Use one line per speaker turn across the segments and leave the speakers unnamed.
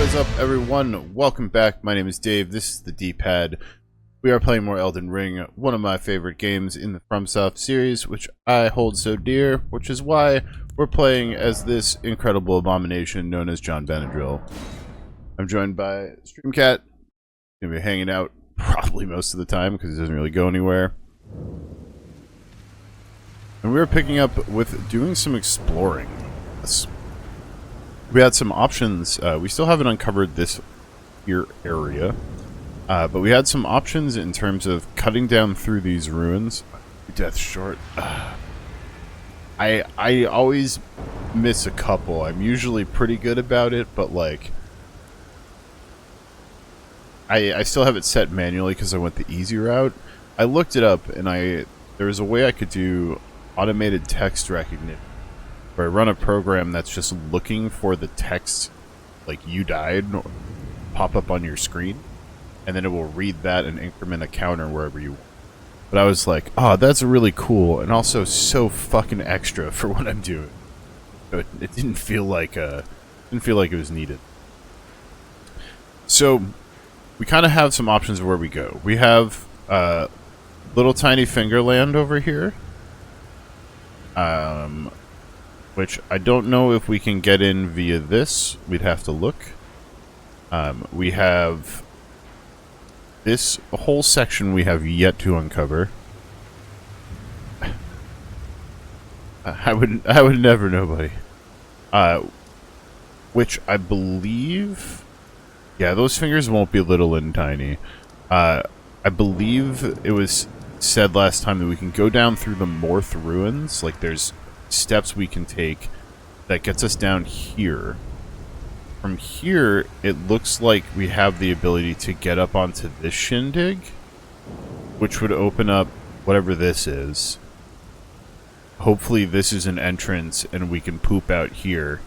What is up, everyone? Welcome back. My name is Dave. This is the D-Pad. We are playing more Elden Ring, one of my favorite games in the FromSoft series, which I hold so dear, which is why we're playing as this incredible abomination known as John Benadryl. I'm joined by Streamcat. Gonna be hanging out probably most of the time because he doesn't really go anywhere. And we were picking up with doing some exploring. We had some options. We still haven't uncovered this here area, but we had some options in terms of cutting down through these ruins. Death short. I always miss a couple. I'm usually pretty good about it, but like I still have it set manually because I went the easy route. I looked it up, and there was a way I could do automated text recognition, where I run a program that's just looking for the text, like "you died," pop up on your screen, and then it will read that and increment a counter wherever you want. But I was like, oh, that's really cool, and also so fucking extra for what I'm doing. So it didn't feel like it was needed. So we kind of have some options of where we go. We have little tiny fingerland over here. Which I don't know if we can get in via this. We'd have to look. We have this whole section we have yet to uncover. I would never know, buddy. Which I believe, yeah, those fingers won't be little and tiny. I believe it was said last time that we can go down through the Morth ruins. Like there's steps we can take that gets us down here. From here, it looks like we have the ability to get up onto this shindig, which would open up whatever this is. Hopefully this is an entrance and we can poop out here,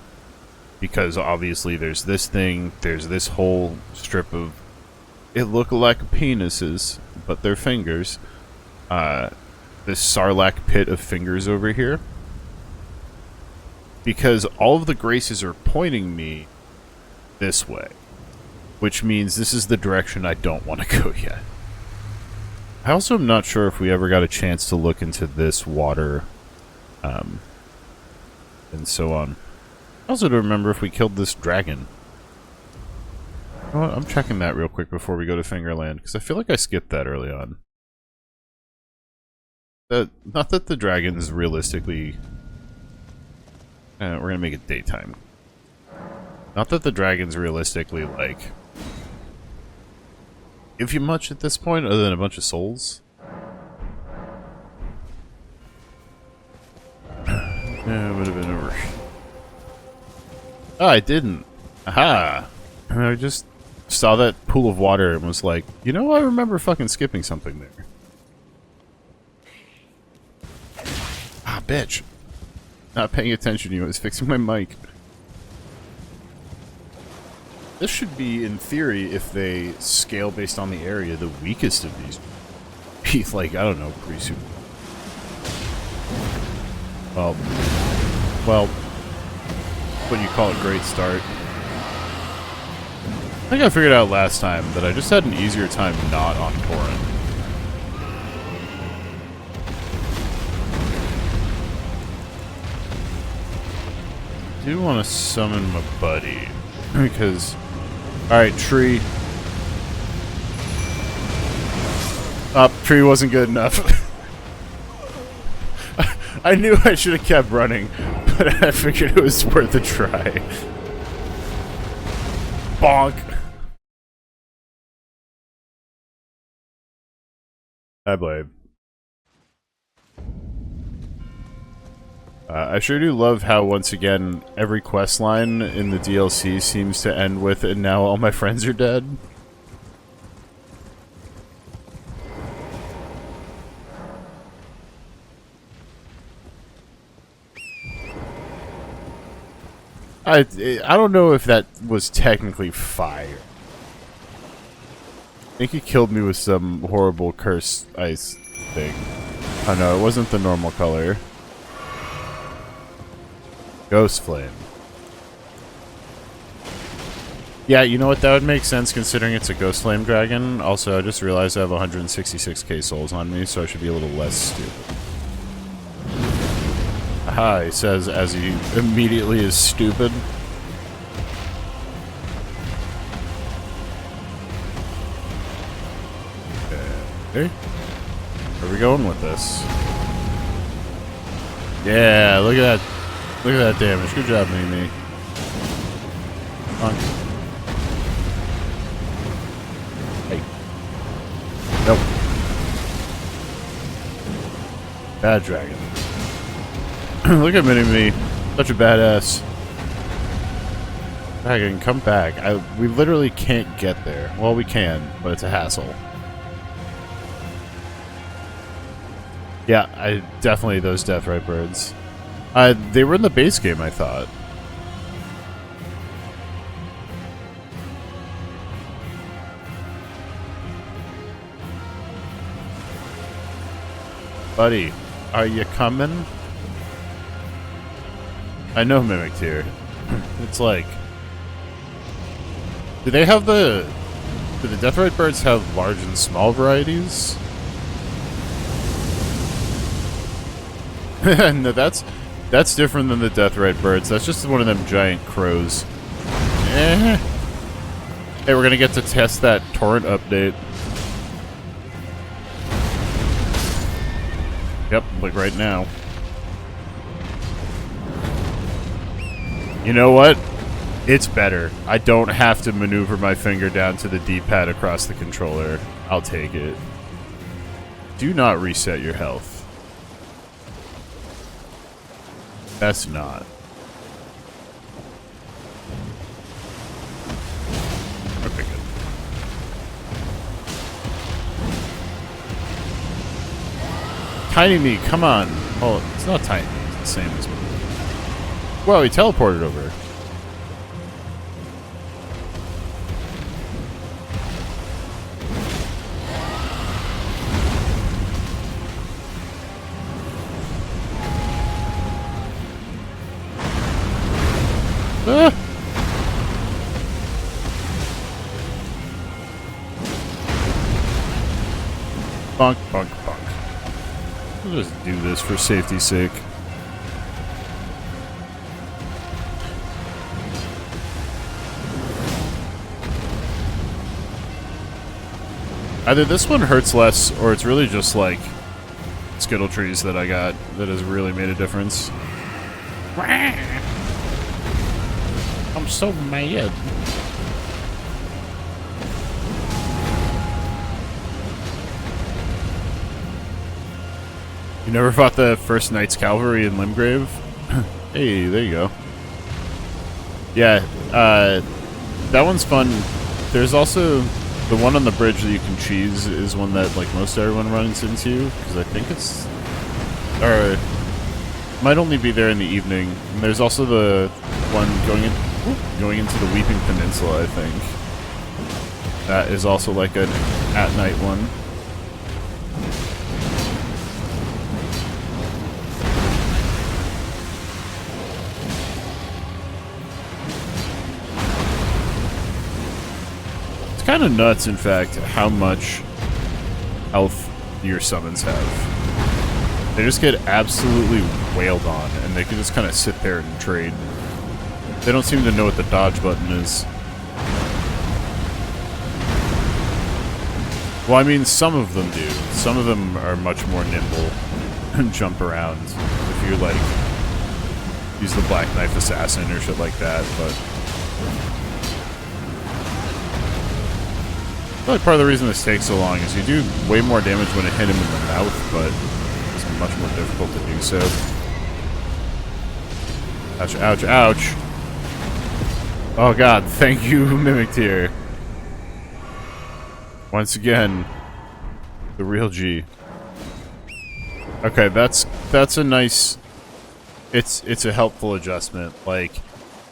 because obviously there's this thing, there's this whole strip of, it look like penises, but they're fingers. This Sarlacc pit of fingers over here. Because all of the graces are pointing me this way, which means this is the direction I don't want to go yet. I also am not sure if we ever got a chance to look into this water, and so on. I also don't remember if we killed this dragon. You know what? I'm checking that real quick before we go to Fingerland, because I feel like I skipped that early on. Not that the dragons realistically... we're gonna make it daytime. Not that the dragons realistically, like, give you much at this point, other than a bunch of souls. Yeah, it would have been over. Oh, I didn't. Aha! And I just saw that pool of water and was like, you know, I remember fucking skipping something there. Ah, bitch. Not paying attention to you, I was fixing my mic. This should be, in theory, if they scale based on the area, the weakest of these. Be like, I don't know, pretty soon. Well, what you call a great start. I think I figured out last time that I just had an easier time not on Torrent. I do want to summon my buddy, because... Alright, tree. Oh, tree wasn't good enough. I knew I should have kept running, but I figured it was worth a try. Bonk! Hi, Blade. I sure do love how, once again, every questline in the DLC seems to end with, and now all my friends are dead. I don't know if that was technically fire. I think he killed me with some horrible cursed ice thing. Oh no, it wasn't the normal color. Ghost Flame. Yeah, you know what? That would make sense considering it's a Ghost Flame Dragon. Also, I just realized I have 166k souls on me, so I should be a little less stupid. Aha, he says as he immediately is stupid. Okay. Where are we going with this? Yeah, look at that. Look at that damage. Good job, Mimi. Come on. Hey. Nope. Bad dragon. Look at Mini-Me. Such a badass. Dragon, come back. We literally can't get there. Well, we can, but it's a hassle. Yeah, definitely those Deathrite birds. They were in the base game, I thought. Buddy, are you coming? I know Mimic here. It's like... Do the Deathrite birds have large and small varieties? No, that's different than the Deathrite birds. That's just one of them giant crows. Eh. Hey, we're gonna get to test that torrent update. Yep, like right now. You know what? It's better. I don't have to maneuver my finger down to the D-pad across the controller. I'll take it. Do not reset your health. That's not. Okay, good. Tiny Me, come on. Oh, it's not Tiny Me. It's the same as me. Whoa, he teleported over. Ah. Bonk, bonk, bonk. We'll just do this for safety's sake. Either this one hurts less, or it's really just like Skittle trees that I got that has really made a difference. I'm so mad. You never fought the first Knight's Cavalry in Limgrave? Hey, there you go. Yeah, that one's fun. There's also the one on the bridge that you can cheese is one that like most everyone runs into, because I think it's... or might only be there in the evening. And there's also the one going into the Weeping Peninsula, I think. That is also like an at-night one. It's kind of nuts, in fact, how much health your summons have. They just get absolutely wailed on, and they can just kind of sit there and trade. They don't seem to know what the dodge button is. Well, I mean, some of them do. Some of them are much more nimble and jump around. If you, like, use the Black Knife Assassin or shit like that, but... Probably part of the reason this takes so long is you do way more damage when it hit him in the mouth, but it's much more difficult to do so. Ouch, ouch, ouch! Oh god, thank you, Mimic Tier. Once again, the real G. Okay, that's a nice... It's a helpful adjustment. Like,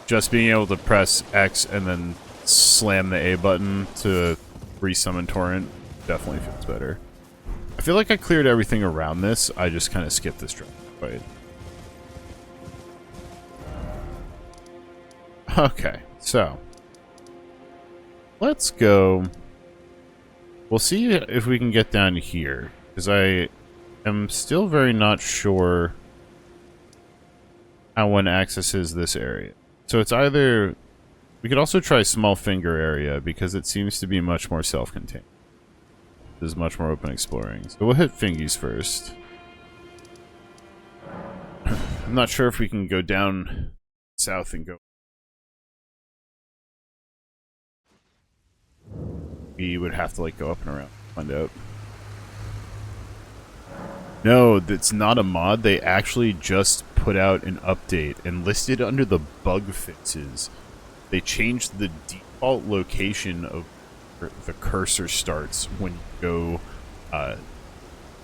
just being able to press X and then slam the A button to re-summon Torrent definitely feels better. I feel like I cleared everything around this. I just kind of skipped this dragon fight. Okay, so let's go. We'll see if we can get down here, because I am still very not sure how one accesses this area. So it's either... We could also try Small Finger area, because it seems to be much more self-contained. There's much more open exploring. So we'll hit Fingies first. I'm not sure if we can go down south and go. We would have to like go up and around to find out. No, that's not a mod. They actually just put out an update and listed under the bug fixes. They changed the default location of the cursor starts when you go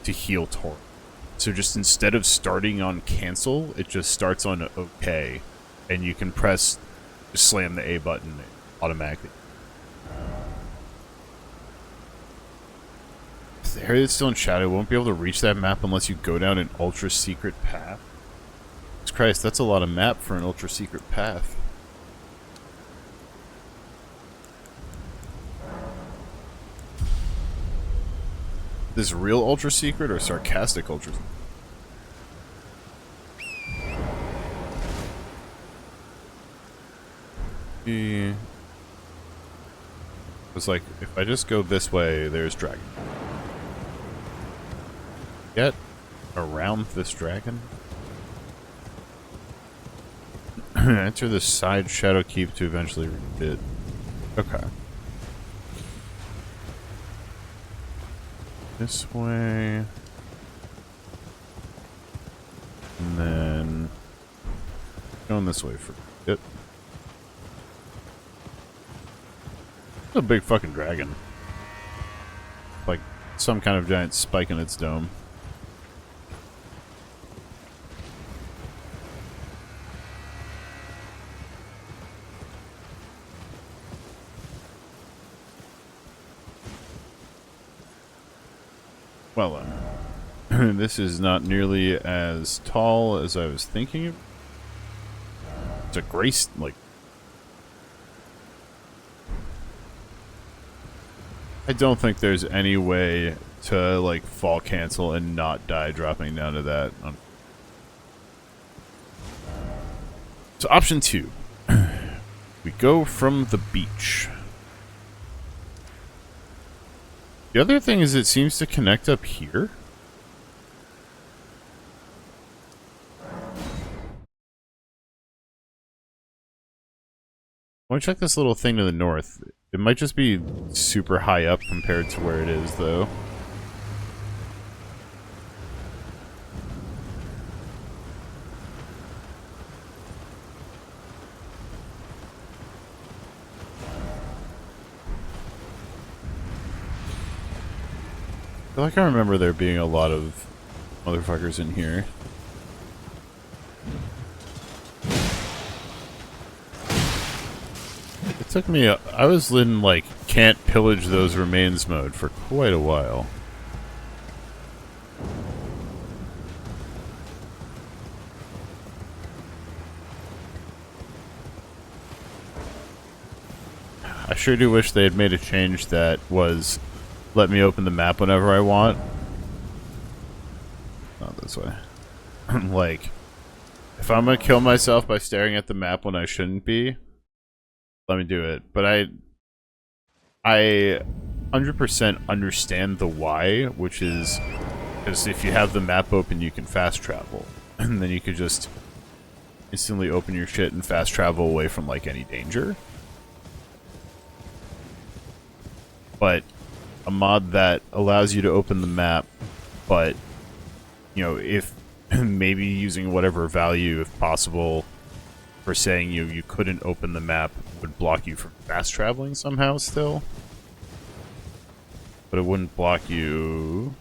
to heal Tor. So just instead of starting on cancel, it just starts on OK, and you can just slam the A button automatically. The area that's still in shadow won't be able to reach that map unless you go down an ultra secret path. Jesus Christ, that's a lot of map for an ultra secret path. This real ultra secret or sarcastic ultra secret? It was like, if I just go this way, there's dragon. Get around this dragon? Enter the side shadow keep to eventually reach it. Okay. This way. And then going this way for it. It's a big fucking dragon. Like some kind of giant spike in its dome. Well, this is not nearly as tall as I was thinking. It's a grace, like... I don't think there's any way to, like, fall cancel and not die dropping down to that. So option 2. We go from the beach. The other thing is it seems to connect up here. I want to check this little thing to the north. It might just be super high up compared to where it is, though. I feel like I remember there being a lot of motherfuckers in here. It took me I was in, like, can't pillage those remains mode for quite a while. I sure do wish they had made a change that was let me open the map whenever I want. Not this way. Like, if I'm gonna kill myself by staring at the map when I shouldn't be, let me do it. But I 100% understand the why, which is because if you have the map open, you can fast travel. And then you could just instantly open your shit and fast travel away from, like, any danger. But a mod that allows you to open the map, but, you know, if maybe using whatever value, if possible, for saying you couldn't open the map would block you from fast traveling somehow still. But it wouldn't block you...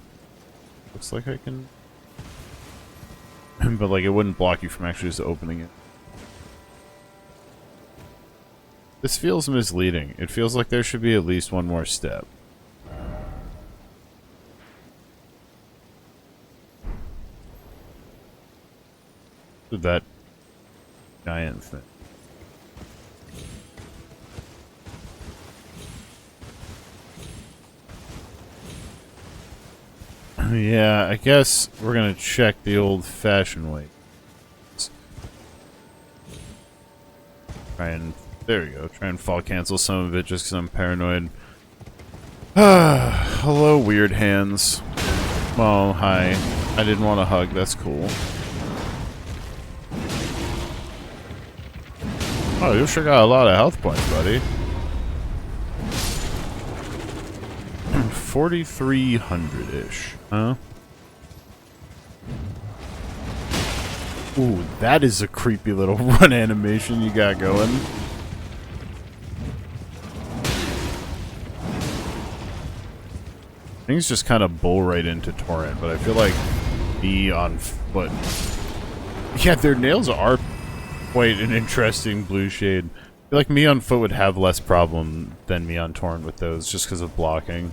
Looks like I can... but, like, it wouldn't block you from actually just opening it. This feels misleading. It feels like there should be at least one more step. That giant thing. Yeah, I guess we're gonna check the old-fashioned way. Try and... There we go. Try and fall cancel some of it just because I'm paranoid. Hello, weird hands. Oh, hi. I didn't want to hug. That's cool. Oh, you sure got a lot of health points, buddy. 4,300-ish, huh? Ooh, that is a creepy little run animation you got going. Things just kind of bull right into Torrent, but I feel like me on foot. Yeah, their nails are quite an interesting blue shade. I feel like me on foot would have less problem than me on Torrent with those, just because of blocking.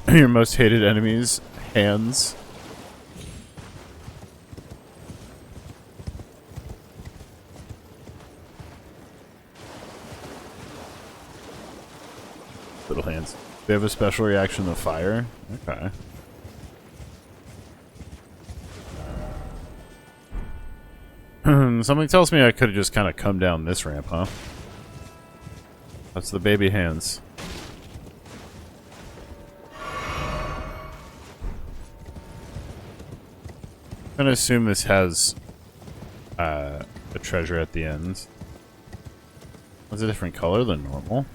Your most hated enemies? Hands. Little hands. They have a special reaction to fire? Okay. Something tells me I could have just kind of come down this ramp, huh? That's the baby hands. I'm gonna assume this has a treasure at the end. It's a different color than normal.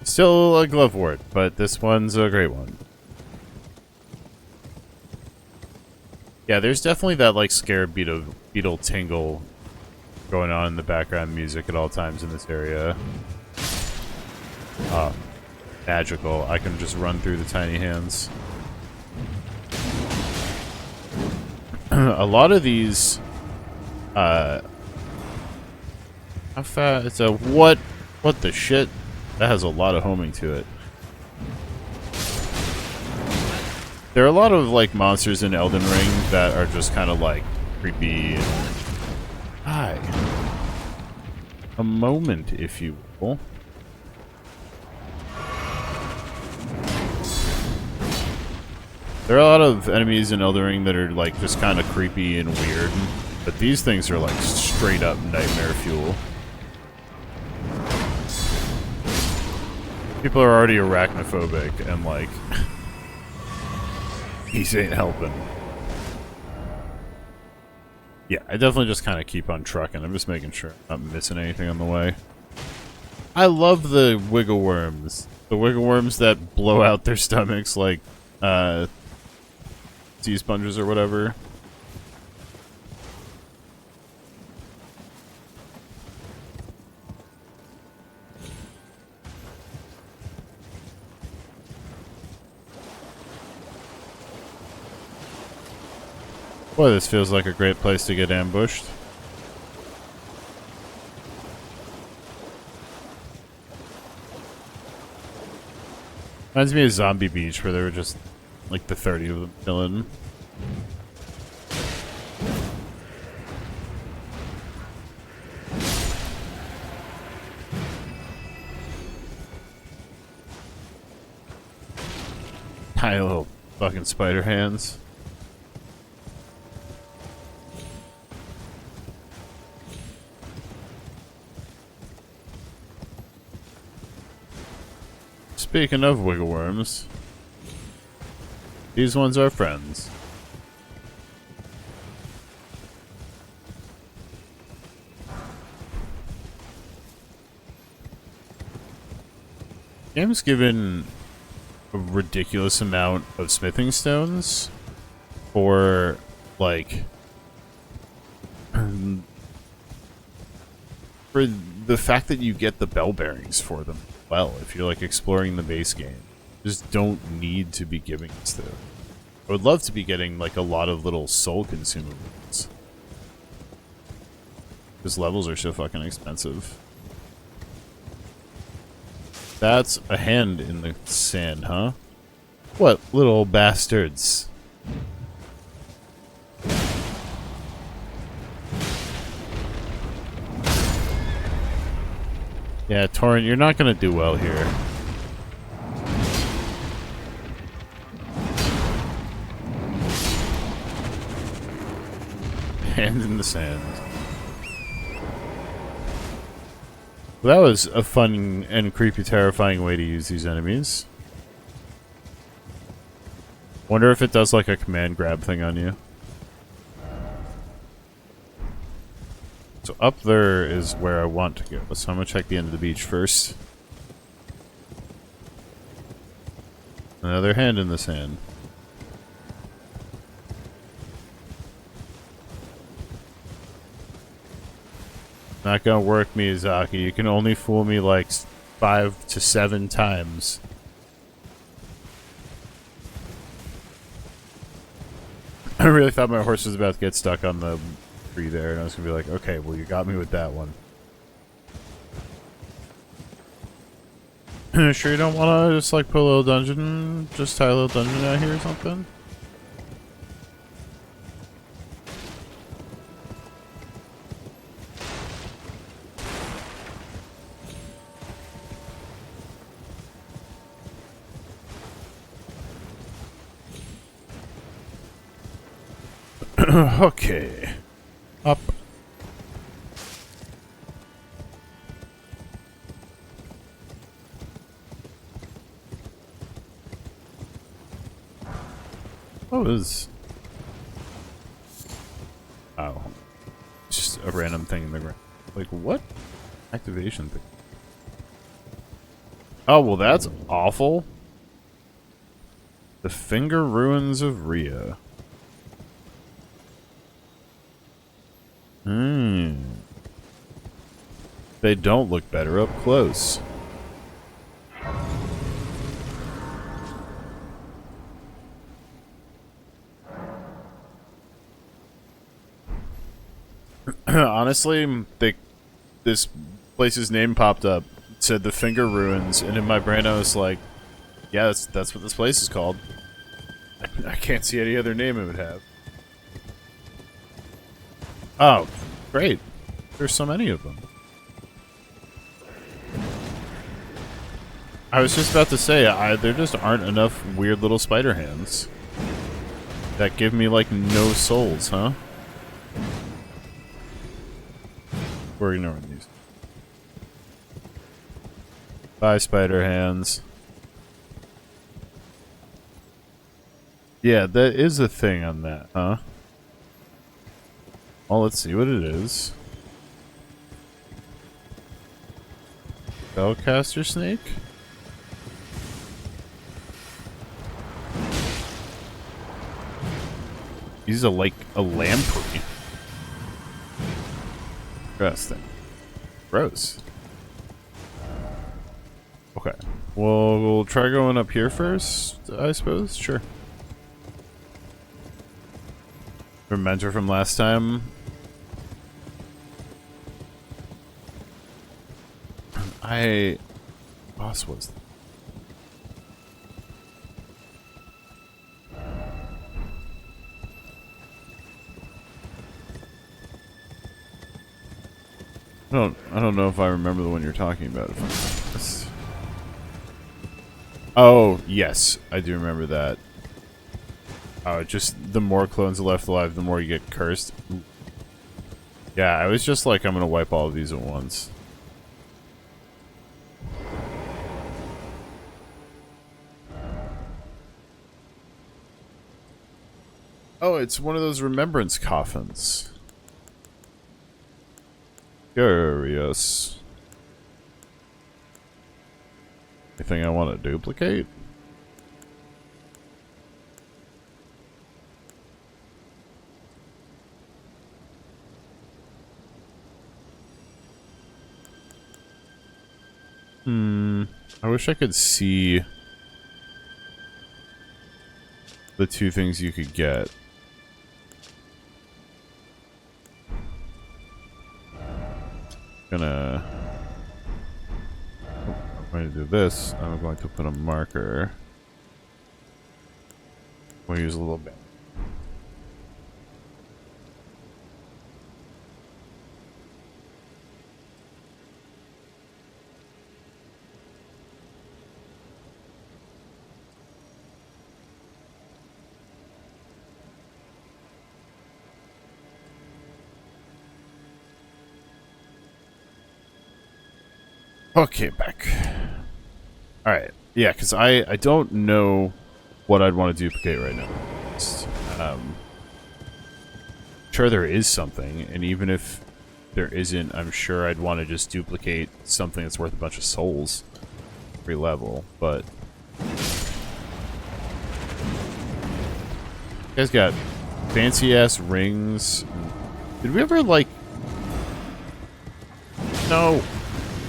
Still a glove wart, but this one's a great one. Yeah, there's definitely that like scared beetle tingle going on in the background music at all times in this area. Magical. I can just run through the tiny hands. A lot of these how fast? It's a what the shit? That has a lot of homing to it. There are a lot of like monsters in Elden Ring that are just kind of like creepy and... Hi. A moment, if you will. There are a lot of enemies in Elden Ring that are like just kind of creepy and weird, but these things are like straight up nightmare fuel. People are already arachnophobic and like these ain't helping. Yeah, I definitely just kind of keep on trucking. I'm just making sure I'm not missing anything on the way. I love the wiggle worms. The wiggle worms that blow out their stomachs like sea sponges or whatever. Boy, this feels like a great place to get ambushed. Reminds me of Zombie Beach, where there were just like the 30 of them chilling. Tiny little fucking spider hands. Speaking of wiggle worms, these ones are friends. Game's given a ridiculous amount of smithing stones for, like, for the fact that you get the bell bearings for them. Well, if you're like exploring the base game, just don't need to be giving stuff. I would love to be getting like a lot of little soul consumables. Because levels are so fucking expensive. That's a hand in the sand, huh? What little bastards. Yeah, Torrent, you're not gonna do well here. hand in the sand. Well, that was a fun and creepy, terrifying way to use these enemies. Wonder if it does like a command grab thing on you. So up there is where I want to go. So I'm gonna check the end of the beach first. Another hand in the sand. Not gonna work, Miyazaki. You can only fool me like 5 to 7 times. I really thought my horse was about to get stuck on the tree there, and I was gonna be like, okay, well, you got me with that one. Sure you don't wanna just like put a little dungeon, just tie a little dungeon out here or something? Okay. Up. What was... Oh. It's just a random thing in the ground. Like, what? Activation thing. Oh, well, that's awful. The Finger Ruins of Rhea. They don't look better up close. Honestly, this place's name popped up. It said the Finger Ruins, and in my brain I was like, yeah, that's what this place is called. I can't see any other name it would have. Oh, great. There's so many of them. I was just about to say, there just aren't enough weird little spider hands that give me, like, no souls, huh? We're ignoring these. Bye, spider hands. Yeah, that is a thing on that, huh? Well, let's see what it is. Spellcaster snake? He's like a lamprey. Interesting. Gross. Okay. Well, we'll try going up here first, I suppose. Sure. Remember from last time? Boss was... I don't know if I remember the one you're talking about. Oh, yes. I do remember that. Oh, just the more clones left alive, the more you get cursed. Ooh. Yeah, I was just like, I'm gonna wipe all of these at once. Oh, it's one of those remembrance coffins. Curious. Anything I want to duplicate? I wish I could see the two things you could get. I'm going to do this. I'm going to put a marker. We'll use a little bit. Okay, back. Alright. Yeah, because I don't know what I'd want to duplicate right now. Sure there is something, and even if there isn't, I'm sure I'd want to just duplicate something that's worth a bunch of souls every level, but you guys got fancy ass rings. Did we ever like no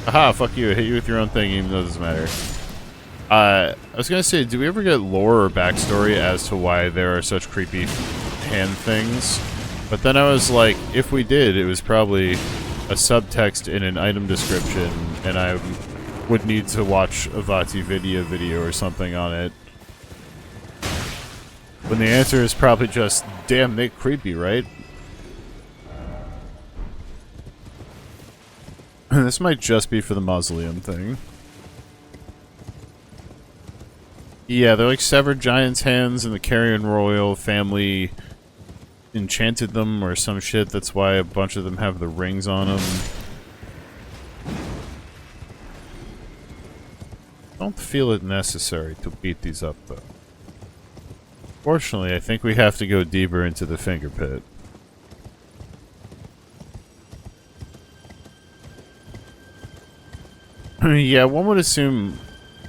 aha, fuck you, I hit you with your own thing even though it doesn't matter. I was gonna say, do we ever get lore or backstory as to why there are such creepy hand things? But then I was like, if we did, it was probably a subtext in an item description, and I would need to watch a Vati video or something on it. When the answer is probably just, damn, they creepy, right? This might just be for the mausoleum thing. Yeah, they're like severed giant's hands, and the Carrion Royal family enchanted them or some shit. That's why a bunch of them have the rings on them. Don't feel it necessary to beat these up, though. Fortunately, I think we have to go deeper into the finger pit. Yeah, one would assume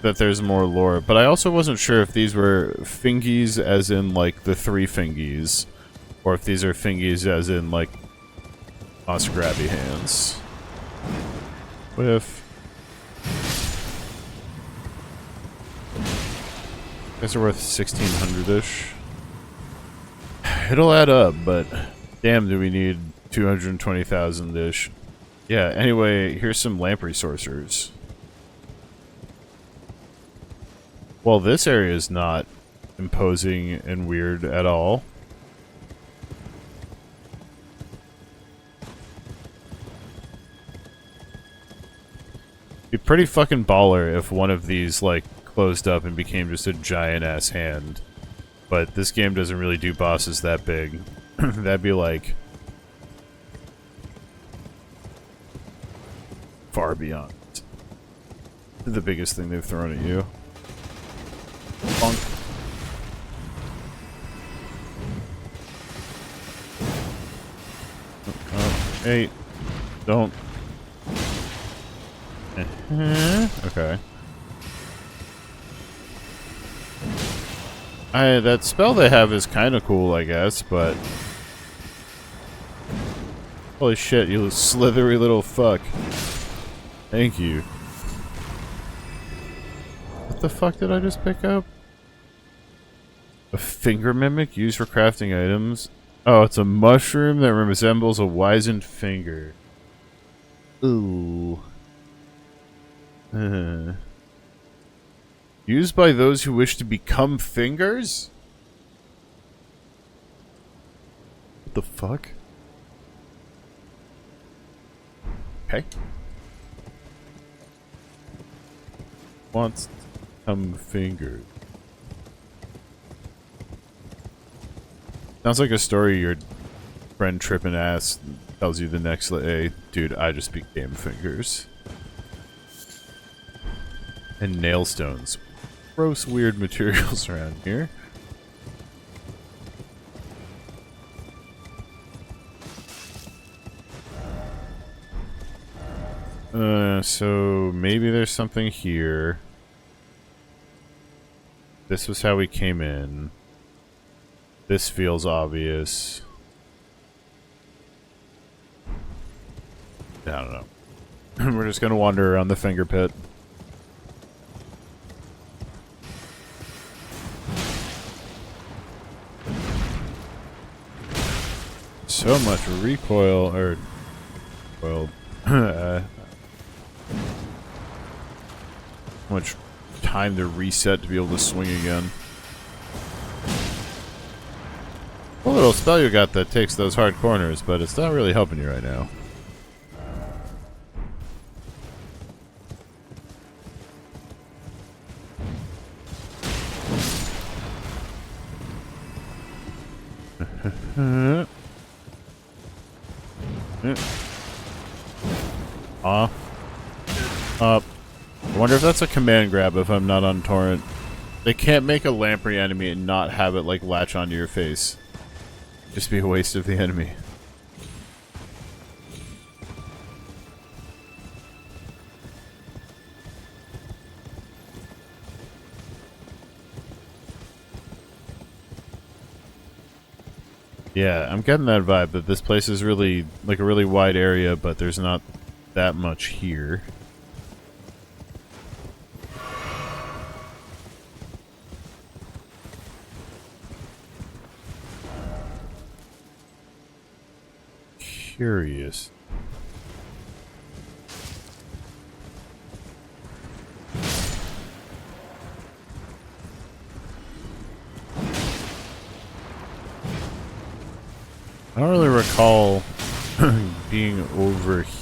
that there's more lore, but I also wasn't sure if these were fingies as in, like, the three fingies, or if these are fingies as in, like, moss grabby hands. Whiff. Guys are worth 1,600-ish. It'll add up, but damn do we need 220,000-ish. Yeah, anyway, here's some lamprey sorcerers. Well, this area is not imposing and weird at all. Be pretty fucking baller if one of these, like, closed up and became just a giant-ass hand. But this game doesn't really do bosses that big. That'd be, like, far beyond the biggest thing they've thrown at you. Bonk. Hey, don't. Okay. That spell they have is kind of cool, I guess, but holy shit, you slithery little fuck. Thank you. What the fuck did I just pick up? A finger mimic used for crafting items. Oh, it's a mushroom that resembles a wizened finger. Ooh. Used by those who wish to become fingers? What the fuck? Okay. Wants to become fingers. Sounds like a story your friend tripping ass tells you the next day. Dude, I just became fingers. And nail stones. Gross, weird materials around here. So maybe there's something here. This was how we came in. This feels obvious. I don't know. We're just gonna wander around the finger pit. So much recoil, or well, much time to reset to be able to swing again. What little spell you got that takes those hard corners, but it's not really helping you right now. I wonder if that's a command grab if I'm not on torrent. They can't make a lamprey enemy and not have it, like, latch onto your face. Just be a waste of the enemy. Yeah, I'm getting that vibe that this place is really, like, a really wide area, but there's not that much here. Curious. I don't really recall being over here.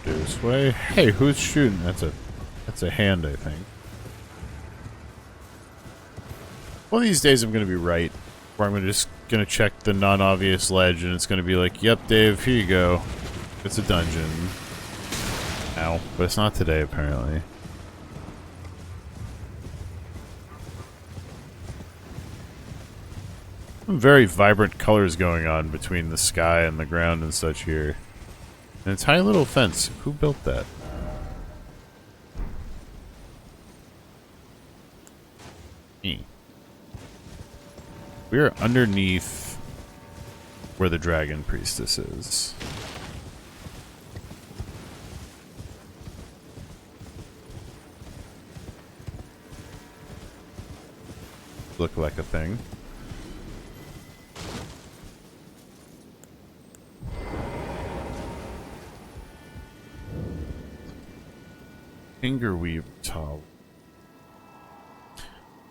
This way. Hey, who's shooting? That's a hand, I think. One of these days I'm gonna be right. Where I'm just gonna check the non-obvious ledge and it's gonna be like, yep, Dave, here you go. It's a dungeon. Ow. But it's not today, apparently. Some very vibrant colors going on between the sky and the ground and such here. And a tiny little fence. Who built that? Me. We are underneath where the dragon priestess is. Look like a thing. Fingerweave towel.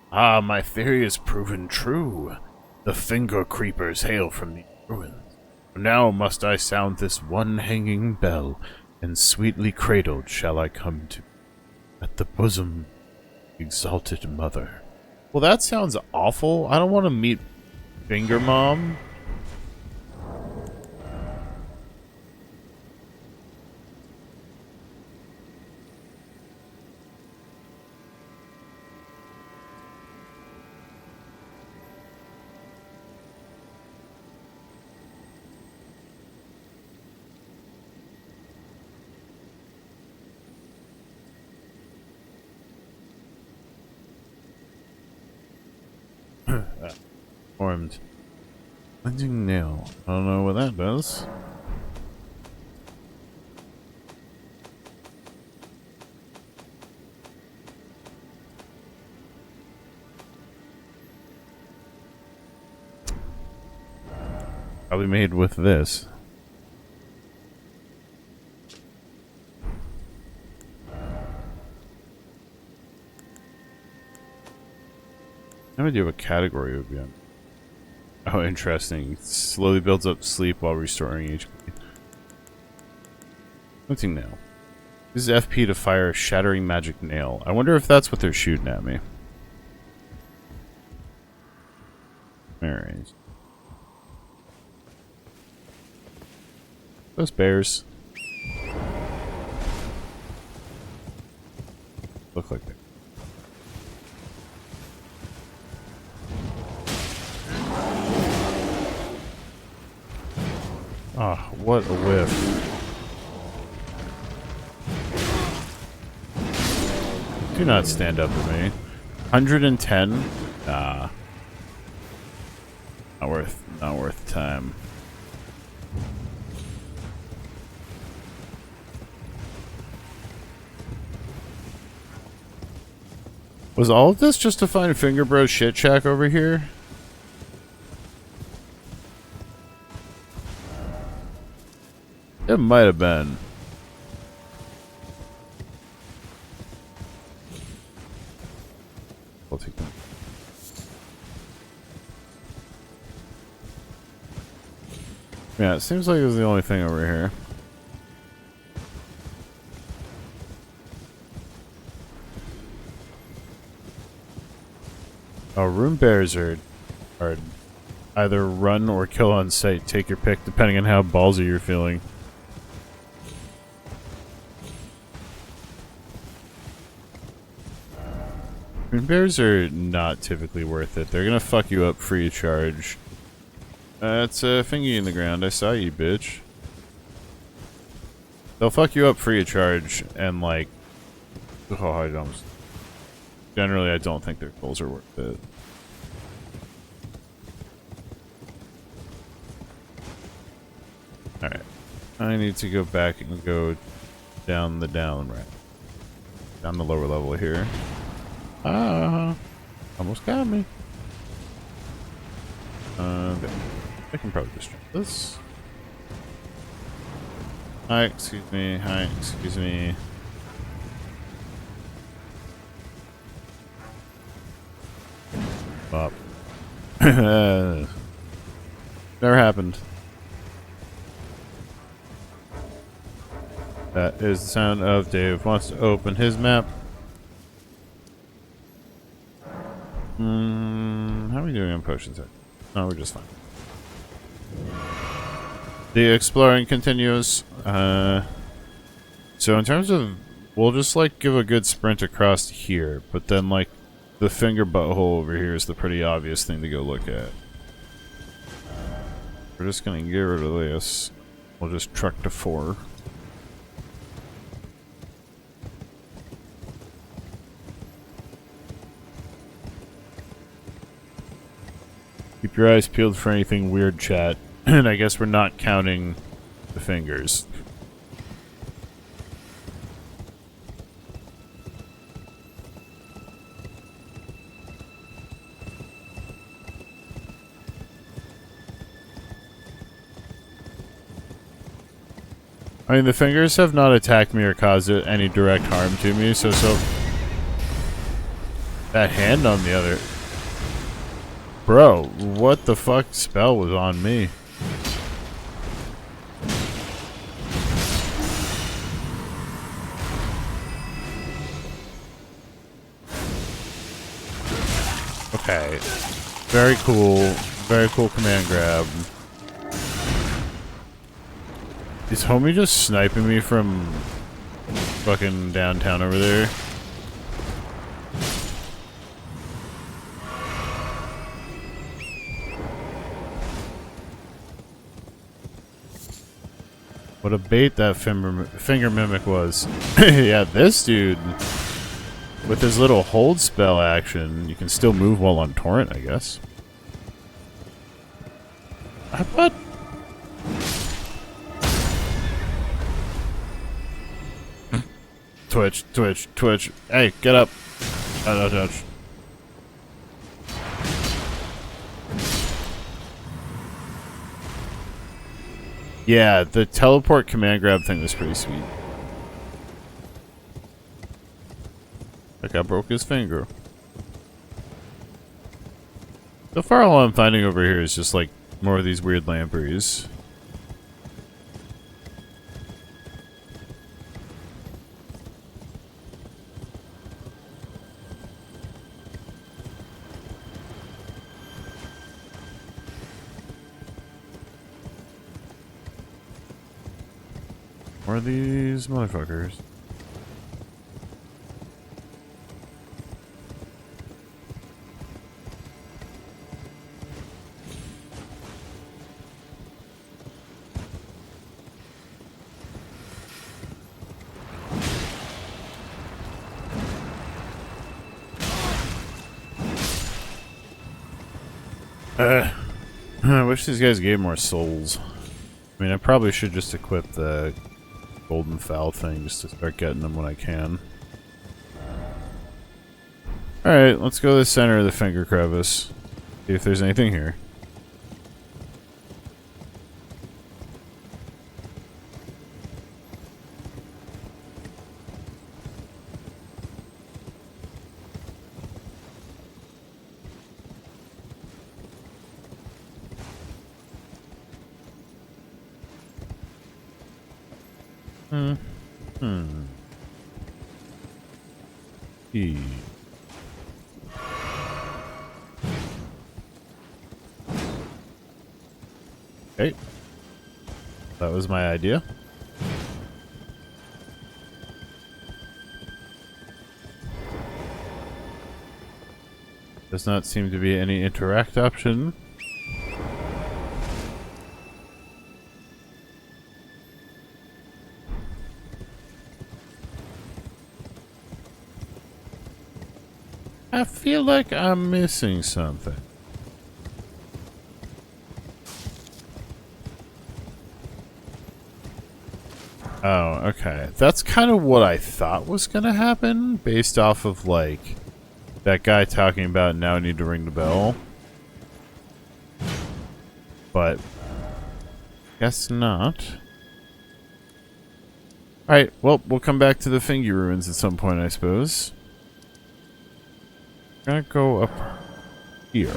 Ah, my theory is proven true. The finger creepers hail from the ruins. Now must I sound this one hanging bell, and sweetly cradled shall I come to at the bosom exalted mother. Well, that sounds awful. I don't want to meet Finger Mom. Formed. Cleansing nail. I don't know what that does. Probably made with this. No idea what category it would be on. Oh, interesting. It slowly builds up sleep while restoring HP. Hunting nail. This is FP to fire shattering magic nail. I wonder if that's what they're shooting at me. Alright. Those bears look like they. Ah, oh, what a whiff. Do not stand up to me. 110? Nah. Not worth the time. Was all of this just to find Fingerbro's shit shack over here? It might have been. I'll take that. Yeah, it seems like it was the only thing over here. Oh, rune bears are either run or kill on sight. Take your pick, depending on how ballsy you're feeling. Rune bears are not typically worth it. They're gonna fuck you up free of charge. That's a thingy in the ground. I saw you, bitch. They'll fuck you up free of charge, and like... Oh, I don't... Generally, I don't think their goals are worth it. Alright. I need to go back and go down the down the lower level here. Ah, almost got me. Okay. I can probably just try this. Hi, excuse me. Hi, excuse me. Bop. Never happened. That is the sound of Dave wants to open his map. How are we doing on potions? No, we're just fine. The exploring continues. So in terms of, we'll just like give a good sprint across here, but then like the finger butthole over here is the pretty obvious thing to go look at. We're just gonna get rid of this. We'll just truck to 4. Keep your eyes peeled for anything weird, chat. And I guess we're not counting the fingers. I mean, the fingers have not attacked me or caused any direct harm to me, so... That hand on the other... Bro, what the fuck spell was on me? Okay. Very cool. Very cool command grab. Is homie just sniping me from fucking downtown over there? What a bait that finger mimic was. Yeah, this dude, with his little hold spell action, you can still move while on torrent, I guess. What? Twitch, twitch, twitch. Hey, get up. Oh, no, touch. Yeah, the teleport command grab thing was pretty sweet. Like I broke his finger. So far all I'm finding over here is just like more of these weird lampreys. More of these motherfuckers. I wish these guys gave more souls. I mean, I probably should just equip the golden fowl thing just to start getting them when I can. Alright, let's go to the center of the finger crevice. See if there's anything here. Okay. That was my idea. Does not seem to be any interact option. I feel like I'm missing something. Oh, okay. That's kind of what I thought was going to happen based off of, like, that guy talking about now I need to ring the bell. But, guess not. Alright, well, we'll come back to the Fingy ruins at some point, I suppose. I'm gonna go up here.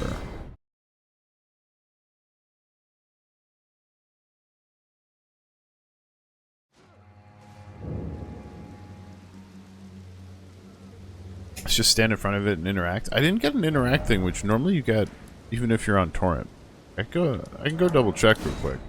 Let's just stand in front of it and interact. I didn't get an interact thing, which normally you get even if you're on torrent. I can go double check real quick.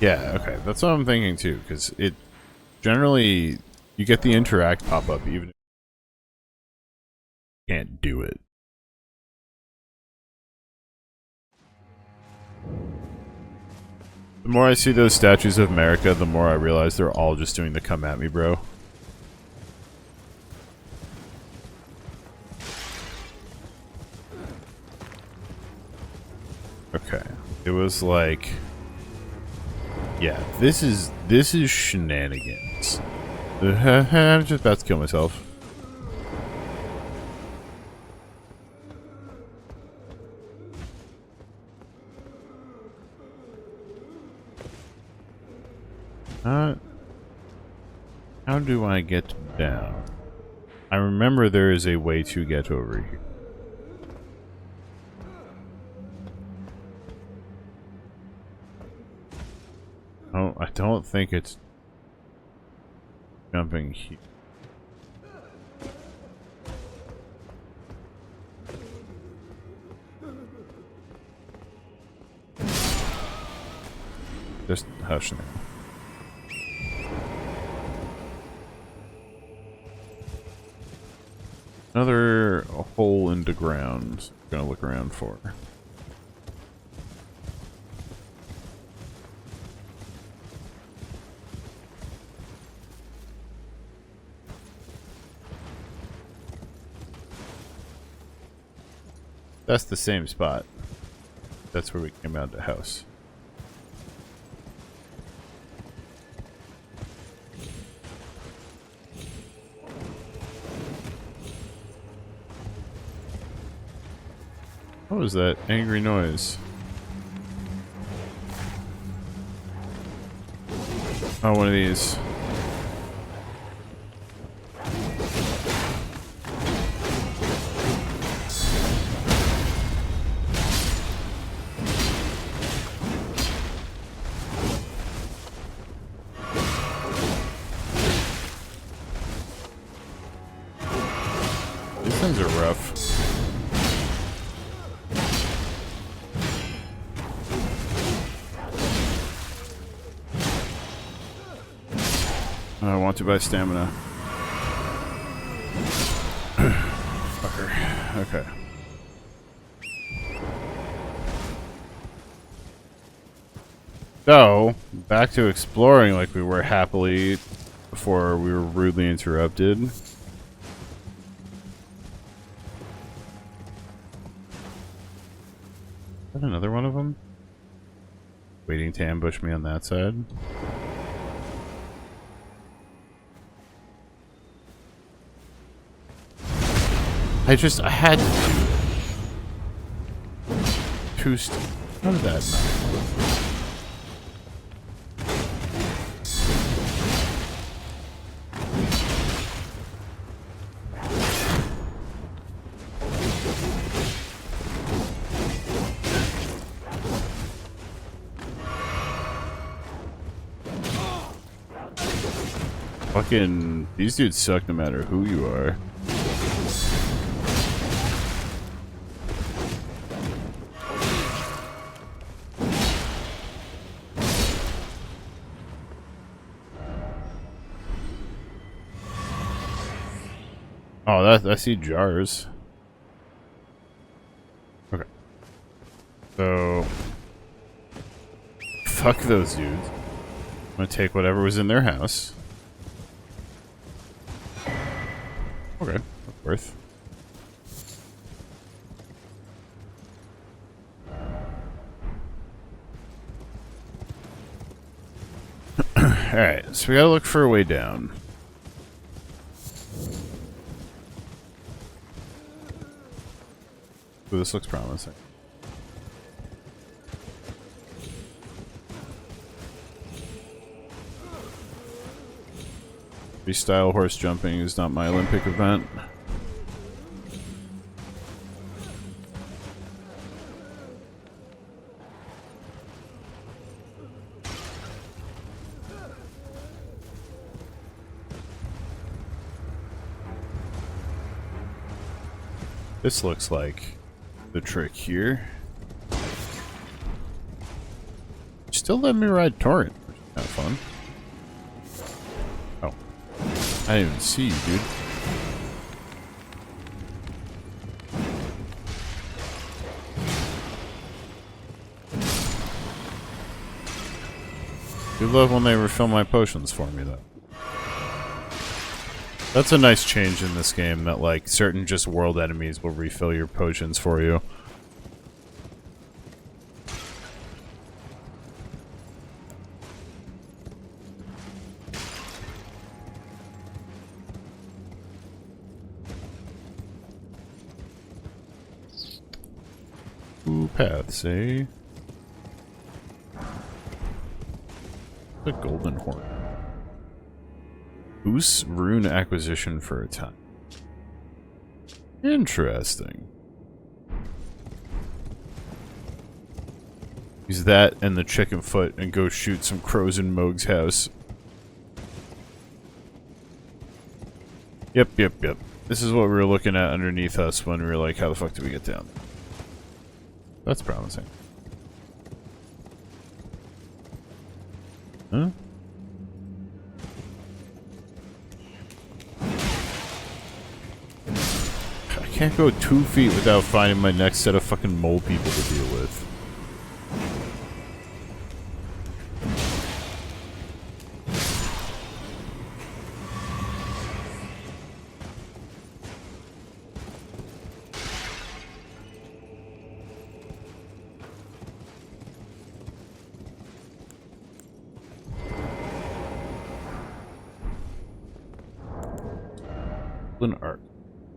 Yeah, okay. That's what I'm thinking too, because it generally you get the interact pop up even if you can't do it. The more I see those statues of Marika, the more I realize they're all just doing the come at me, bro. Okay. It was like, yeah, this is shenanigans. I'm just about to kill myself. How do I get down? I remember there is a way to get over here. Oh, I don't think it's jumping here. Just hush now. Another hole in the ground. Gonna look around for. That's the same spot. That's where we came out of the house. What was that angry noise? Oh, one of these. These things are rough. I want to buy stamina. Fucker. Okay. So, back to exploring like we were happily before we were rudely interrupted. Is that another one of them? Waiting to ambush me on that side. I had to do it. How did that not? Fucking, these dudes suck no matter who you are. Oh, I see jars. Okay. So, fuck those dudes. I'm gonna take whatever was in their house. Okay, that's worth. Alright, so we gotta look for a way down. Ooh, this looks promising. Freestyle horse jumping is not my Olympic event. This looks like the trick here. Still let me ride Torrent, which is kind of fun. Oh. I didn't even see you, dude. I love when they refill my potions for me, though. That's a nice change in this game, that, like, certain just world enemies will refill your potions for you. Ooh, paths, eh? The golden horn. Boosts rune acquisition for a time. Interesting. Use that and the chicken foot and go shoot some crows in Moog's house. Yep. This is what we were looking at underneath us when we were like, how the fuck do we get down? That's promising. Huh? I can't go 2 feet without finding my next set of fucking mole people to deal with. Golden arc.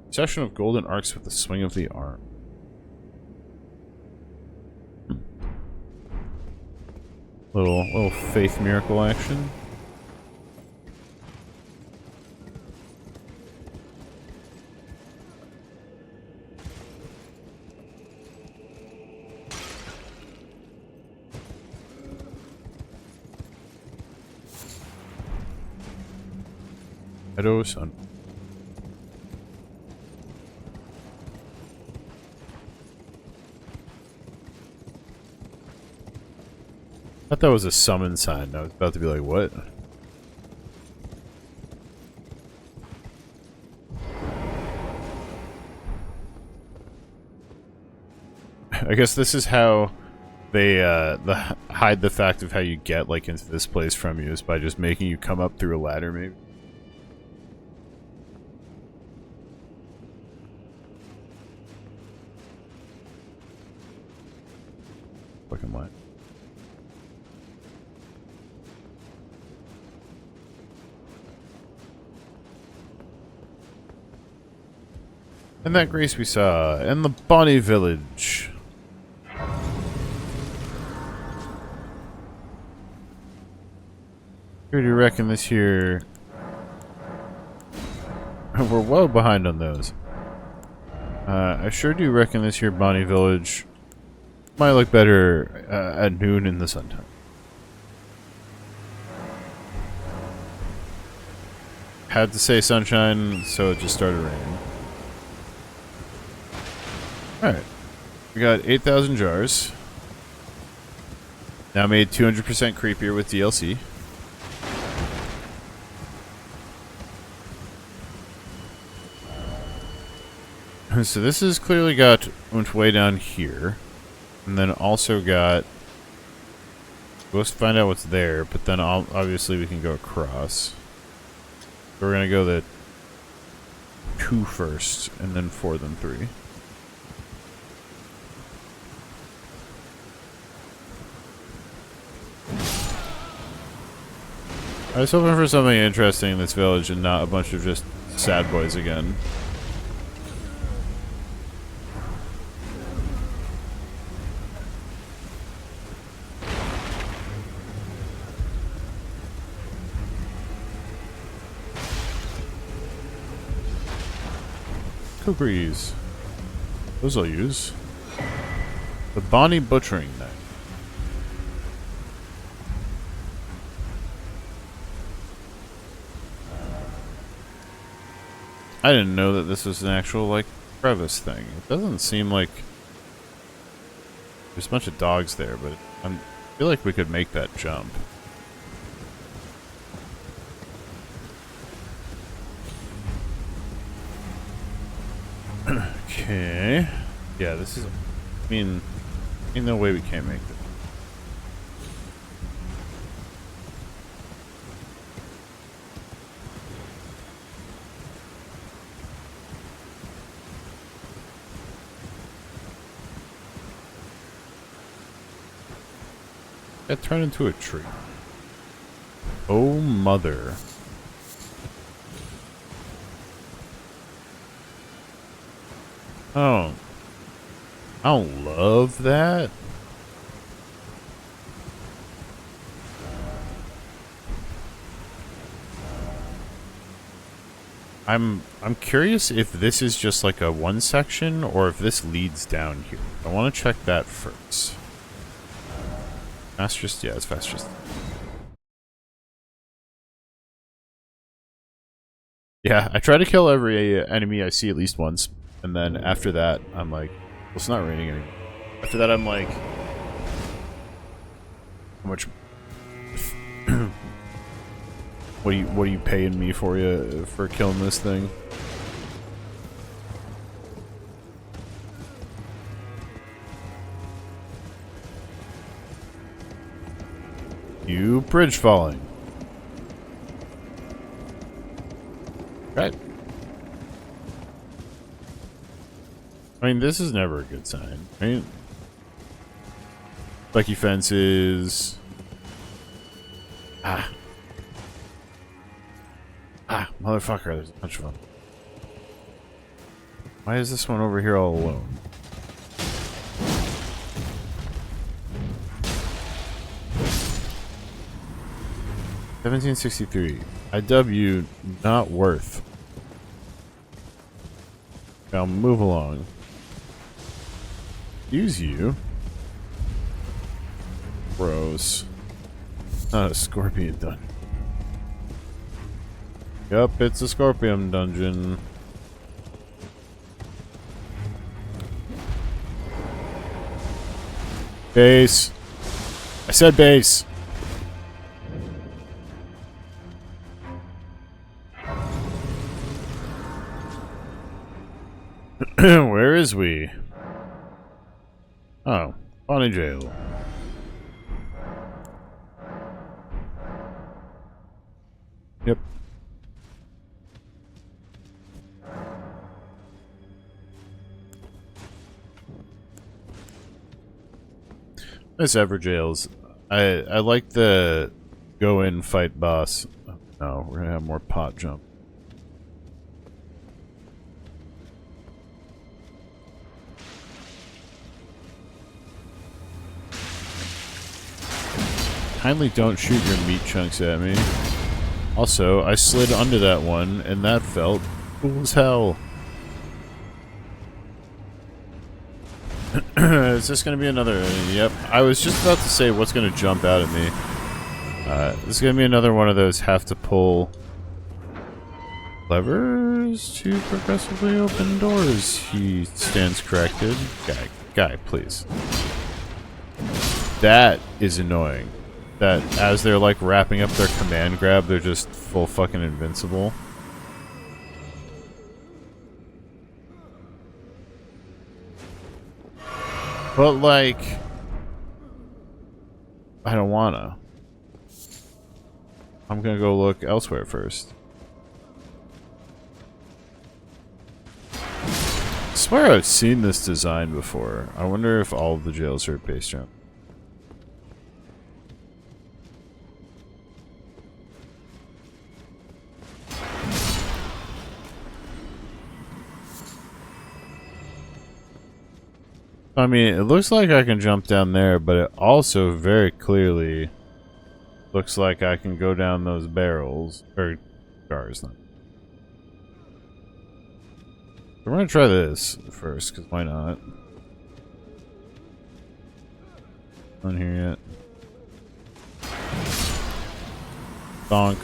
Session of golden arcs with the swing of the arm. Little faith miracle action. Edo Sun. I thought that was a summon sign. I was about to be like, what? I guess this is how they hide the fact of how you get like into this place from you, is by just making you come up through a ladder, maybe. Fucking what? And that grace we saw in the Bonnie Village. Who do you reckon this here? We're well behind on those. I sure do reckon this here Bonnie Village might look better at noon in the sun time. had to say sunshine, so it just started raining. Alright. We got 8,000 jars. Now made 200% creepier with DLC. So this has clearly got went way down here. And then also got... Let's find out what's there, but then obviously we can go across. So we're going to go the 2 first, and then 4, then 3. I was hoping for something interesting in this village and not a bunch of just sad boys again. Kukris. Those I'll use. The Bonnie Butchering Knife. I didn't know that this was an actual, like, crevice thing. It doesn't seem like... There's a bunch of dogs there, but I feel like we could make that jump. Okay. Yeah, this is... I mean, ain't no way we can't make this. It turned into a tree. Oh, mother. Oh. I don't love that. I'm curious if this is just like a one section or if this leads down here. I want to check that first. Fastest? Yeah, it's fastest. Yeah, I try to kill every enemy I see at least once. And then after that, I'm like, well, it's not raining anymore. After that, I'm like, how much... what are you paying me for killing this thing? You bridge falling. Right. I mean, this is never a good sign, right? Lucky fences. Ah, motherfucker, there's a bunch of them. Why is this one over here all alone? $17.63. IW not worth. I'll move along. Use you. Gross. Not a scorpion dungeon. Yup, it's a scorpion dungeon. Base. I said base. Where is we? Oh, Bonnie Jail. Yep. Nice ever jails. I like the go in fight boss. No, we're gonna have more pot jump. Kindly don't shoot your meat chunks at me. Also, I slid under that one, and that felt cool as hell. Is this going to be another... Yep. I was just about to say what's going to jump out at me. This is going to be another one of those have to pull Levers to progressively open doors. He stands corrected. Guy, please. That is annoying. That as they're like wrapping up their command grab, they're just full fucking invincible. But like, I don't wanna. I'm gonna go look elsewhere first. I swear I've seen this design before. I wonder if all of the jails are based around. I mean, it looks like I can jump down there, but it also very clearly looks like I can go down those barrels. Or jars, then. We're gonna try this first, because why not? Not here yet. Bonk.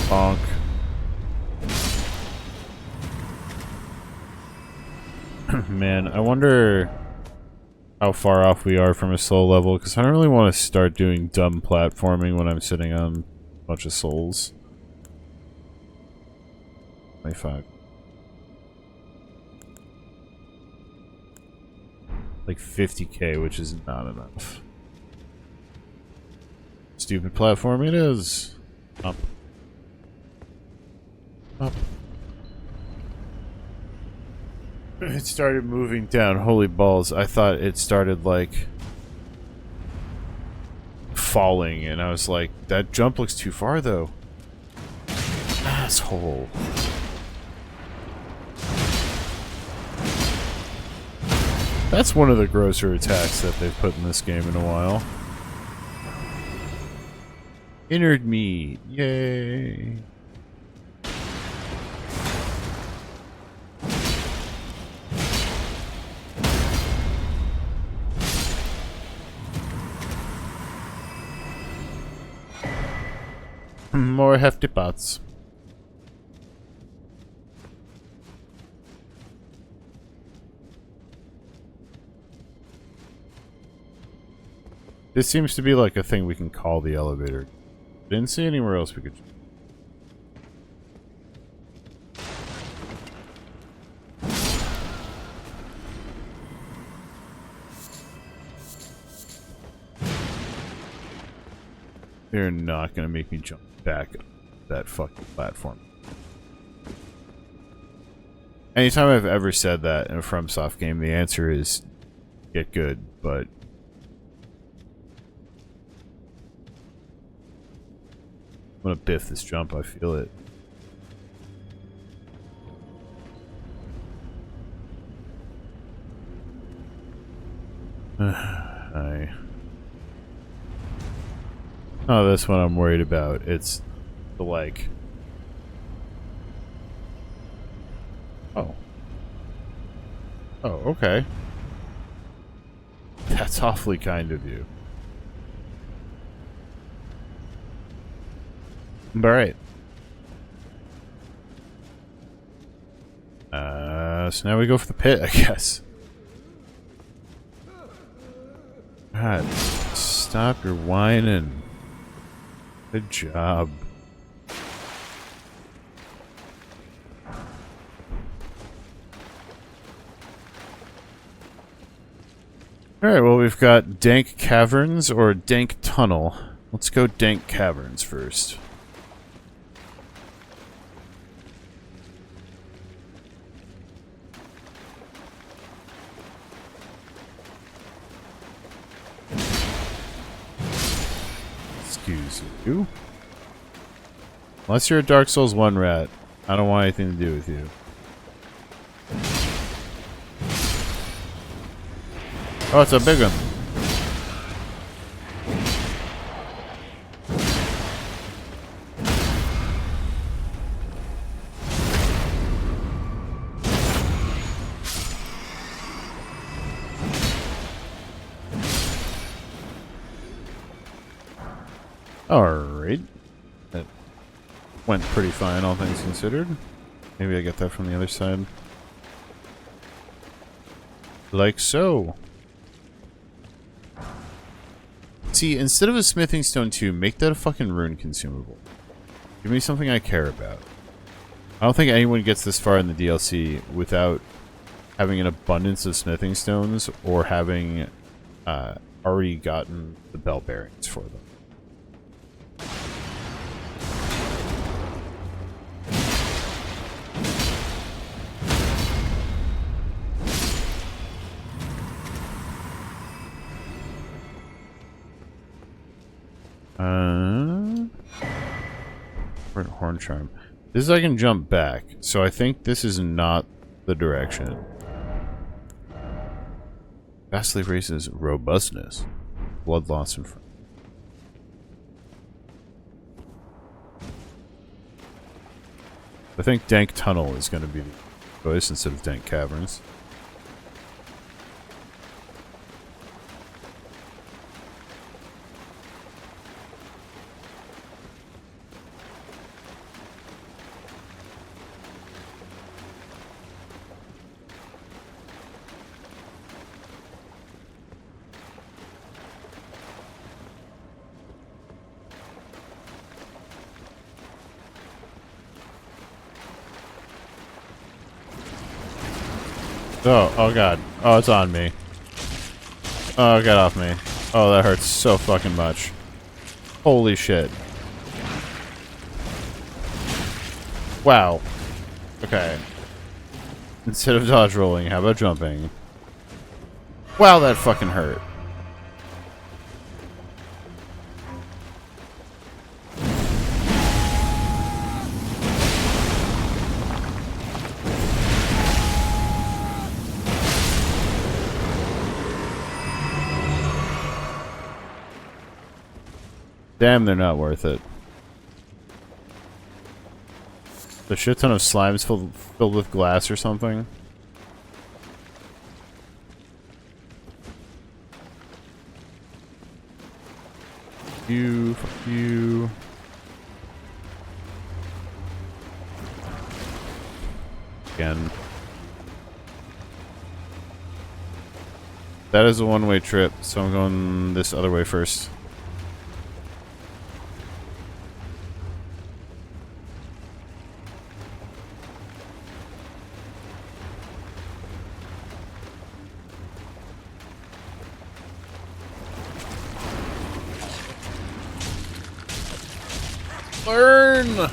Bonk. Man, I wonder how far off we are from a soul level, because I don't really want to start doing dumb platforming when I'm sitting on a bunch of souls. 25. Like 50k, which is not enough. Stupid platform it is. Up. Up. It started moving down. Holy balls. I thought it started like falling, and I was like, that jump looks too far though. Asshole. That's one of the grosser attacks that they've put in this game in a while. Innard meat. Yay. More hefty pots. This seems to be like a thing we can call the elevator. Didn't see anywhere else we could. They're not gonna make me jump back that fucking platform. Anytime I've ever said that in a FromSoft game, the answer is get good, but I'm gonna biff this jump, I feel it. Oh, that's what I'm worried about. It's the like. Oh. Oh, okay. That's awfully kind of you. Alright. So now we go for the pit, I guess. God, stop your whining. Good job. Alright, well we've got dank caverns or dank tunnel. Let's go dank caverns first. Excuse you. Unless you're a Dark Souls 1 rat, I don't want anything to do with you. Oh, it's a big one. Alright. Alright. That went pretty fine, all things considered. Maybe I get that from the other side. Like so. See, instead of a smithing stone 2, make that a fucking rune consumable. Give me something I care about. I don't think anyone gets this far in the DLC without having an abundance of smithing stones or having already gotten the bell bearings for them. Horn charm. This is I can jump back, so I think this is not the direction. Vastly raises robustness. Blood loss in front. I think Dank Tunnel is going to be the choice instead of Dank Caverns. Oh god. Oh, it's on me. Oh, get off me. Oh, that hurts so fucking much. Holy shit. Wow. Okay. Instead of dodge rolling, how about jumping? Wow, that fucking hurt. Damn, they're not worth it. A shit ton of slimes filled with glass or something. Fuck you. Again. That is a one-way trip, so I'm going this other way first. Learn!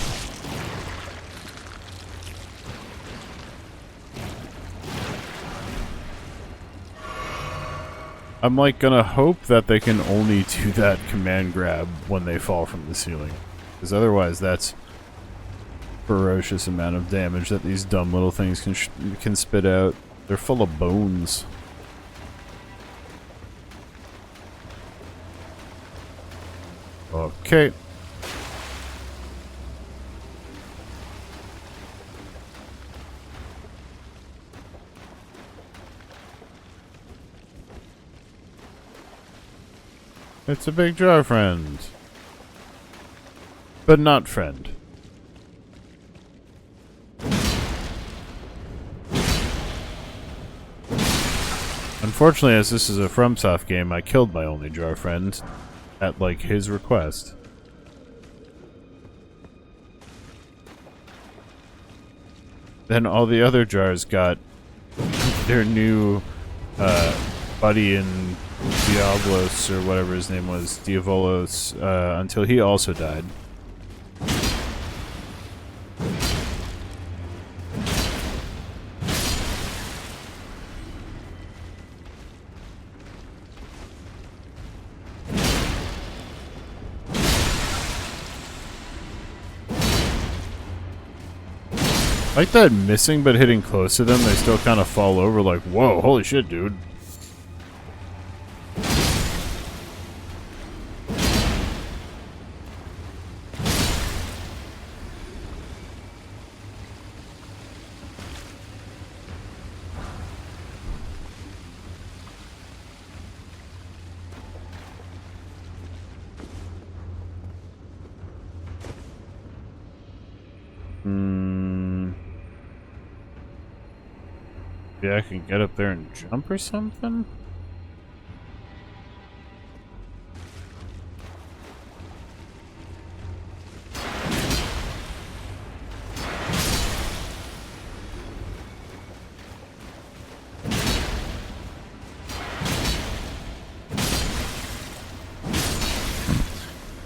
I'm like gonna hope that they can only do that command grab when they fall from the ceiling. Because otherwise that's ferocious amount of damage that these dumb little things can spit out. They're full of bones. Okay. It's a big jar, friend. But not friend. Unfortunately, as this is a FromSoft game, I killed my only jar friend at, like, his request. Then all the other jars got their new, buddy in Diablos, or whatever his name was, Diavolos, until he also died. Like that missing but hitting close to them, they still kind of fall over like, whoa, holy shit, dude. I can get up there and jump or something?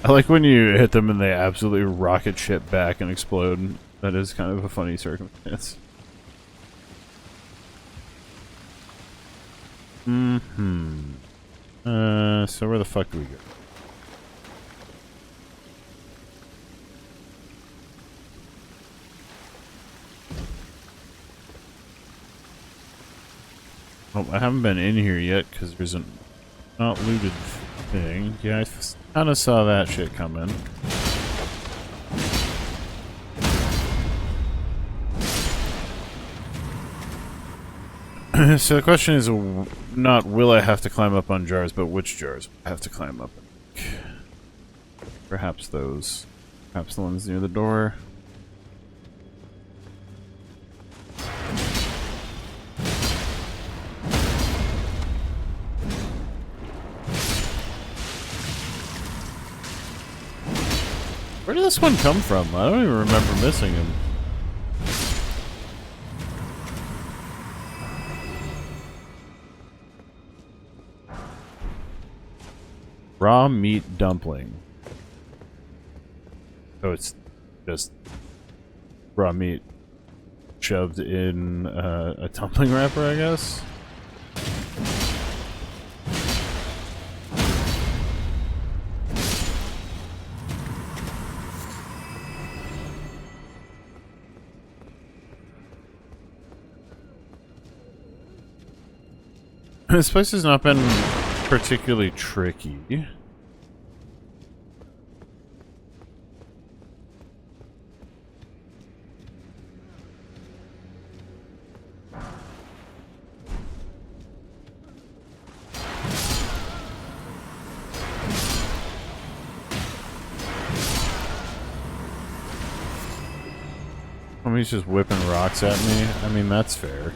I like when you hit them and they absolutely rocket ship back and explode. That is kind of a funny circumstance. So where the fuck do we go? Oh, I haven't been in here yet because there's a not looted thing. Yeah, I kind of saw that shit coming. So the question is not will I have to climb up on jars, but which jars I have to climb up. Perhaps those. Perhaps the ones near the door. Where did this one come from? I don't even remember missing him. Raw meat dumpling. So it's just raw meat shoved in a dumpling wrapper, I guess? This place has not been particularly tricky. Somebody's just whipping rocks at me. I mean, that's fair.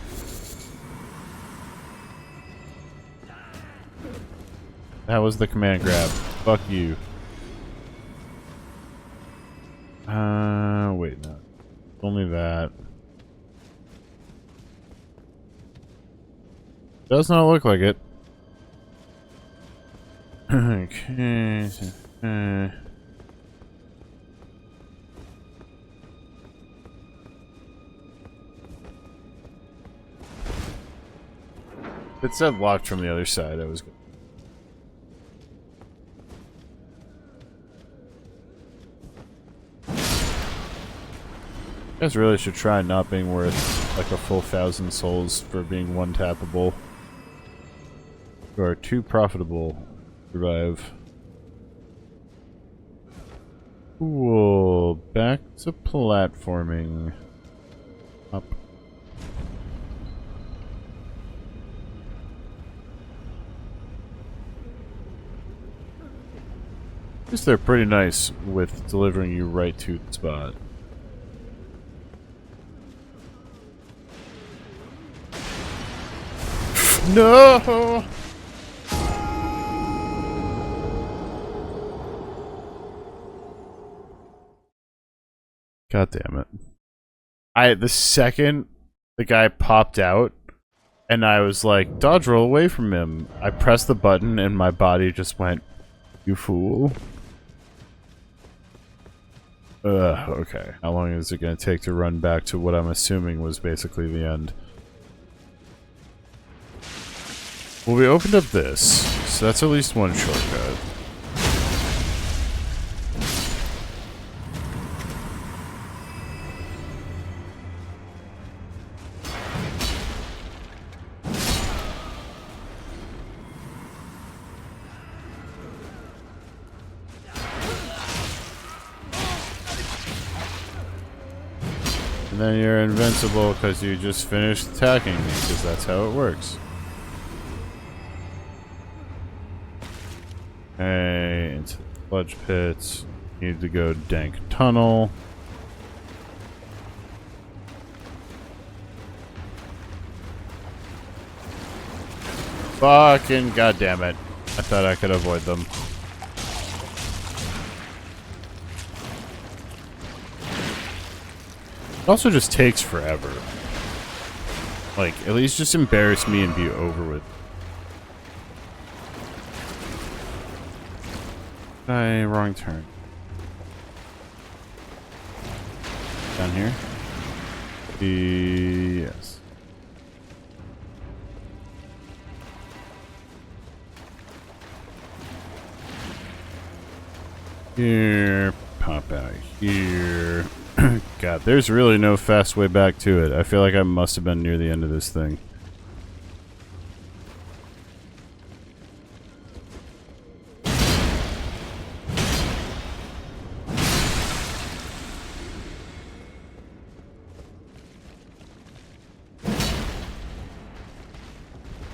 That was the command grab. Fuck you. Wait, no. Only that. Does not look like it. Okay. It said locked from the other side. I was good. You guys really should try not being worth like a full 1,000 souls for being one tappable. You are too profitable to survive. Cool. Back to platforming. Up. At least they're pretty nice with delivering you right to the spot. No! God damn it. The second the guy popped out and I was like, dodge roll away from him, I pressed the button and my body just went, you fool. Okay. How long is it gonna take to run back to what I'm assuming was basically the end? Well, we opened up this, so that's at least one shortcut. And then you're invincible because you just finished attacking me, because that's how it works. Okay, into the sludge pits. Need to go dank tunnel. Fucking goddammit. I thought I could avoid them. It also just takes forever. Like, at least just embarrass me and be over with. Wrong turn. Down here? Yes. Here. Pop out here. God, there's really no fast way back to it. I feel like I must have been near the end of this thing.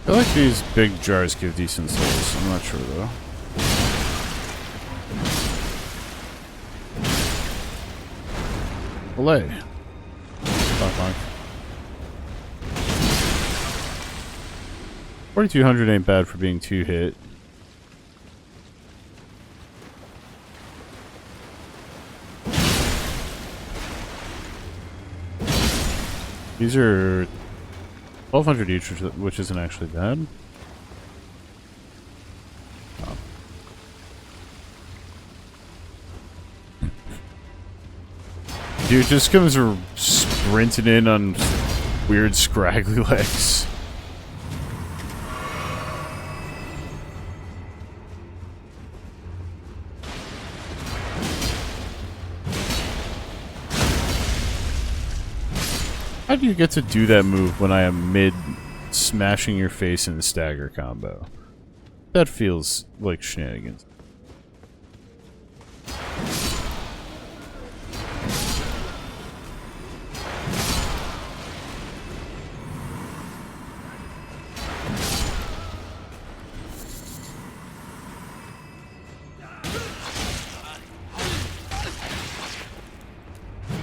I feel like these big jars give decent souls. I'm not sure though. Belay. 4200 ain't bad for being 2 hit. These are 1200 each, which isn't actually bad. Oh. Dude just comes sprinting in on weird scraggly legs. How do you get to do that move when I am mid smashing your face in the stagger combo? That feels like shenanigans.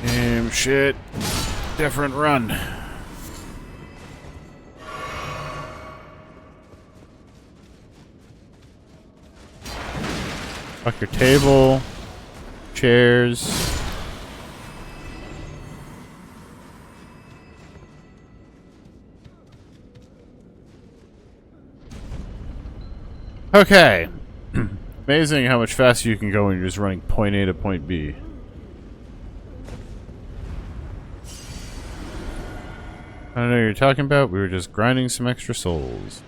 Damn shit. Different run. Fuck your table. Chairs. Okay. Amazing how much faster you can go when you're just running point A to point B. I don't know what you're talking about. We were just grinding some extra souls.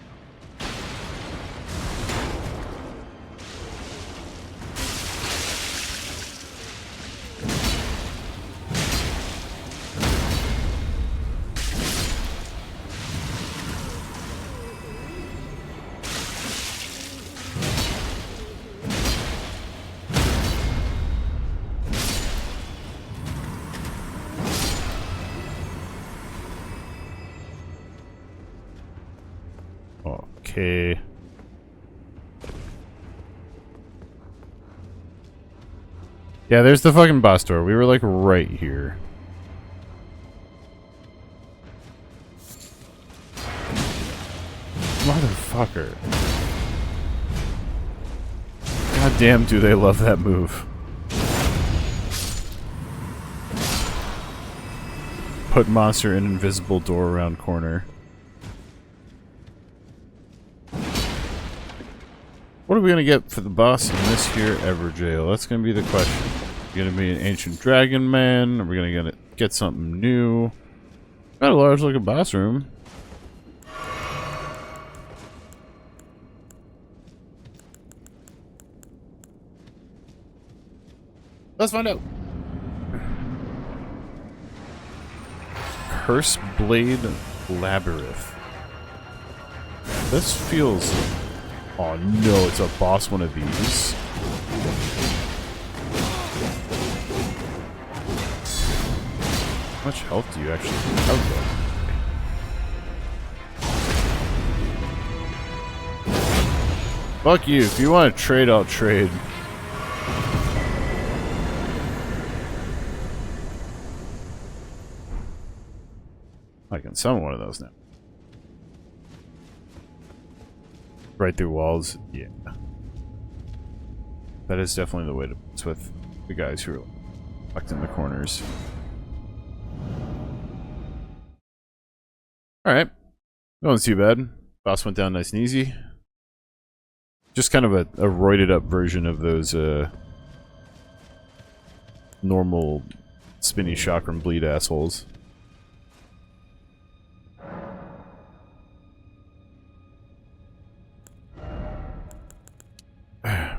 Okay. Yeah, there's the fucking boss door. We were like right here. Motherfucker. God damn, do they love that move. Put monster in invisible door around corner. What are we gonna get for the boss in this here Everjail? That's gonna be the question. Gonna be an ancient dragon man? Are we gonna get something new? Got a large looking boss room. Let's find out. Curse Blade Labyrinth. This feels... Oh no, it's a boss one of these. How much health do you actually have though? Fuck you. If you want to trade, I'll trade. I can summon one of those now. right through walls. Yeah. That is definitely the way to mess with the guys who are tucked in the corners. Alright. No one's too bad. Boss went down nice and easy. Just kind of a roided up version of those normal spinny chakram bleed assholes.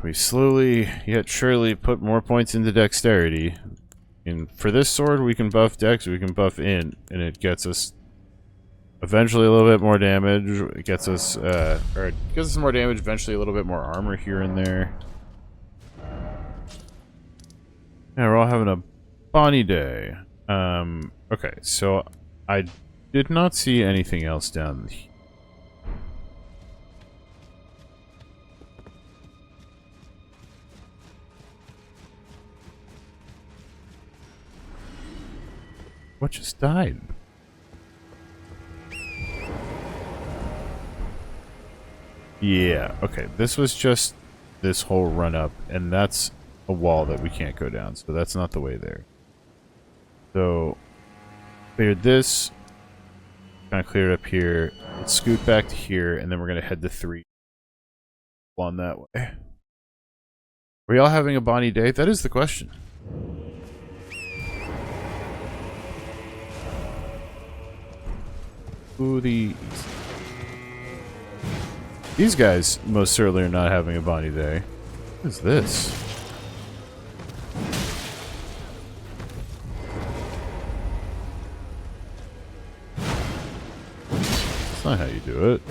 We slowly yet surely put more points into dexterity. And for this sword we can buff dex, we can buff int, and it gets us eventually a little bit more damage. It gets us more damage, eventually a little bit more armor here and there. Yeah, we're all having a bonny day. Okay, so I did not see anything else down here. What just died? Yeah, okay. This was just this whole run up, and that's a wall that we can't go down, so that's not the way there. So, cleared this, kind of cleared up here, let's scoot back to here, and then we're going to head to 3 on that way. Are we all having a bonny day? That is the question. Ooh, these guys most certainly are not having a bonny day. What is this? That's not how you do it.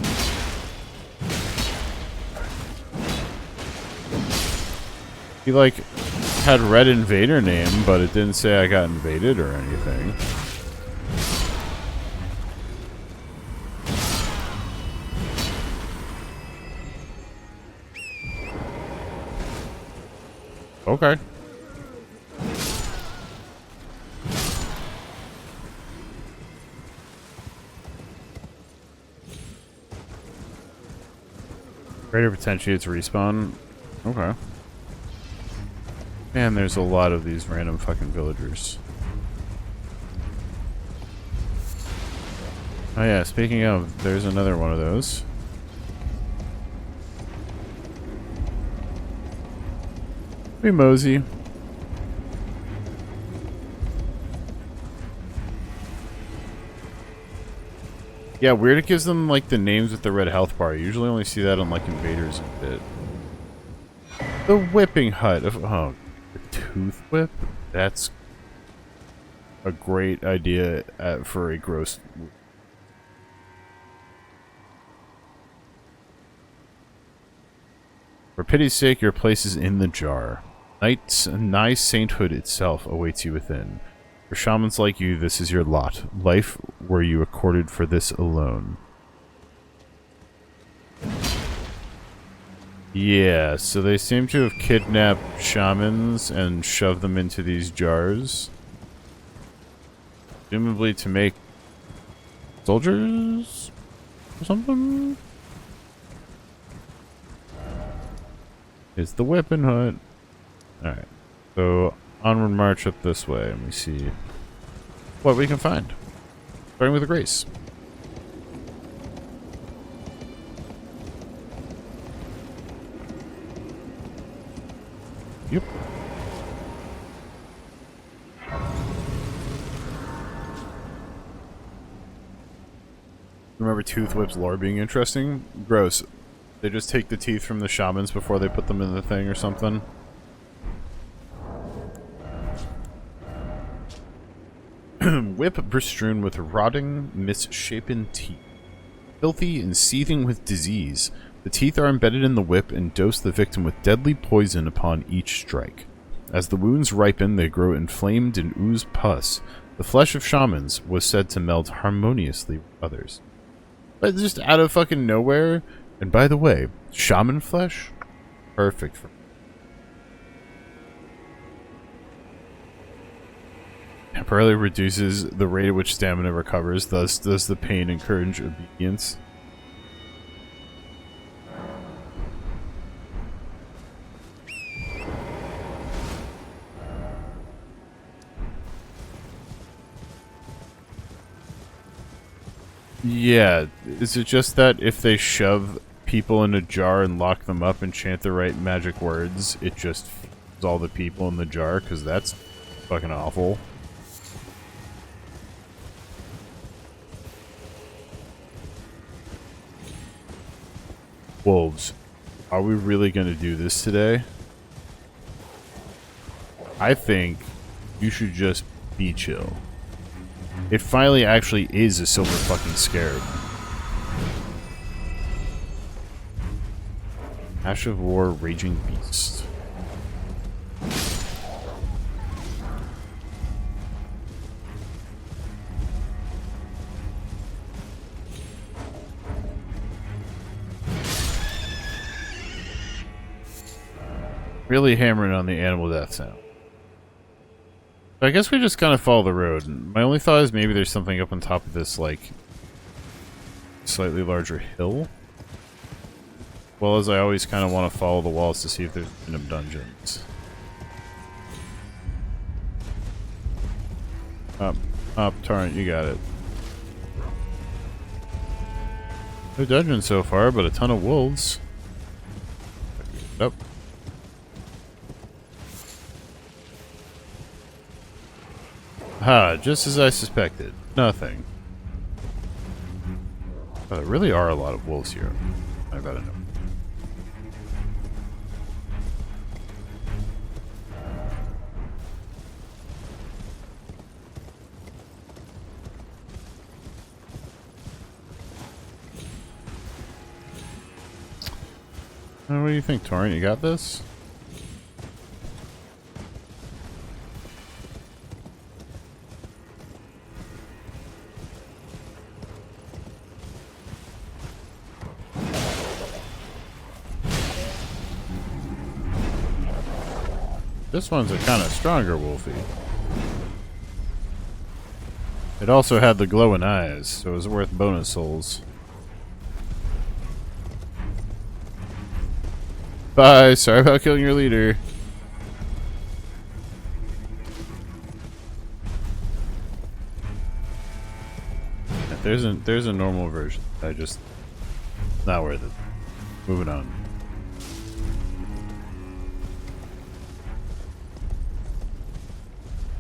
He like had red invader name, but it didn't say I got invaded or anything. Okay. Greater potentiates respawn. Okay. Man, there's a lot of these random fucking villagers. Oh yeah, speaking of, there's another one of those. We mosey. Yeah, weird it gives them like the names with the red health bar. You usually only see that on like invaders and bit. The whipping hut of the tooth whip? That's a great idea for a gross. For pity's sake, your place is in the jar. Nigh sainthood itself awaits you within. For shamans like you, this is your lot. Life were you accorded for this alone. Yeah, so they seem to have kidnapped shamans and shoved them into these jars. Presumably to make soldiers or something? It's the weapon hut. Alright. So, onward march up this way, and we see what we can find. Starting with a grace. Yep. Remember Tooth Whip's lore being interesting? Gross. They just take the teeth from the shamans before they put them in the thing or something. Whip bestrewn with rotting, misshapen teeth. Filthy and seething with disease, the teeth are embedded in the whip and dose the victim with deadly poison upon each strike. As the wounds ripen, they grow inflamed and ooze pus. The flesh of shamans was said to melt harmoniously with others. But just out of fucking nowhere. And by the way, shaman flesh? Perfect for temporarily reduces the rate at which stamina recovers, thus does the pain encourage obedience. Yeah, is it just that if they shove people in a jar and lock them up and chant the right magic words, it just feeds all the people in the jar? Because that's fucking awful. Wolves, are we really going to do this today? I think you should just be chill. It finally actually is a silver fucking scarab. Ash of War, Raging Beast. Really hammering on the animal death sound. I guess we just kind of follow the road. My only thought is maybe there's something up on top of this, like, slightly larger hill. Well, as I always kind of want to follow the walls to see if there's random dungeons. Up, Torrent, you got it. No dungeons so far, but a ton of wolves. Up. Ha, just as I suspected. Nothing. Oh, there really are a lot of wolves here. I gotta know. What do you think, Torrent? You got this? This one's a kind of stronger wolfie. It also had the glowing eyes, so it was worth bonus souls. Bye, sorry about killing your leader. There's a normal version. Not worth it. Moving on.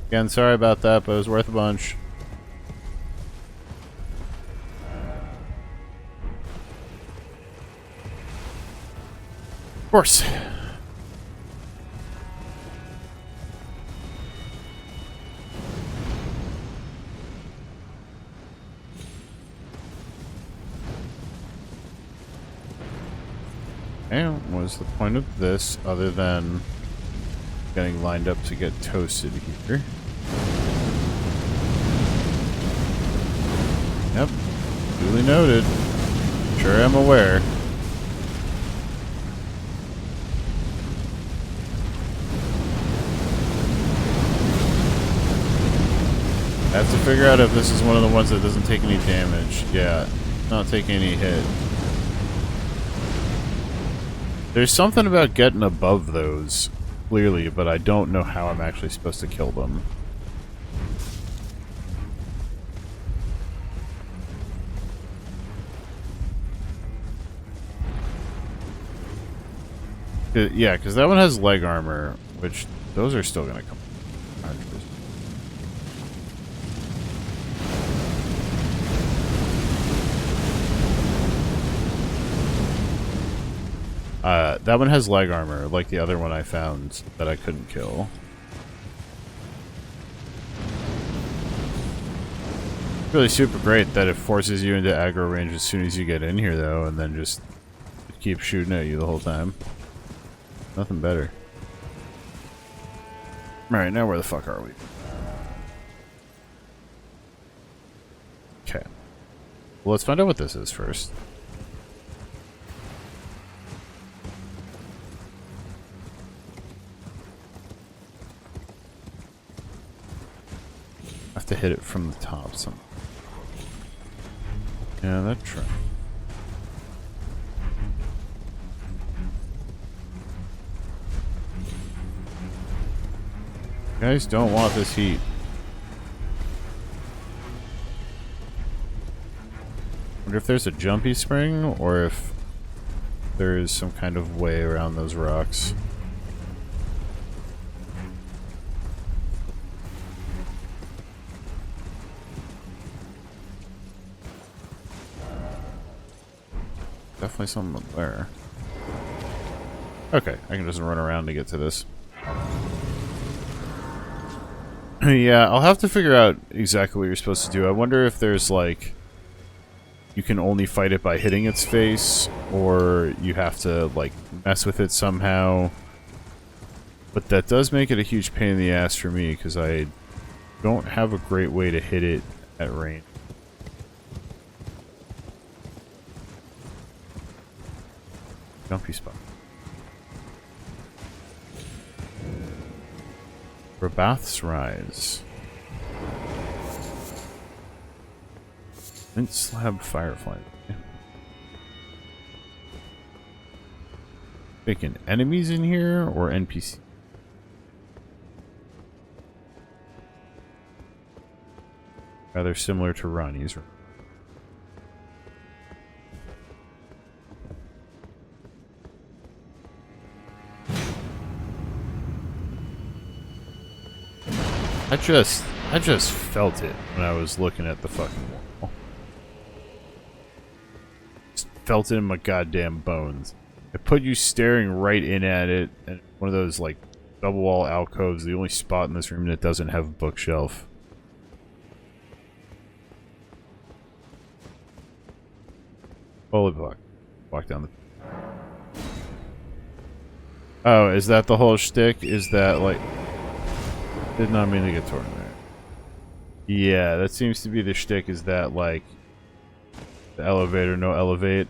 Again, sorry about that, but it was worth a bunch. Of course. And what's the point of this other than getting lined up to get toasted here? Yep. Duly noted. Sure am aware. I have to figure out if this is one of the ones that doesn't take any damage. Yeah, not taking any hit. There's something about getting above those, clearly, but I don't know how I'm actually supposed to kill them. Yeah, because that one has leg armor, which those are still going to come. That one has leg armor, like the other one I found that I couldn't kill. Really super great that it forces you into aggro range as soon as you get in here, though, and then just keep shooting at you the whole time. Nothing better. Alright, now where the fuck are we? Okay. Well, let's find out what this is first. I have to hit it from the top somehow. Yeah, that try. You guys don't want this heat. Wonder if there's a jumpy spring or if there is some kind of way around those rocks. Definitely something up there. Okay, I can just run around to get to this. Yeah, I'll have to figure out exactly what you're supposed to do. I wonder if there's, like, you can only fight it by hitting its face, or you have to, like, mess with it somehow. But that does make it a huge pain in the ass for me, because I don't have a great way to hit it at range. Jumpy spot. Rabath's Rise. Flint Slab Firefly. Making enemies in here or NPC? Rather similar to Ronnie's. I just felt it when I was looking at the fucking wall. Just felt it in my goddamn bones. It put you staring right in at it, and one of those, like, double wall alcoves, the only spot in this room that doesn't have a bookshelf. Holy fuck. Walk down the... Oh, is that the whole shtick? Is that, like... Did not mean to get torn there. Yeah, that seems to be the shtick, is that, like... The elevator, no elevate.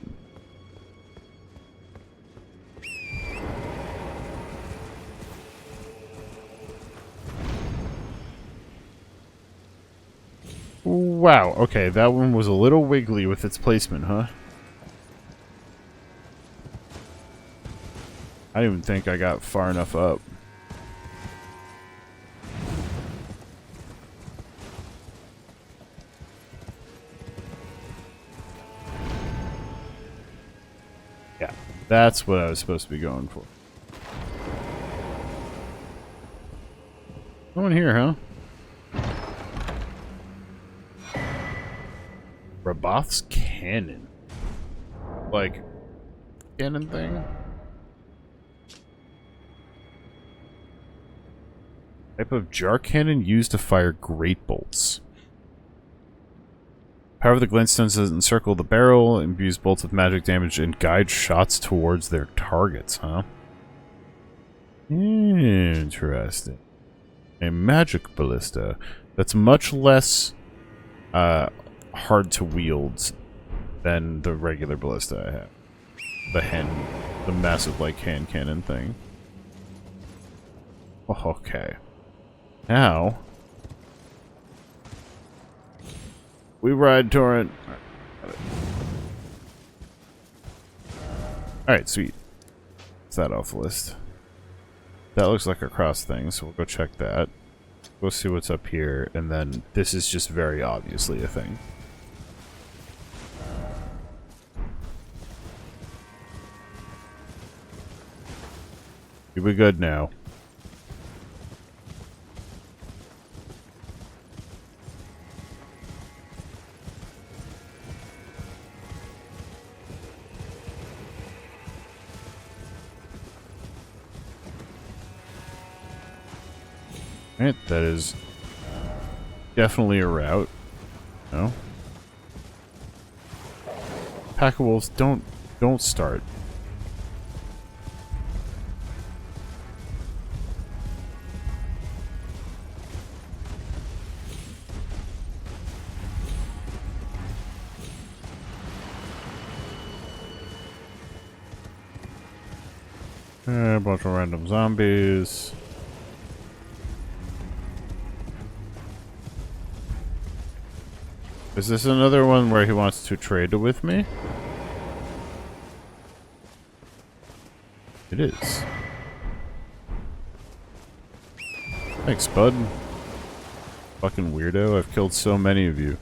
Wow, okay, that one was a little wiggly with its placement, huh? I didn't even think I got far enough up. Yeah, that's what I was supposed to be going for. No one here, huh? Rabath's cannon. Like, cannon thing? Type of jar cannon used to fire great bolts. Power of the glintstones does encircle the barrel, imbues bolts with magic damage, and guides shots towards their targets, huh? Interesting. A magic ballista that's much less hard to wield than the regular ballista I have. The massive, like, hand cannon thing. Okay. Now, we ride torrent. Alright, sweet. Is that off the list? That looks like a cross thing, so we'll go check that. We'll see what's up here, and then this is just very obviously a thing. You'll be good now. Right, that is definitely a route. No. Pack of wolves, don't start. A bunch of random zombies. Is this another one where he wants to trade with me? It is. Thanks, bud. Fucking weirdo. I've killed so many of you.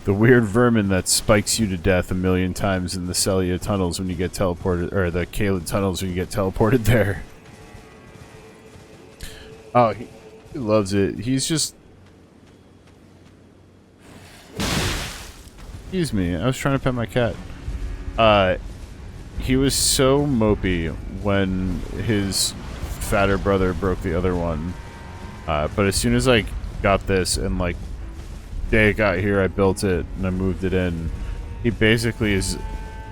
The weird vermin that spikes you to death a million times in the Celia tunnels when you get teleported, or the Caelid tunnels when you get teleported there. Oh, he loves it. He's just... Excuse me, I was trying to pet my cat. He was so mopey when his fatter brother broke the other one. But as soon as I got this and like day it got here, I built it and I moved it in. He basically has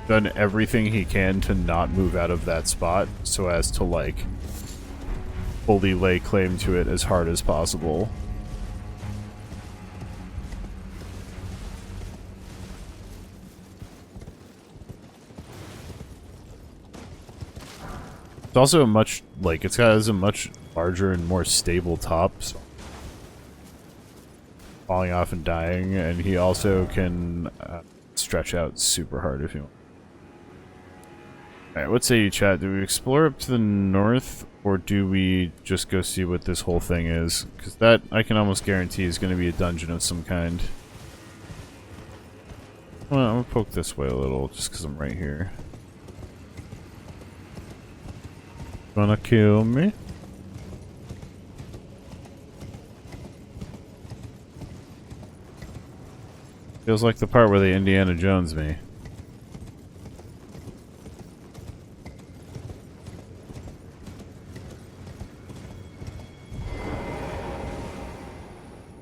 done everything he can to not move out of that spot so as to like fully lay claim to it as hard as possible. It's also a much, like, has a much larger and more stable top, so falling off and dying, and he also can stretch out super hard if you want. Alright, what say you, chat? Do we explore up to the north, or do we just go see what this whole thing is? Because that, I can almost guarantee, is going to be a dungeon of some kind. Well, I'm going to poke this way a little, just because I'm right here. Gonna kill me? Feels like the part where they Indiana Jones me.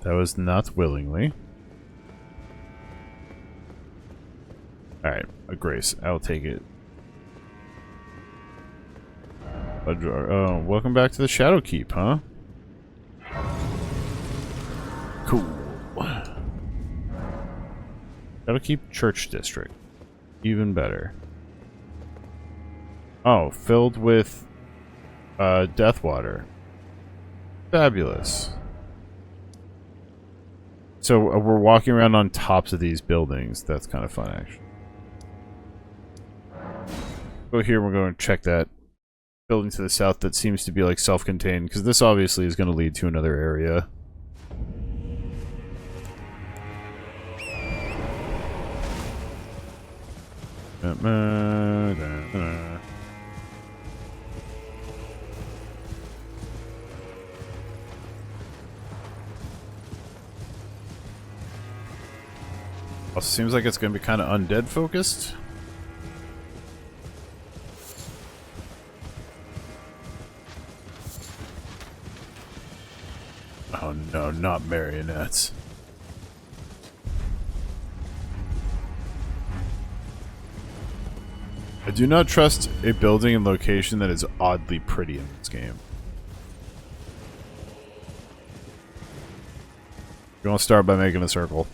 That was not willingly. Alright, a grace. I'll take it. Oh, welcome back to the Shadow Keep, huh? Cool. Shadow Keep Church District. Even better. Oh, filled with death water. Fabulous. So we're walking around on tops of these buildings. That's kind of fun, actually. Go here, we're going to check that building to the south that seems to be like self-contained, because this obviously is going to lead to another area. Also seems like it's going to be kind of undead focused. Oh no, not marionettes. I do not trust a building and location that is oddly pretty in this game. You want to start by making a circle.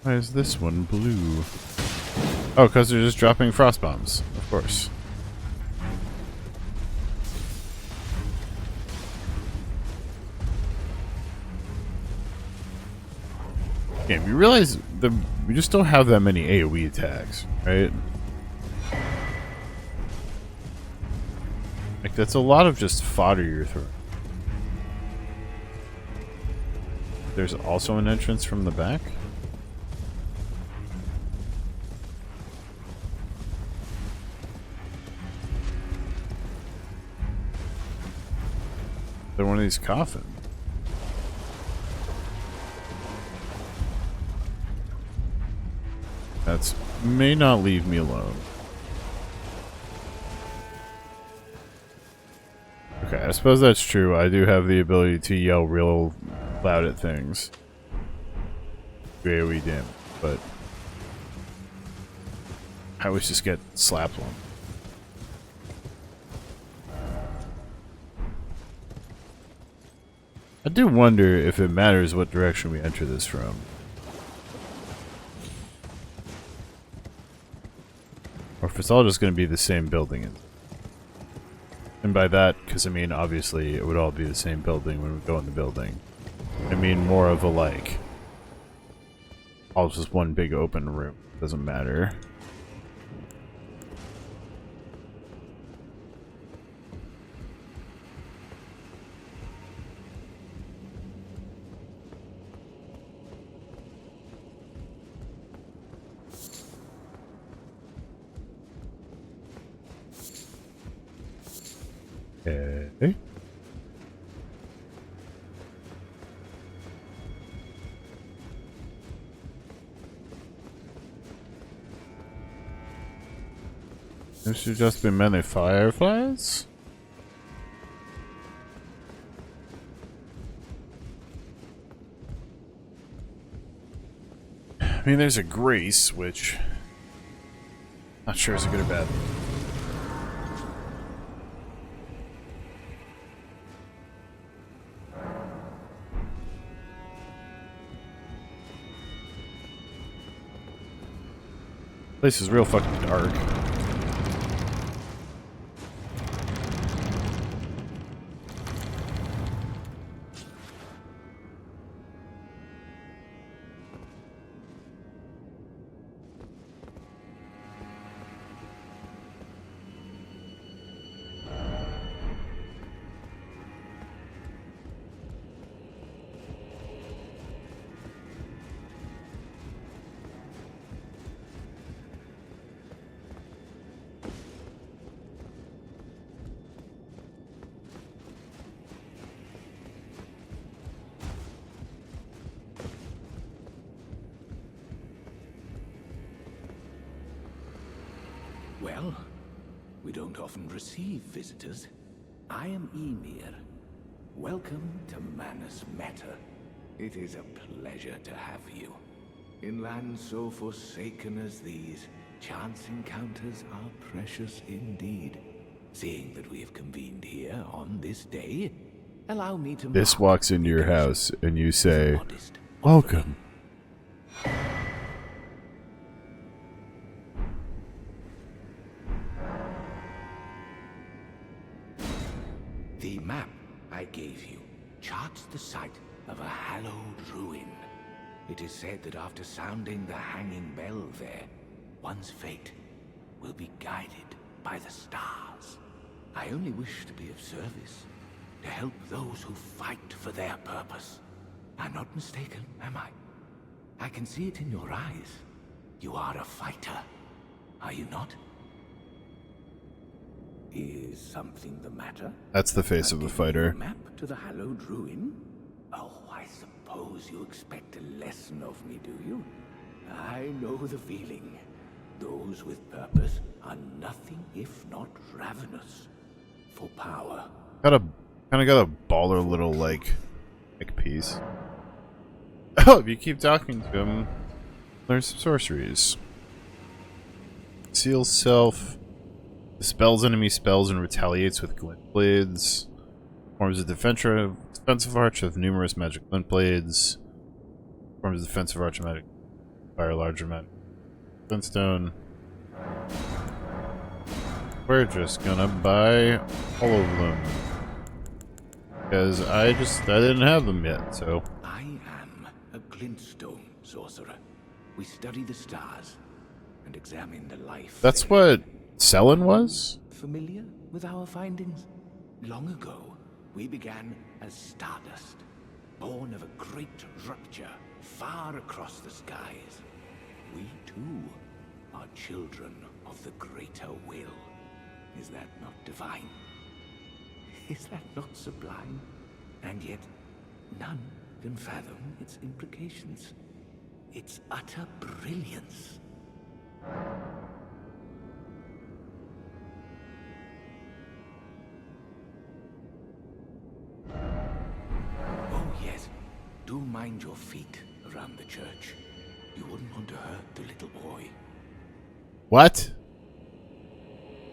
Why is this one blue? Oh, because they're just dropping frost bombs, of course. Game, you realize we just don't have that many AoE attacks, right? Like, that's a lot of just fodder you're throwing. There's also an entrance from the back. They're one of these coffins. That may not leave me alone. Okay, I suppose that's true. I do have the ability to yell real loud at things. AoE damage, but I always just get slapped one. I do wonder if it matters what direction we enter this from. Or if it's all just going to be the same building. And by that, because I mean, obviously, it would all be the same building when we go in the building. I mean, more of a, like, all just one big open room. Doesn't matter. Okay. There should just be many fireflies? I mean, there's a grace, which... not sure is a good or bad. Place is real fucking dark.
Well, we don't often receive visitors. I am Ymir. Welcome to Manus Meta. It is a pleasure to have you. In lands so forsaken as these, chance encounters are precious indeed. Seeing that we have convened here on this day, allow me to...
This walks into your house and you say, "Welcome."
The map I gave you charts the site of a hallowed ruin. It is said that after sounding the hanging bell there, one's fate will be guided by the stars. I only wish to be of service, to help those who fight for their purpose. I'm not mistaken, am I? I can see it in your eyes. You are a fighter, are you not? Is something the matter?
That's the face of a fighter.
Map to the hallowed ruin? Oh, I suppose you expect a lesson of me, do you? I know the feeling. Those with purpose are nothing if not ravenous for power.
Kind of got a baller little like piece. Oh, if you keep talking to him, learn some sorceries. Seal self. Dispels enemy spells and retaliates with glint blades. Forms a defensive arch of numerous magic glint blades. Forms a defensive arch of magic fire larger magic glintstone. We're just gonna buy all of them. Because I didn't have them yet, so.
I am a glintstone sorcerer. We study the stars and examine the life.
That's what Selin was?
Familiar with our findings? Long ago, we began as stardust, born of a great rupture far across the skies. We too are children of the greater will. Is that not divine? Is that not sublime? And yet, none can fathom its implications. Its utter brilliance. Oh yes, do mind your feet around the church. You wouldn't want to hurt the little boy.
What?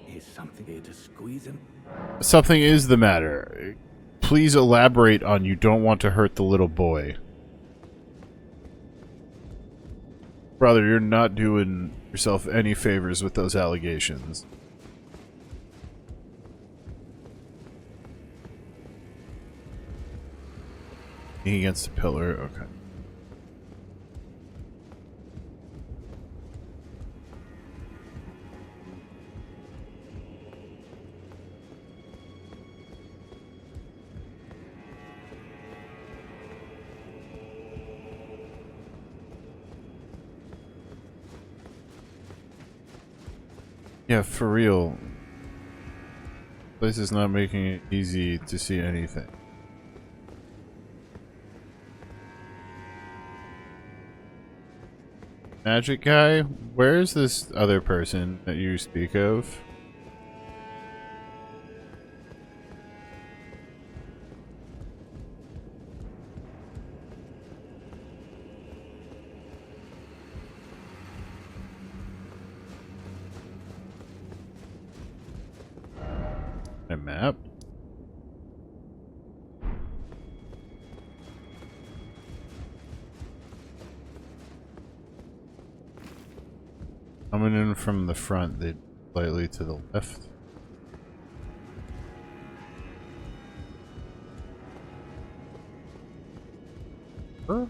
Is something here to squeeze him?
Something is the matter. Please elaborate on you don't want to hurt the little boy. Brother, you're not doing yourself any favors with those allegations. Leaning against a pillar, okay. Yeah, for real. Place is not making it easy to see anything. Magic guy, where's this other person that you speak of? A map? Coming in from the front, they slightly to the left. Huh?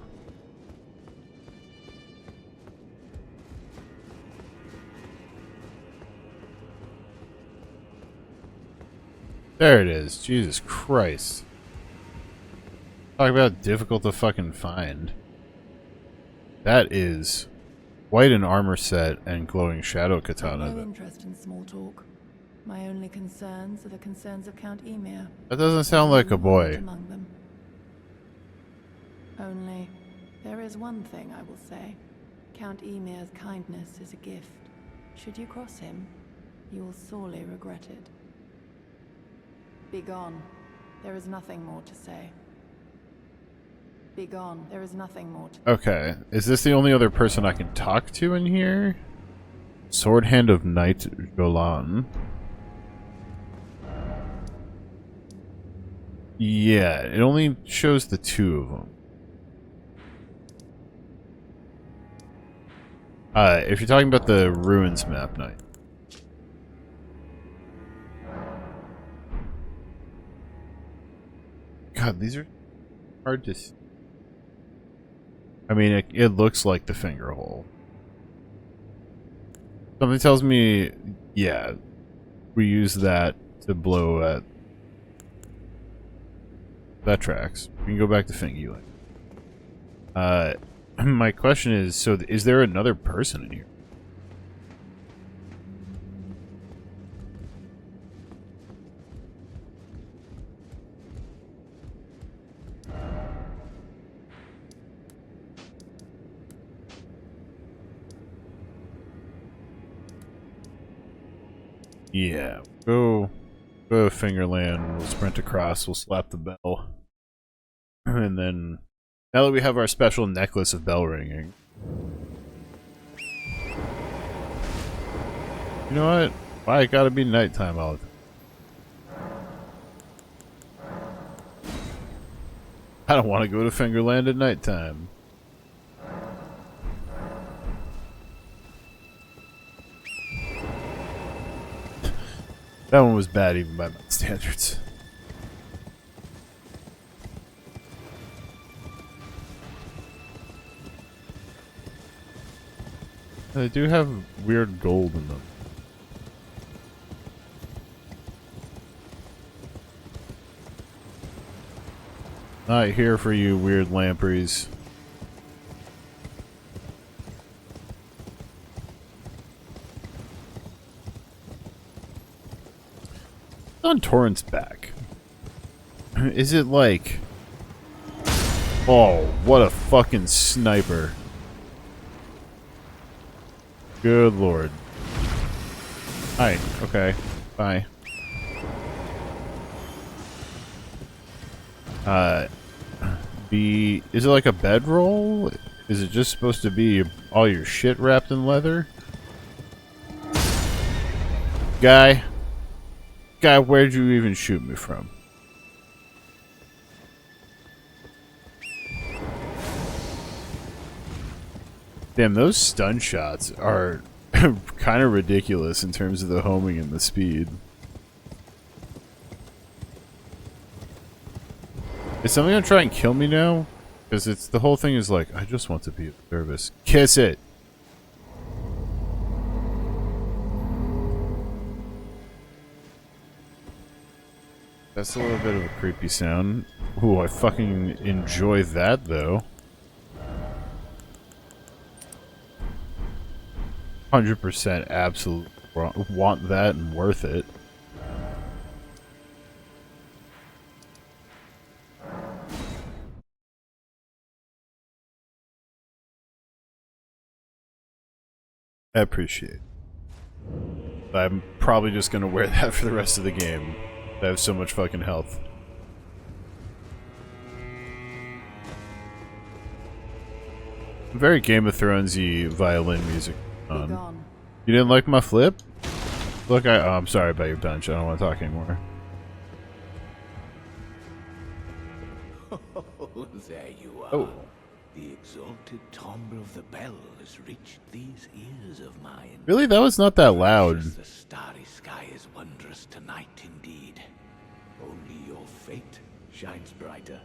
There it is. Jesus Christ. Talk about difficult to fucking find. That is quite an armor set and glowing shadow katana.
No interest in small talk. My only concerns are the concerns of Count Emir.
That doesn't sound like a boy.
Among them. Only, there is one thing I will say. Count Emir's kindness is a gift. Should you cross him, you will sorely regret it. Begone. There is nothing more to say. Begone. There is nothing more to...
Okay. Is this the only other person I can talk to in here? Sword Hand of Knight Golan. Yeah, it only shows the two of them. If you're talking about the Ruins map, Knight. God, these are hard to see. I mean, it looks like the finger hole. Something tells me, yeah, we use that to blow at... That tracks. We can go back to Fingy. My question is, so is there another person in here? Yeah, go to Fingerland, we'll sprint across, we'll slap the bell. And then, now that we have our special necklace of bell ringing. You know what? Why it gotta be nighttime all the time? I don't want to go to Fingerland at nighttime. That one was bad even by my standards. They do have weird gold in them. Not here for you weird lampreys. On Torrent's back. Is it like... Oh, what a fucking sniper. Good lord. Hi, okay. Bye. Is it like a bedroll? Is it just supposed to be all your shit wrapped in leather? Guy, where'd you even shoot me from? Damn, those stun shots are kind of ridiculous in terms of the homing and the speed. Is something gonna try and kill me now? Because it's the whole thing is like, I just want to be of service. Kiss it! That's a little bit of a creepy sound. Ooh, I fucking enjoy that though. 100% absolute want that and worth it. I appreciate it. I'm probably just gonna wear that for the rest of the game. I have so much fucking health. Very Game of Thrones-y violin music on. You didn't like my flip? Look, I'm sorry about your bench. I don't want to talk anymore.
There you are.
Oh.
The exalted timbre of the bell has reached these ears of mine.
Really? That was not that loud.
The starry sky is wondrous tonight indeed. Only your fate shines brighter.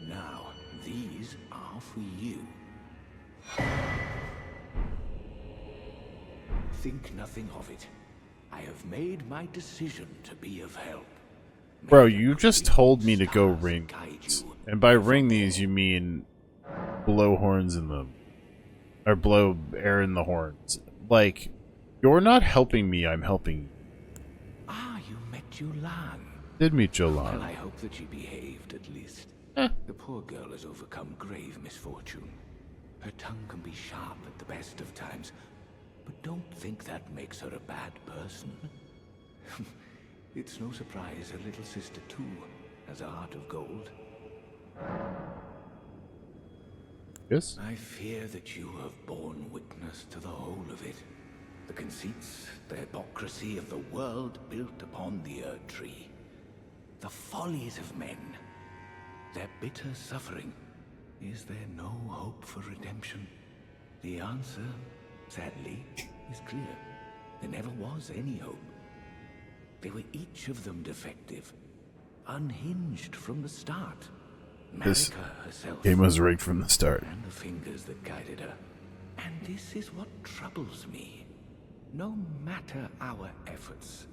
Now, these are for you. Think nothing of it. I have made my decision to be of help.
Bro, you just told me to go ring these. And by ring these, you mean blow horns in them. Or blow air in the horns. Like, you're not helping me, I'm helping you.
Ah, you met Jolan.
Did meet Jolan.
Well, I hope that she behaved at least. The poor girl has overcome grave misfortune. Her tongue can be sharp at the best of times, but don't think that makes her a bad person. It's no surprise her little sister, too, has a heart of gold.
Yes?
I fear that you have borne witness to the whole of it. The conceits, the hypocrisy of the world built upon the Erdtree. The follies of men. Their bitter suffering. Is there no hope for redemption? The answer, sadly, is clear. There never was any hope. They were each of them defective, unhinged from the start.
This
Marika herself,
game was rigged from the start.
and the fingers that guided her. And this is what troubles me. No matter our efforts,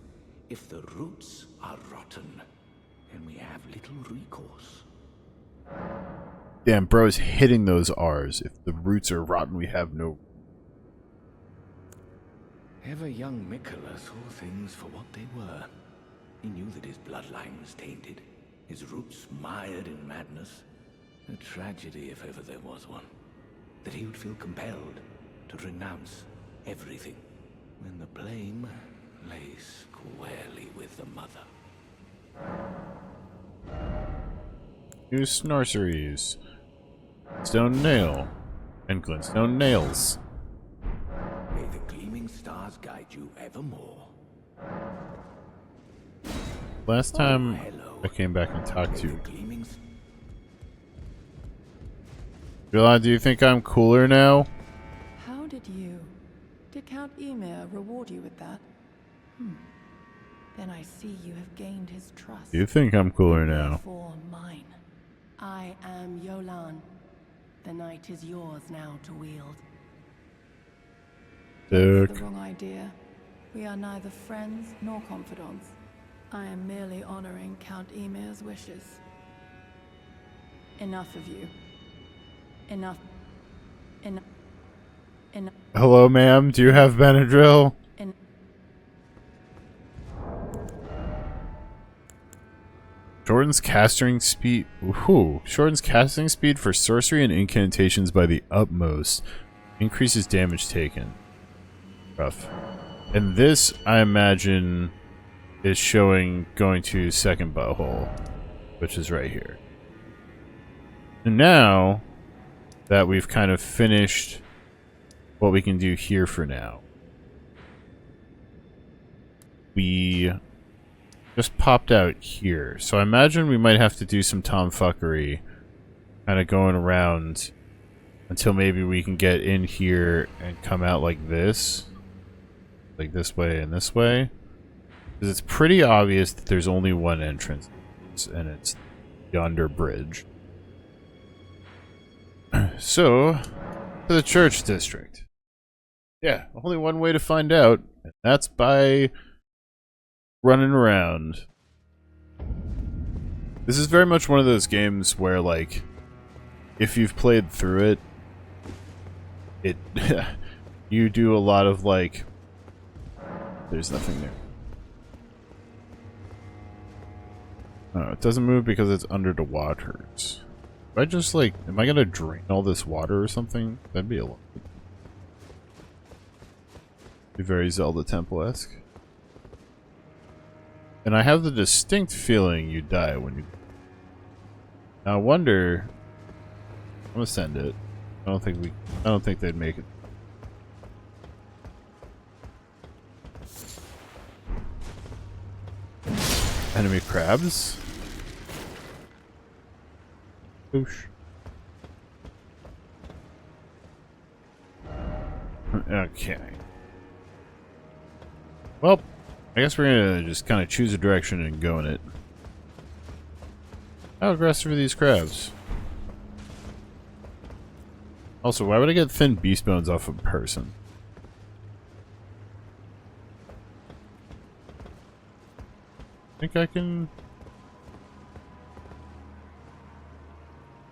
if the roots are rotten, then we have little recourse.
Damn, bro's hitting those R's. If the roots are rotten, we have no...
Ever young Mikola saw things for what they were. He knew that his bloodline was tainted, his roots mired in madness. A tragedy if ever there was one. That he would feel compelled to renounce everything when the blame lay squarely with the mother.
New sorceries. Stone nail. And glintstone nails.
May the gleaming stars guide you evermore.
Last time
hello.
I came back and talked to
May
you.
the gleaming
Jolan, do you think I'm cooler now?
How did you? Did Count Emir reward you with that? Then I see you have gained his trust.
Do you think I'm cooler now?
Therefore mine. I am Jolan. The night is yours now to wield. You have the wrong idea. We are neither friends nor confidants. I am merely honoring Count Emir's wishes. Enough of you. Enough. Enough. Enough.
Hello, ma'am. Do you have Benadryl? Shortens casting speed. Ooh, shortens casting speed for sorcery and incantations by the utmost. Increases damage taken. Rough. And this, I imagine, is showing going to second butthole, which is right here. And now that we've kind of finished what we can do here for now, we just popped out here. So I imagine we might have to do some tomfuckery, kind of going around until maybe we can get in here and come out like this. Like this way and this way. Because it's pretty obvious that there's only one entrance, and it's yonder bridge. So, to the church district. Yeah, only one way to find out, and that's by running around. This is very much one of those games where, like, if you've played through it, you do a lot of, like, there's nothing there. Oh, it doesn't move because it's under the waters. If I just, like, am I gonna drain all this water or something? That'd be a lot. Be very Zelda Temple-esque. And I have the distinct feeling you die when you... Now I wonder... I'm gonna send it. I don't think they'd make it. Enemy crabs? Boosh. Okay. Well, I guess we're gonna just kind of choose a direction and go in it. How aggressive are these crabs? Also, why would I get thin beast bones off a person? Think I can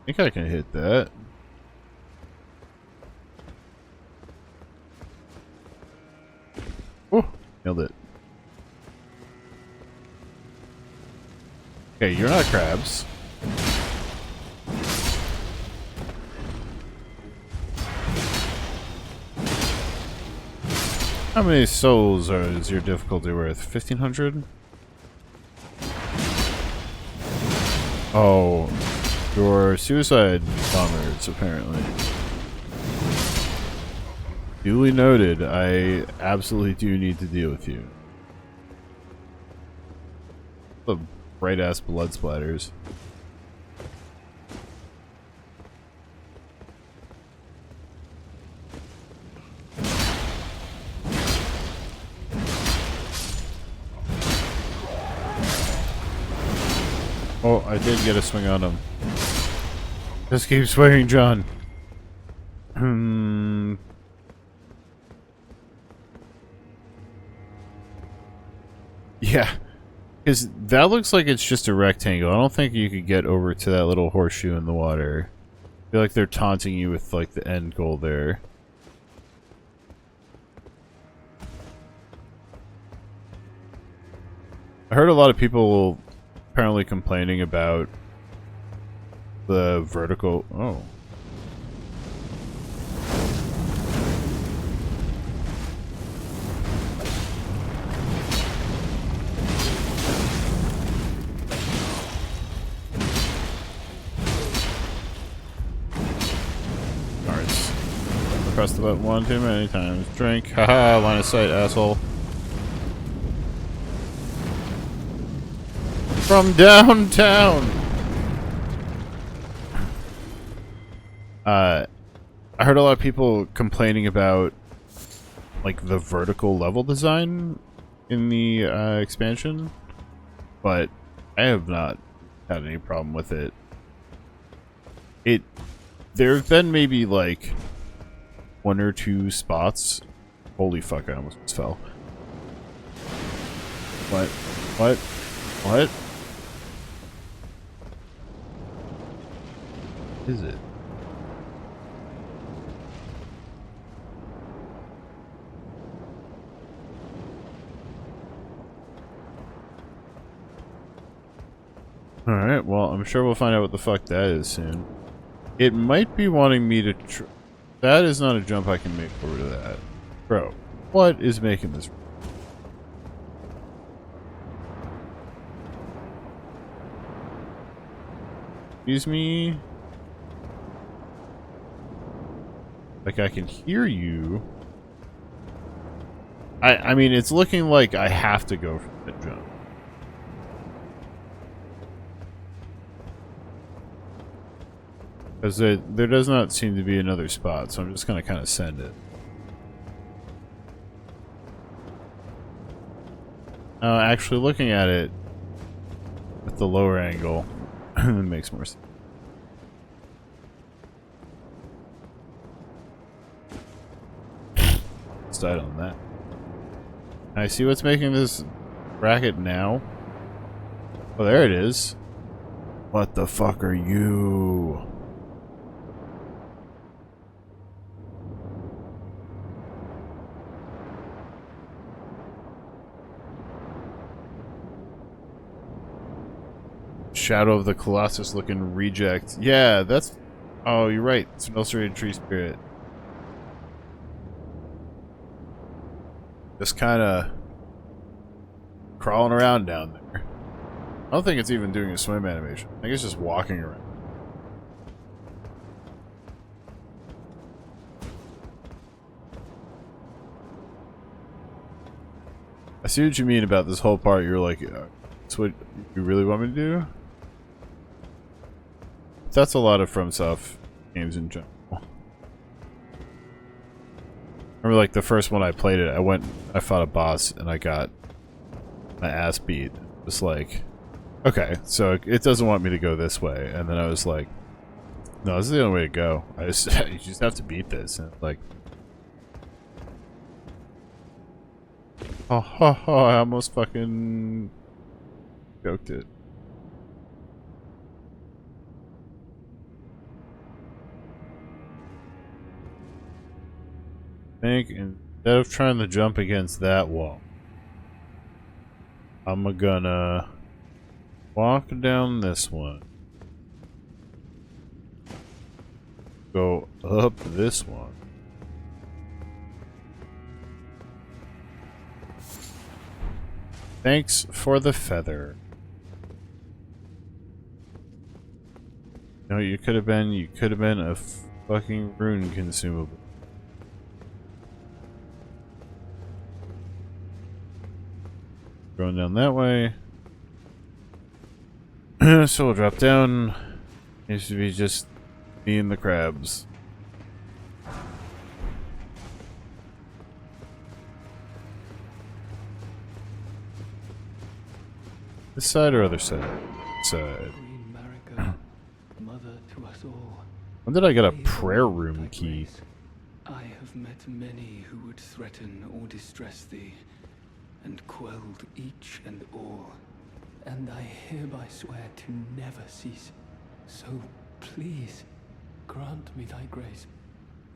hit that. Oh, nailed it. Okay, you're not crabs. How many souls is your difficulty worth? 1,500? Oh, you're suicide bombers, apparently. Duly noted. I absolutely do need to deal with you. The bright-ass blood splatters. Oh, I did get a swing on him. Just keep swinging, John. Yeah. Because that looks like it's just a rectangle. I don't think you could get over to that little horseshoe in the water. I feel like they're taunting you with, like, the end goal there. I heard a lot of people apparently complaining about the vertical... Oh. Alright. Press the button one too many times. Drink. Haha, line of sight, asshole. From downtown! I heard a lot of people complaining about, like, the vertical level design in the expansion, but I have not had any problem with it. There have been maybe, like, 1 or 2 spots. Holy fuck, I almost just fell. What? What? What? Is it? Alright, well, I'm sure we'll find out what the fuck that is soon. It might be wanting me to that is not a jump I can make over to that. Bro, what is making this? Excuse me? Like, I can hear you. I mean, it's looking like I have to go for that jump. Because there does not seem to be another spot, so I'm just going to kind of send it. Actually, looking at it with the lower angle, it makes more sense. Died on that. I see what's making this bracket now. Oh, there it is. What the fuck are you? Shadow of the Colossus looking reject. Yeah, that's... Oh, you're right. It's an ulcerated tree spirit. Just kind of crawling around down there. I don't think it's even doing a swim animation. I think it's just walking around. I see what you mean about this whole part. You're like, that's what you really want me to do? That's a lot of FromSoft games in general. Remember, like, the first one I played it, I fought a boss, and I got my ass beat. It was like, okay, so it doesn't want me to go this way. And then I was like, no, this is the only way to go. You just have to beat this. And like, oh, I almost fucking joked it. I think instead of trying to jump against that wall, I'm gonna walk down this one, go up this one, thanks for the feather. No, you could have been a fucking rune consumable. Going down that way. So we'll drop down. It should be just me and the crabs. This side or other side? Side.
Queen Marika, mother to us all.
When did I get a prayer room key?
I have met many who would threaten or distress thee, and quelled each and all. And I hereby swear to never cease. So please, grant me thy grace.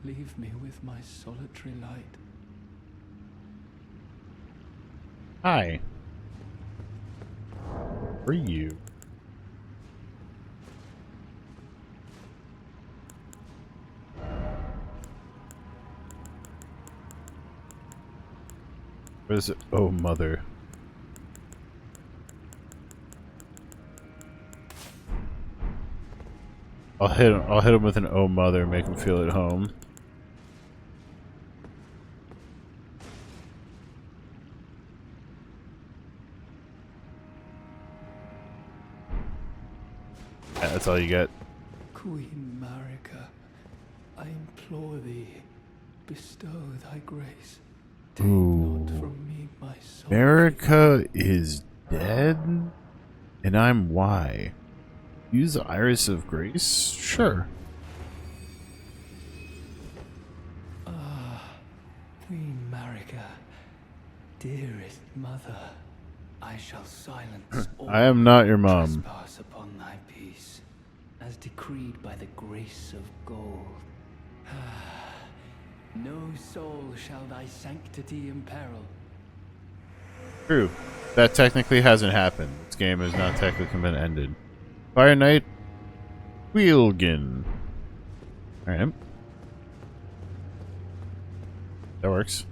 Leave me with my solitary light.
Hi. Who are you? What is it? Oh, mother. I'll hit him with an oh mother, make him feel at home. Yeah, that's all you get.
Queen Marika, I implore thee, bestow thy grace. Take not from me my soul.
Marika is dead? And I'm why? Use the Iris of Grace? Sure.
Queen Marika, dearest mother, I shall silence all
I am not your mom.
trespass upon thy peace, as decreed by the grace of gold. No soul shall thy sanctity imperil.
True. That technically hasn't happened. This game has not technically been ended. Fire Knight Wheelgin. Alright. That works.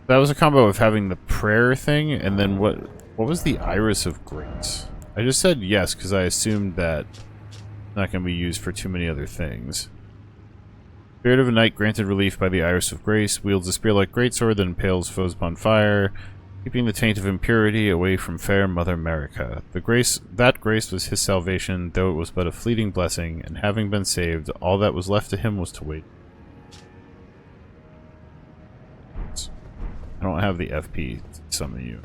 That was a combo of having the prayer thing, and then what was the Iris of Grace? I just said yes because I assumed that it's not going to be used for too many other things. Spirit of a Knight granted relief by the Iris of Grace, wields a spear-like greatsword that impales foes upon fire, keeping the taint of impurity away from fair Mother Marika. That grace was his salvation, though it was but a fleeting blessing, and having been saved, all that was left to him was to wait. I don't have the FP to summon you.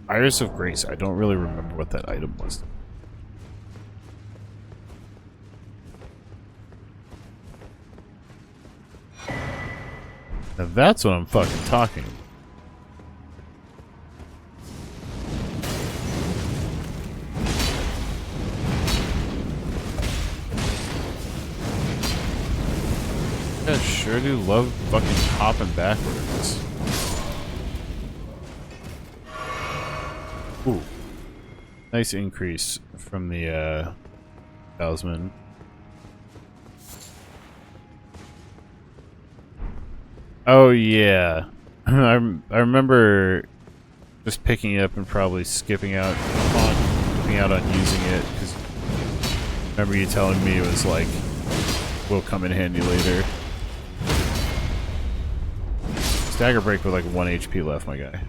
Iris of Grace, I don't really remember what that item was. Now that's what I'm fucking talking about. I sure do love fucking hopping backwards. Ooh. Nice increase from the talisman. Oh yeah, I remember just picking it up and probably skipping out on using it because remember you telling me it was like will come in handy later. Stagger break with like 1 HP left, my guy.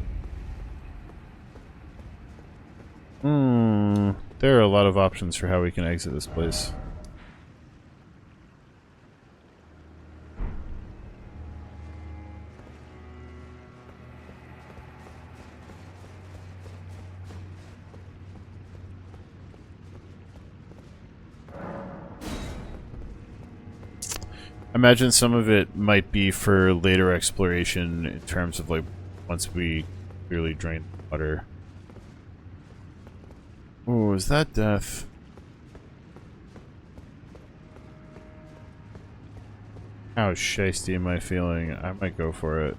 There are a lot of options for how we can exit this place. I imagine some of it might be for later exploration in terms of like once we clearly drain the water. Oh, is that death? How shiesty am I feeling? I might go for it.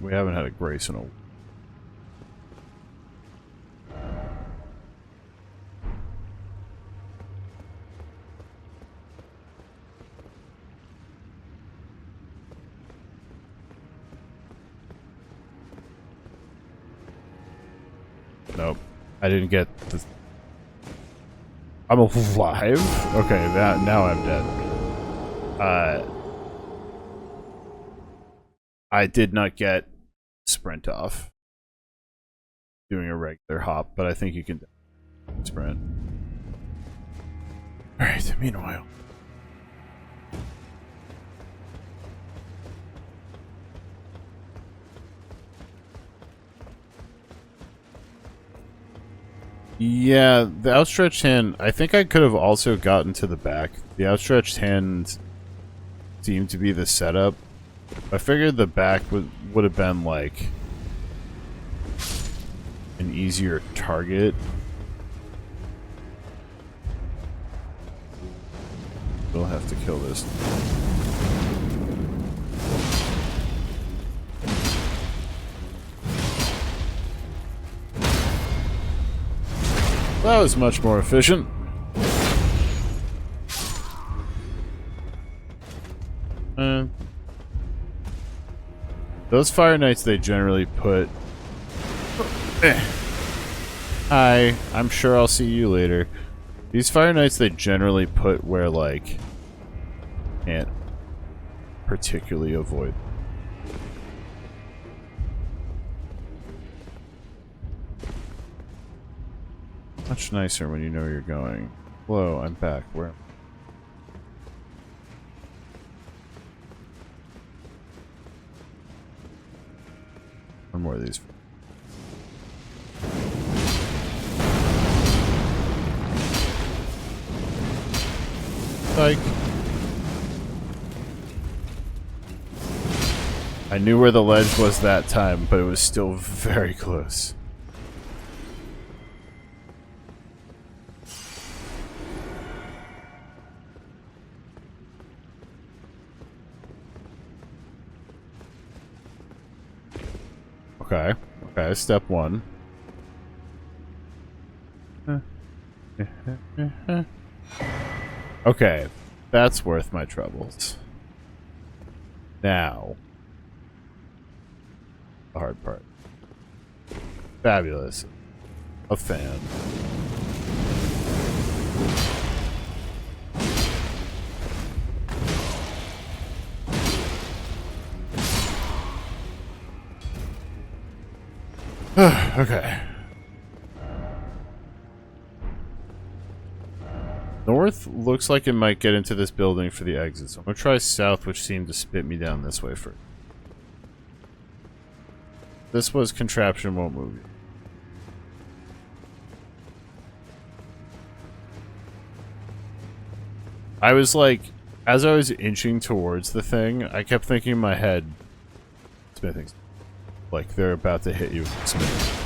We haven't had a grace in a while. Nope. I didn't get the... I'm alive? Okay, now I'm dead. I did not get sprint off. Doing a regular hop, but I think you can sprint. Alright, meanwhile. Yeah, the outstretched hand, I think I could have also gotten to the back. The outstretched hand seemed to be the setup. I figured the back would have been like an easier target. We'll have to kill this. That was much more efficient. Those Fire Knights they generally put... Hi, I'm sure I'll see you later. These Fire Knights they generally put where, like, can't particularly avoid. Much nicer when you know you're going. Hello, I'm back. Where am I? One more of these. Psych. I knew where the ledge was that time, but it was still very close. Okay. Okay, step one. Okay, that's worth my troubles. Now, the hard part. Fabulous. A fan. Okay. North looks like it might get into this building for the exit, so I'm gonna try south, which seemed to spit me down this way first. This was contraption won't move you. I was like, as I was inching towards the thing, I kept thinking in my head, smithing. Like they're about to hit you with smithing.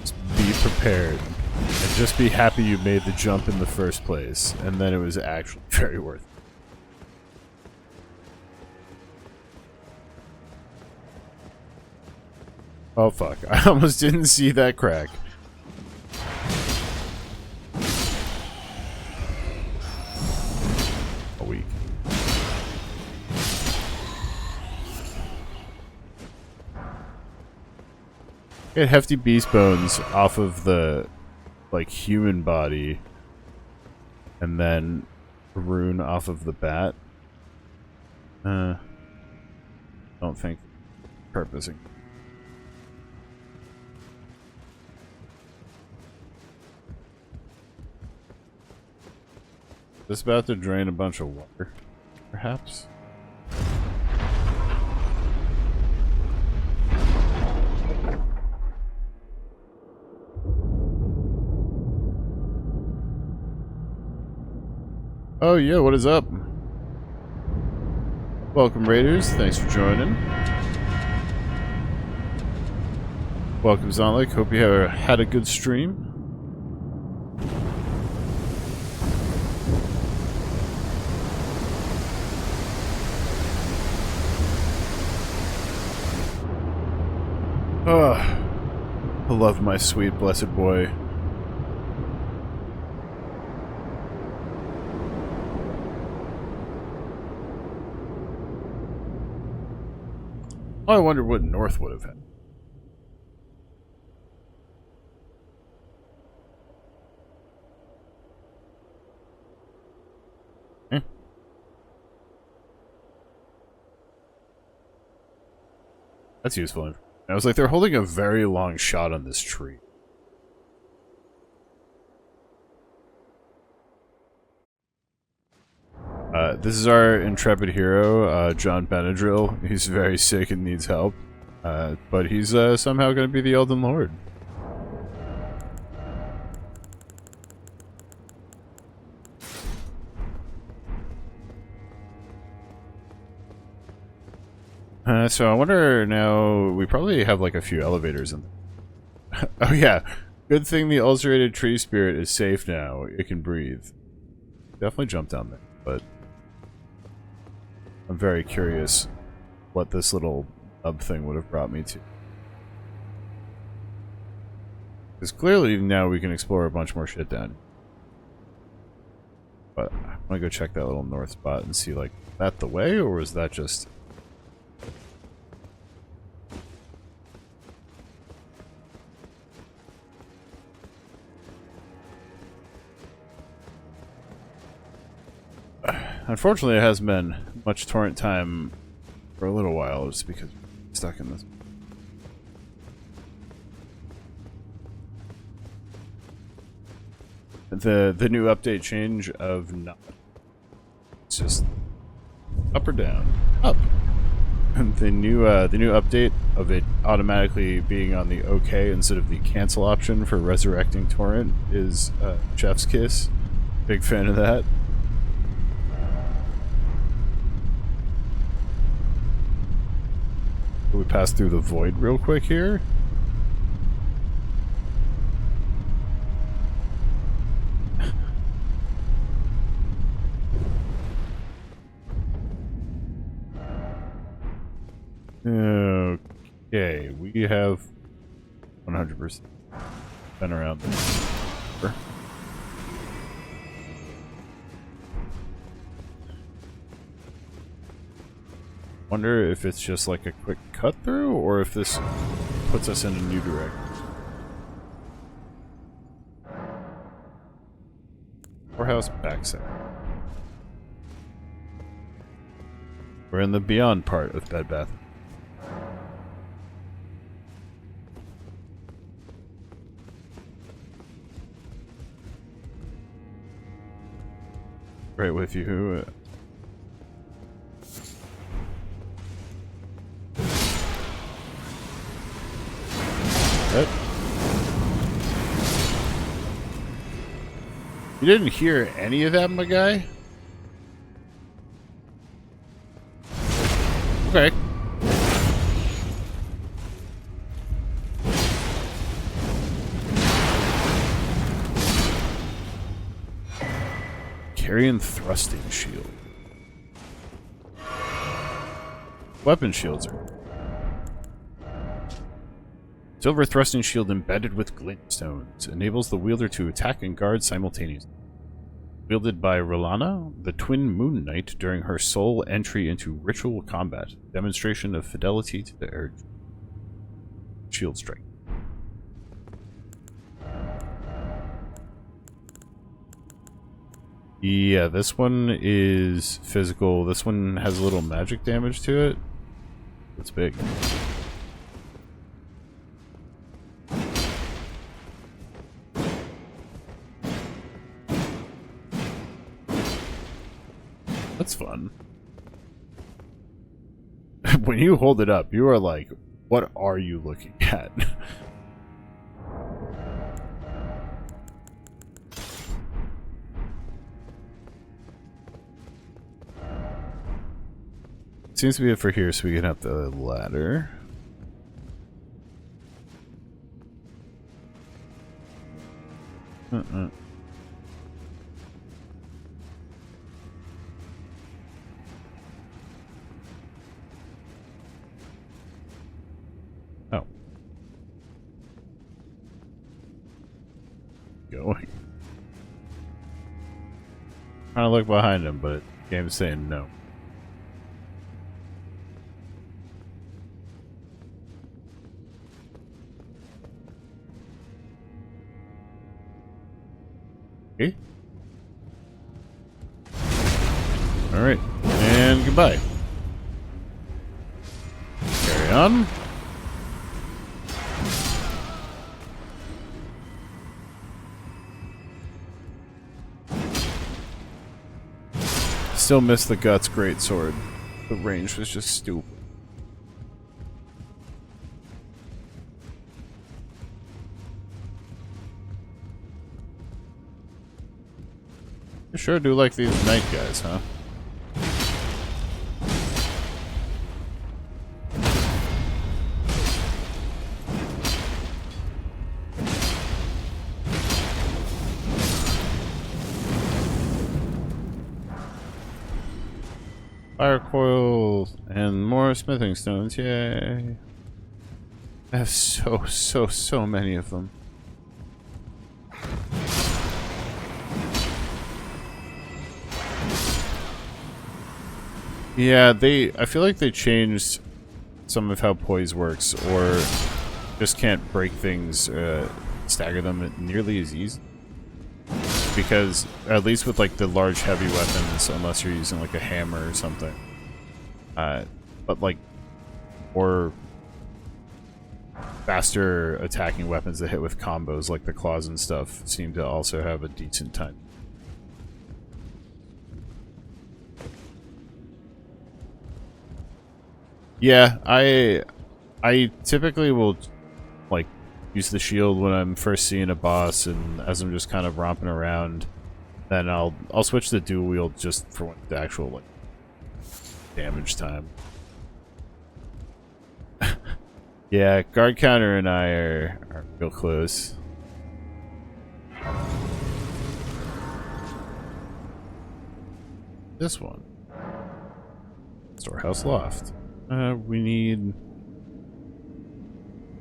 Just be prepared. And just be happy you made the jump in the first place. And then it was actually very worth it. Oh fuck, I almost didn't see that crack. A week. Get hefty beast bones off of the, like, human body. And then rune off of the bat. Don't think purposing. Just about to drain a bunch of water, perhaps? Oh yeah, what is up? Welcome Raiders, thanks for joining. Welcome Zonlik, hope you had a good stream. Oh, I love my sweet blessed boy. Oh, I wonder what North would have had. That's useful. I was like, they're holding a very long shot on this tree. This is our intrepid hero, John Benadryl. He's very sick and needs help. But he's somehow going to be the Elden Lord. So I wonder now, we probably have like a few elevators in. Oh yeah, good thing the ulcerated tree spirit is safe now. It can breathe. Definitely jump down there, but I'm very curious what this little hub thing would have brought me to. Because clearly now we can explore a bunch more shit down. But I'm gonna go check that little north spot and see, like, is that the way, or was that just... Unfortunately, it hasn't been much torrent time for a little while, just because I'm stuck in this. The new update change of not. It's just up or down, up. And the new update of it automatically being on the OK instead of the cancel option for resurrecting torrent is chef's kiss. Big fan of that. We pass through the void real quick here. Okay, we have 100% been around this. Wonder if it's just like a quick cut through, or if this puts us in a new direction. Poorhouse backside. We're in the beyond part of Bed Bath. Right with you. You didn't hear any of that, my guy? Okay. Carrying thrusting shield. Weapon shields are... Silver thrusting shield embedded with glintstones enables the wielder to attack and guard simultaneously. Wielded by Rolana, the Twin Moon Knight, during her sole entry into ritual combat. Demonstration of fidelity to the Erdtree. Shield strike. Yeah, this one is physical. This one has a little magic damage to it. It's big. That's fun. When you hold it up, you are like, what are you looking at? Seems to be it for here, so we can up the ladder. Oh. Going. Trying to look behind him, but the game's saying no. Okay. Alright. And goodbye. Carry on. Still miss the Guts greatsword. The range was just stupid. You sure do like these knight guys, huh? Fire coils and more smithing stones, yay! I have so many of them. Yeah, I feel like they changed some of how poise works, or just can't break things, stagger them nearly as easy. Because, at least with like the large heavy weapons, unless you're using like a hammer or something. But like, or faster attacking weapons that hit with combos, like the claws and stuff, seem to also have a decent time. Yeah, I typically will like use the shield when I'm first seeing a boss, and as I'm just kind of romping around, then I'll switch to dual wield just for when the actual like damage time. Yeah, guard counter and I are real close. This one. Storehouse loft. We need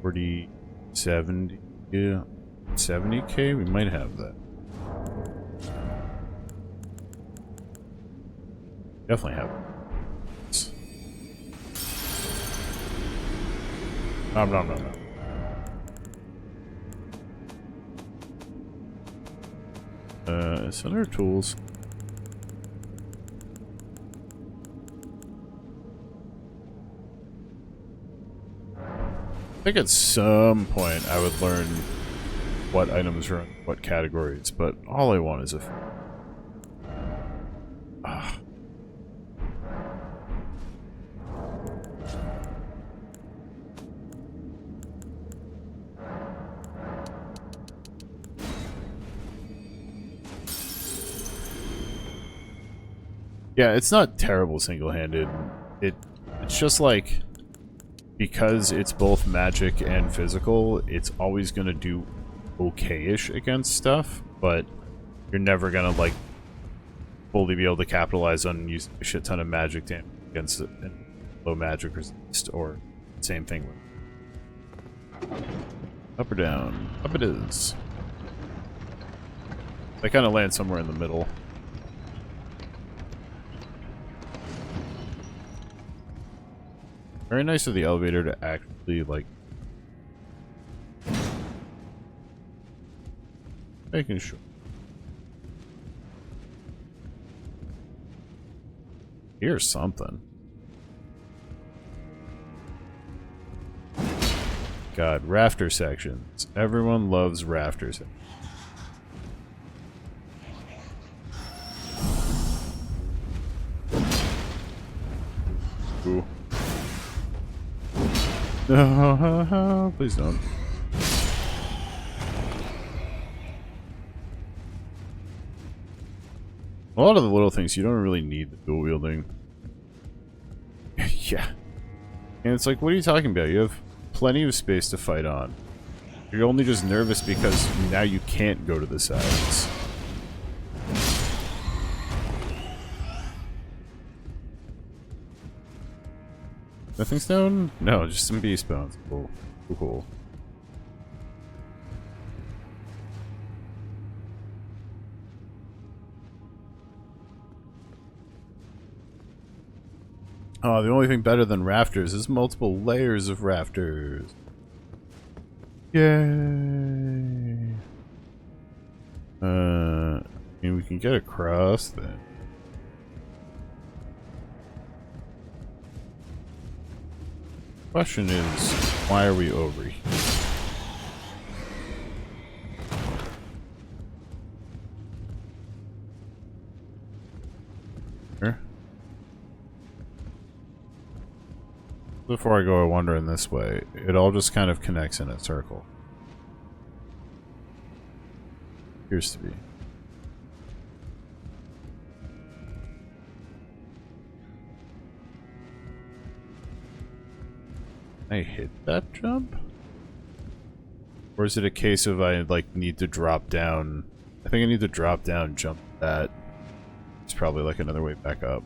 40, 70, yeah, 70k? We might have that. Definitely have it. Nom nom nom nom. It's under tools. I think at some point I would learn what items are in what categories, but all I want is a... Yeah, it's not terrible single-handed. It's just like... Because it's both magic and physical, it's always gonna do okay-ish against stuff, but you're never gonna, like, fully be able to capitalize on using a shit ton of magic damage against it, and low magic resist, or same thing with Up or down? Up it is. They kind of land somewhere in the middle. Very nice of the elevator to actually, like, making sure. Here's something. God, rafter sections. Everyone loves rafter sections. Ooh. No, please don't. A lot of the little things you don't really need the dual wielding. Yeah. And it's like, what are you talking about? You have plenty of space to fight on. You're only just nervous because now you can't go to the sides. Nothing stone? No, just some beast bones. Cool. Cool. Oh, the only thing better than rafters is multiple layers of rafters. Yay! I mean, we can get across then. Question is, why are we over here? Before I go wandering this way, it all just kind of connects in a circle. Appears to be. I hit that jump? Or is it a case of I, like, need to drop down? I think I need to drop down, jump that. It's probably, like, another way back up.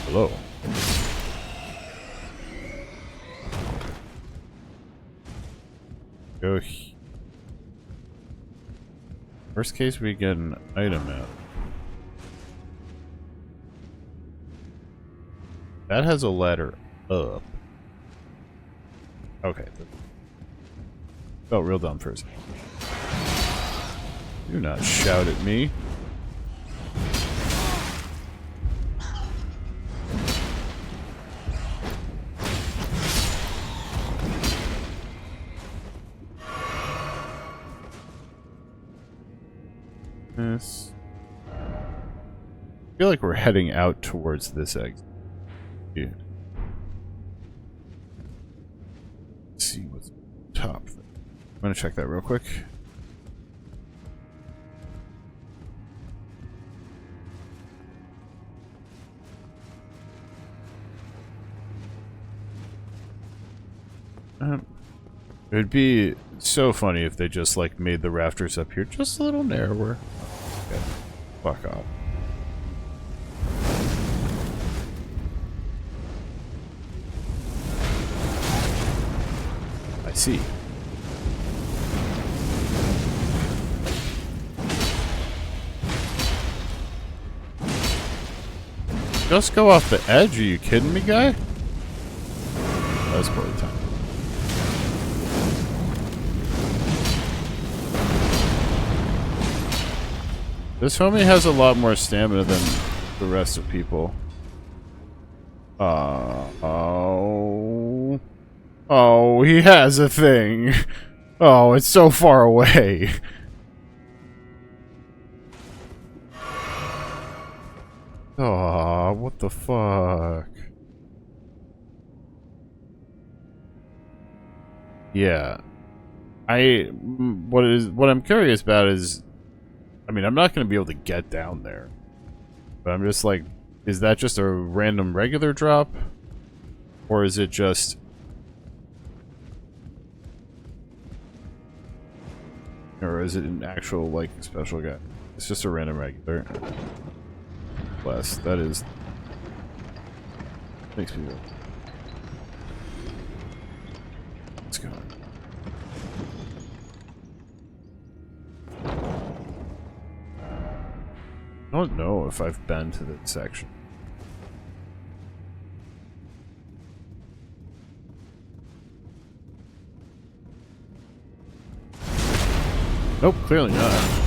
Hello. Go. Worst case, we get an item out. That has a ladder up. Okay. Felt real dumb for a second. Do not shout at me. This. I feel like we're heading out towards this exit. Yeah. Let's see what's top. I'm gonna check that real quick. It would be so funny if they just, like, made the rafters up here just a little narrower. Okay. Fuck off. I see. Just go off the edge? Are you kidding me, guy? That was part of the time. This homie has a lot more stamina than the rest of people. Oh, he has a thing. Oh, it's so far away. Oh, what the fuck? Yeah. What I'm curious about is, I mean, I'm not going to be able to get down there. But I'm just like, is that just a random regular drop? Or is it just... Or is it an actual, like, special guy? It's just a random regular. Bless. That is... Makes me I don't know if I've been to this section. Nope, clearly not.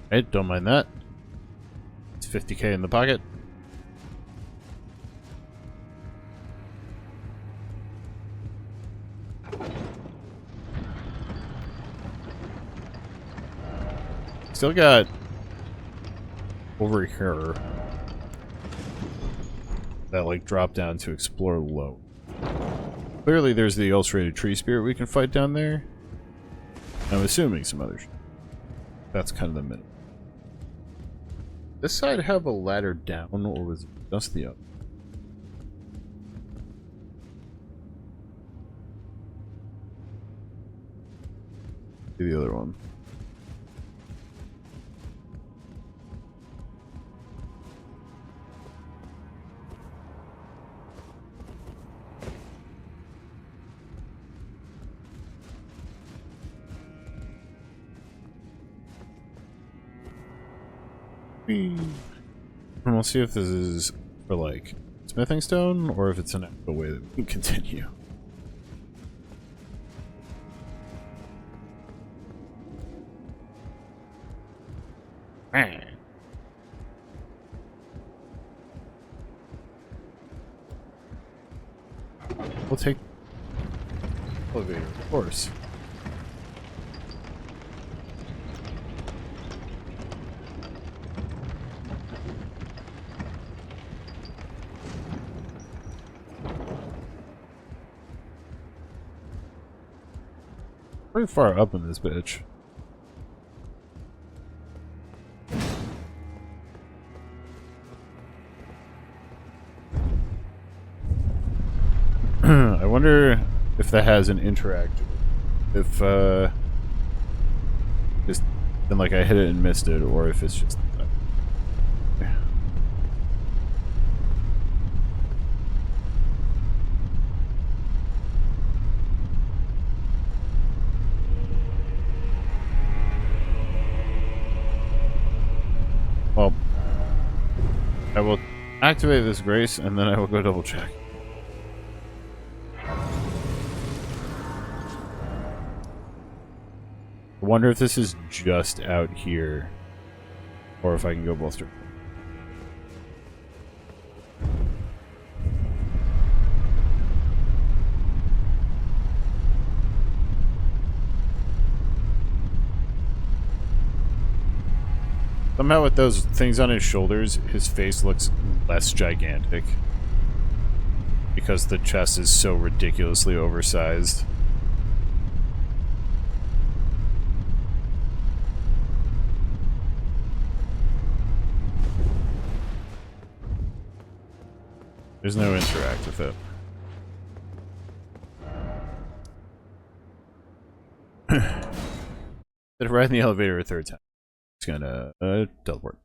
Hey, don't mind that. It's 50k in the pocket. Still got over here that like drop down to explore low. Clearly there's the ulcerated tree spirit we can fight down there. I'm assuming some other shit. That's kind of the minute. This side have a ladder down, or was it just the up? The other one. And we'll see if this is for like smithing stone or if it's an actual way that we can continue. We'll take elevator, of course. Pretty far up in this bitch. I wonder if that has an interact. If just then like I hit it and missed it, or if it's just. Well, I will activate this grace and then I will go double check. I wonder if this is just out here or if I can go both directions. Somehow with those things on his shoulders, his face looks less gigantic. Because the chest is so ridiculously oversized. There's no interact with it. Did it ride in the elevator a third time. It's gonna teleport.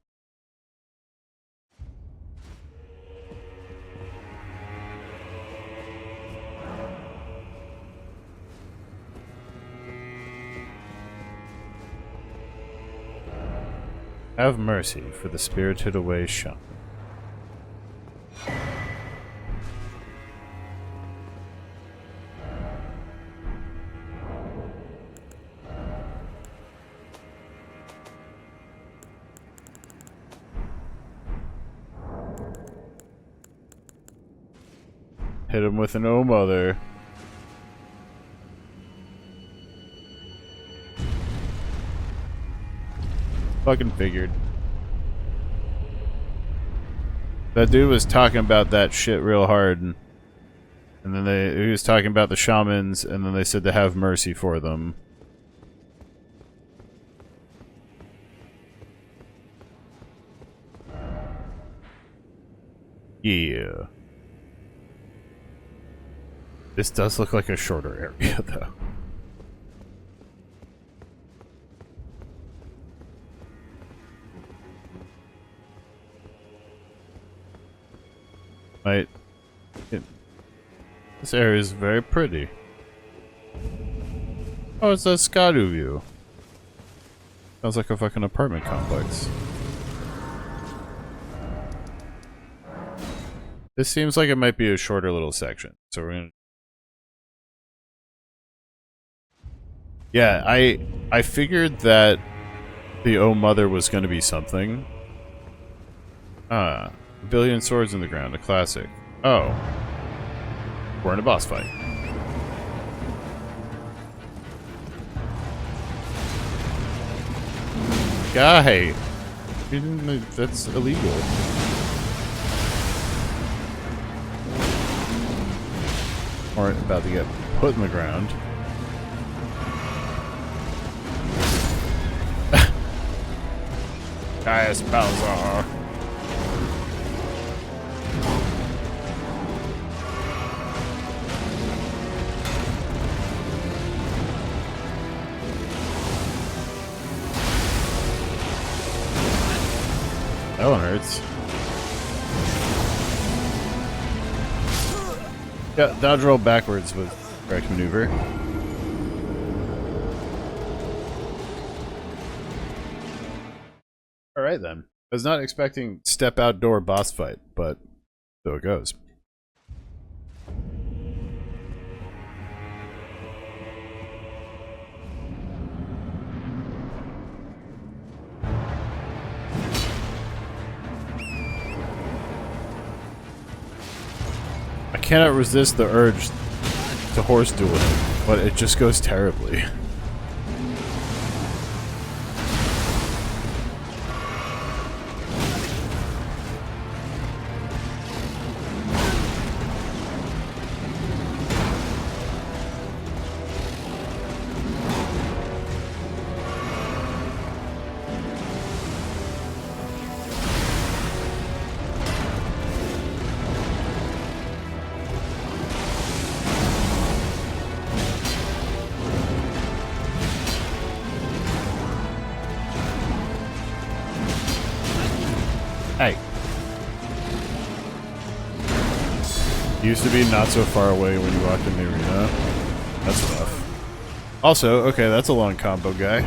Have mercy for the spirited away shaman. Hit him with an oh mother. Fucking figured. That dude was talking about that shit real hard, and then he was talking about the shamans, and then they said to have mercy for them. Yeah. This does look like a shorter area, though. Might This area is very pretty. Oh, it's a Skadu view. Sounds like a fucking apartment complex. This seems like it might be a shorter little section, so we're gonna... Yeah, I figured that the Oh Mother was gonna be something. Ah, a billion swords in the ground, a classic. Oh. We're in a boss fight. Guy! That's illegal. Or about to get put in the ground. Gaius Balzar. That one hurts. Yeah, dodge roll backwards with correct maneuver. Alright then. I was not expecting step outdoor boss fight, but so it goes. I cannot resist the urge to horse duel him, but it just goes terribly. Hey. Used to be not so far away when you walked in the arena. That's rough. Also, okay, that's a long combo guy.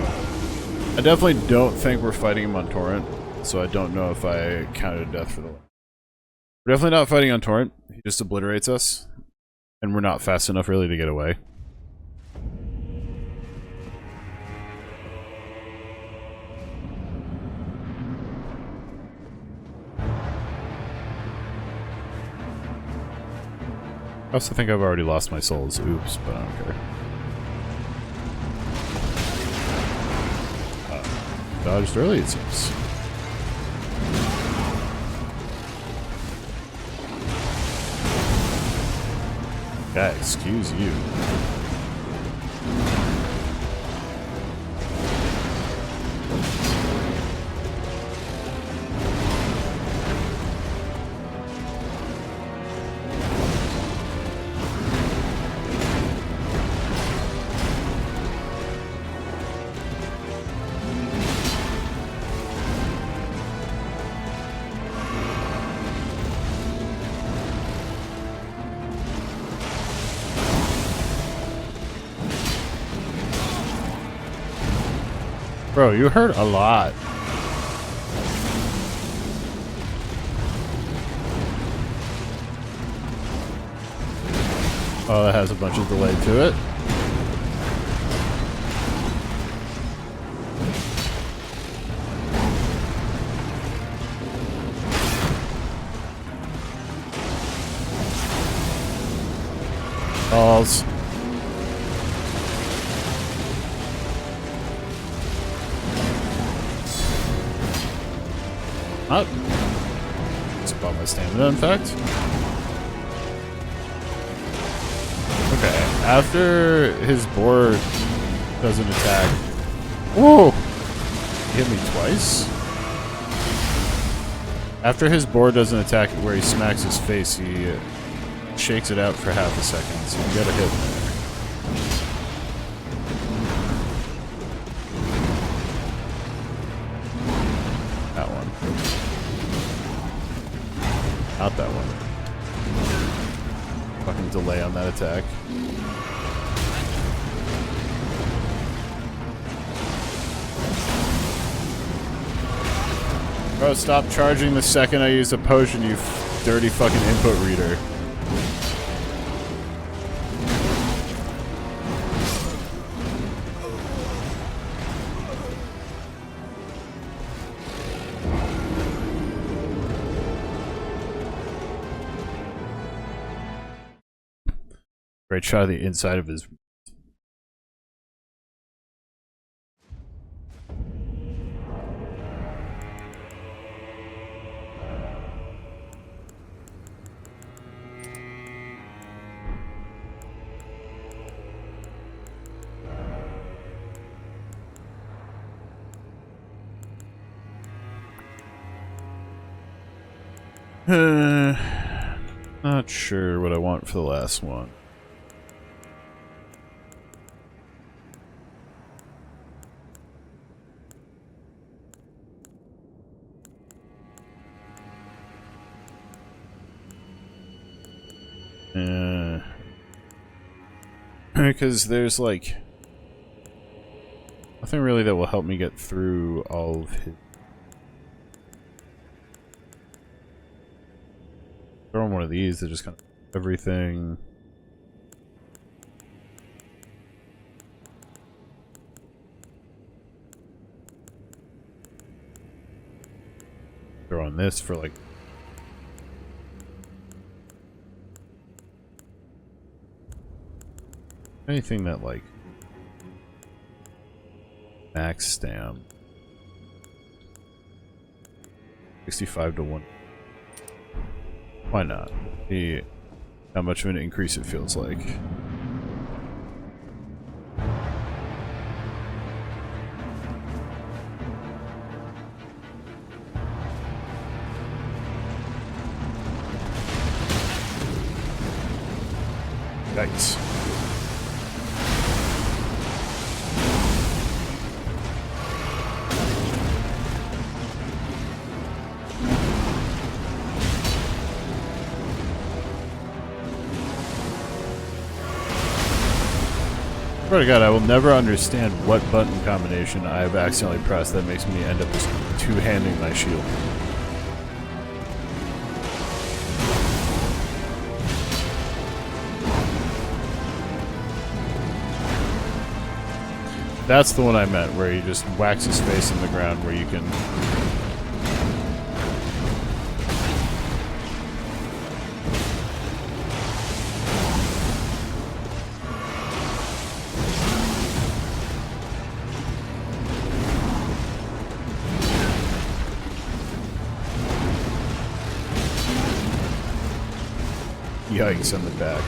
I definitely don't think we're fighting him on Torrent, so I don't know if I counted death for the... We're definitely not fighting on Torrent. He just obliterates us. And we're not fast enough really to get away. I also think I've already lost my souls. Oops, but I don't care. Dodged early, it seems. Yeah, excuse you. Bro, you hurt a lot. Oh, that has a bunch of delay to it. Balls. Up. It's about my stamina, in fact. Okay, after his board doesn't attack. Whoa! He hit me twice? After his board doesn't attack where he smacks his face, he shakes it out for half a second, so you get a hit there. Not that one. fucking delay on that attack. Bro, stop charging the second I use a potion, you dirty fucking input reader. Great shot of the inside of his. Not sure what I want for the last one. Because there's like nothing really that will help me get through all of his. Throw in one of these that just kind of everything. Throw on this for like. Anything that like max stamp 65 to 1. Why not? See how much of an increase it feels like. Yikes. Swear to God, I will never understand what button combination I have accidentally pressed that makes me end up just two-handing my shield. That's the one I meant, where he just whacks his face in the ground where you can... Yikes on the back.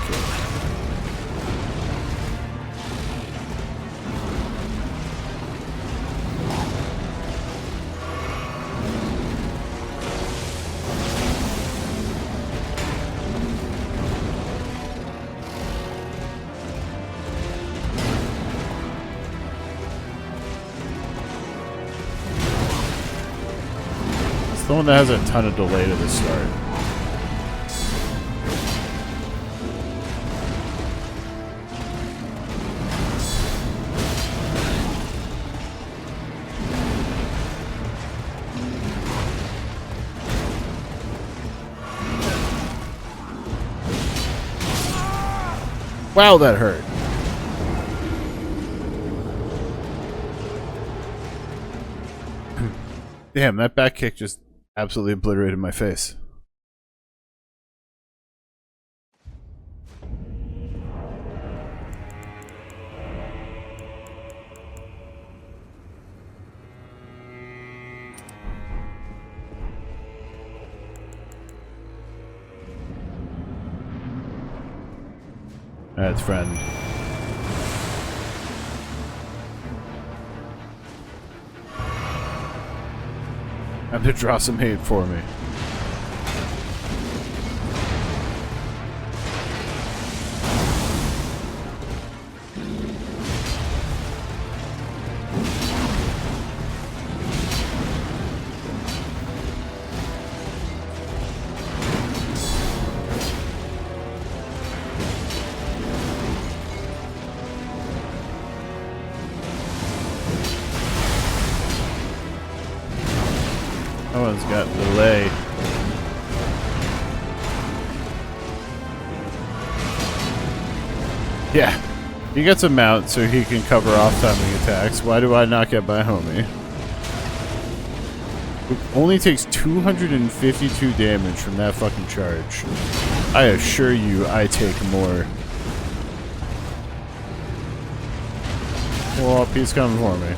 It's the one that has a ton of delay to the start. Wow, that hurt. Damn, that back kick just absolutely obliterated my face. That's friend. Time to draw some hate for me. got delay. Yeah. He gets a mount so he can cover off timing attacks. Why do I not get my homie? It only takes 252 damage from that fucking charge. I assure you I take more. Well, he's coming for me.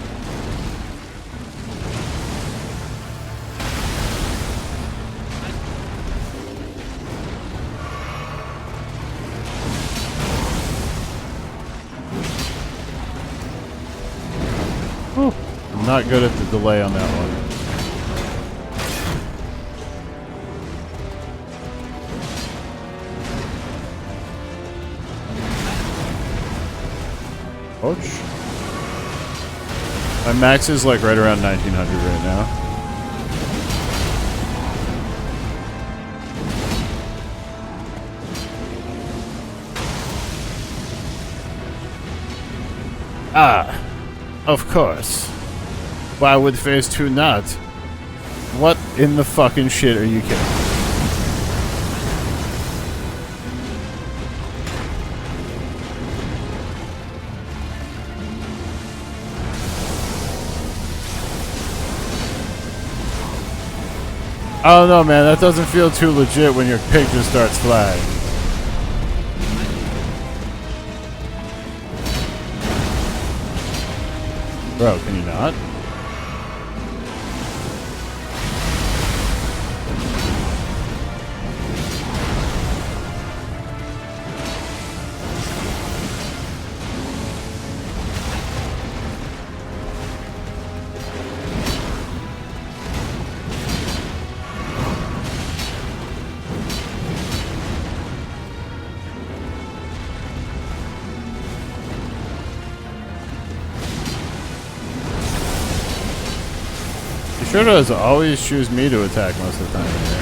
Whew. I'm not good at the delay on that one. Ouch. My max is like right around 1900 right now. Ah, of course. Why would phase 2 not? What in the fucking shit are you kidding? I don't know, man. That doesn't feel too legit when your pig just starts flying. Bro, can you not? Sure does always choose me to attack most of the time here.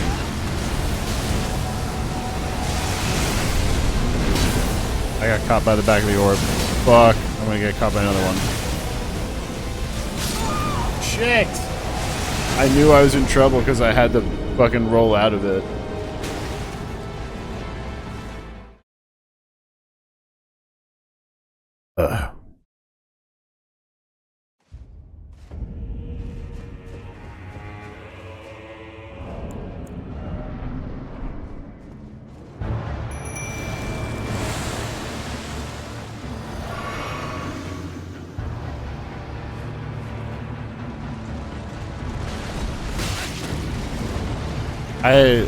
I got caught by the back of the orb. Fuck. I'm gonna get caught by another one. Shit! I knew I was in trouble because I had to fucking roll out of it. Ugh. I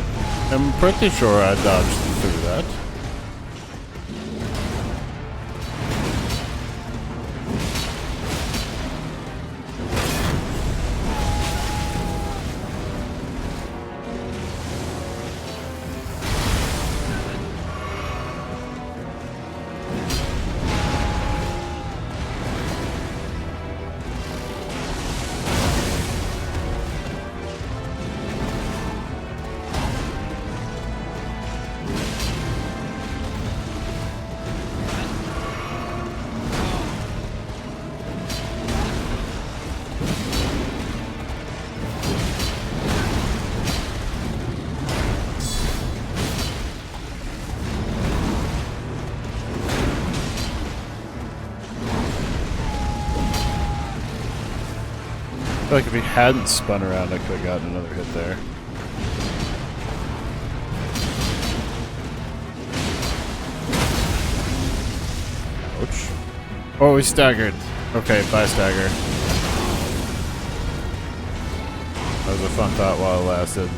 am pretty sure I dodged through that. I feel like if he hadn't spun around, I could have gotten another hit there. Ouch. Oh, he staggered. Okay, bye, stagger. That was a fun thought while it lasted.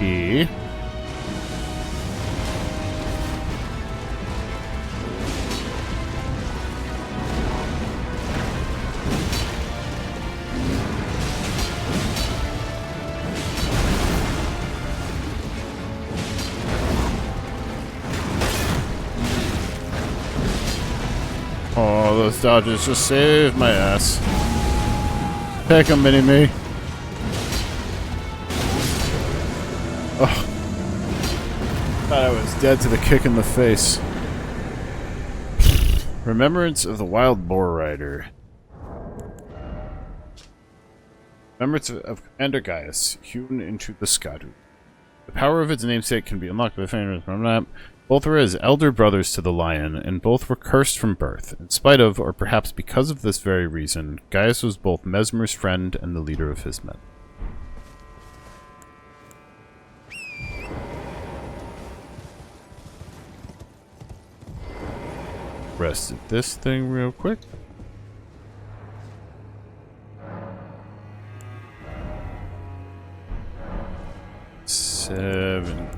E. dodges. Just save my ass. Take him, mini-me. Oh. Thought I was dead to the kick in the face. Remembrance of the Wild Boar Rider. Remembrance of Commander Gaius, hewn into the Skadu. The power of its namesake can be unlocked by fingers from that. Both were his elder brothers to the lion, and both were cursed from birth. In spite of, or perhaps because of this very reason, Gaius was both Mesmer's friend and the leader of his men. Rest of this thing real quick. Seven.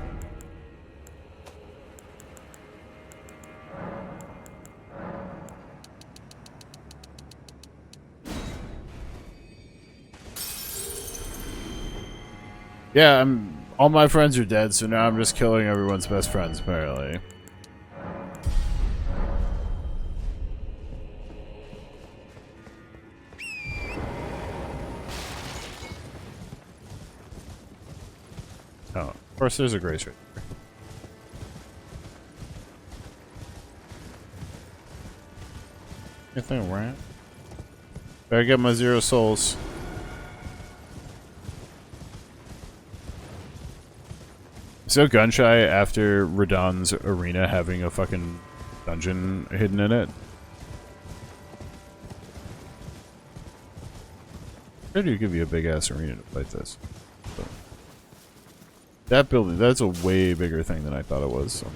Yeah, all my friends are dead, so now I'm just killing everyone's best friends, apparently. Oh, of course there's a grace right there. Anything around? Better get my 0 souls. So gun shy after Radahn's arena having a fucking dungeon hidden in it. Where do you give you a big ass arena to fight this? So, that building, that's a way bigger thing than I thought it was. So.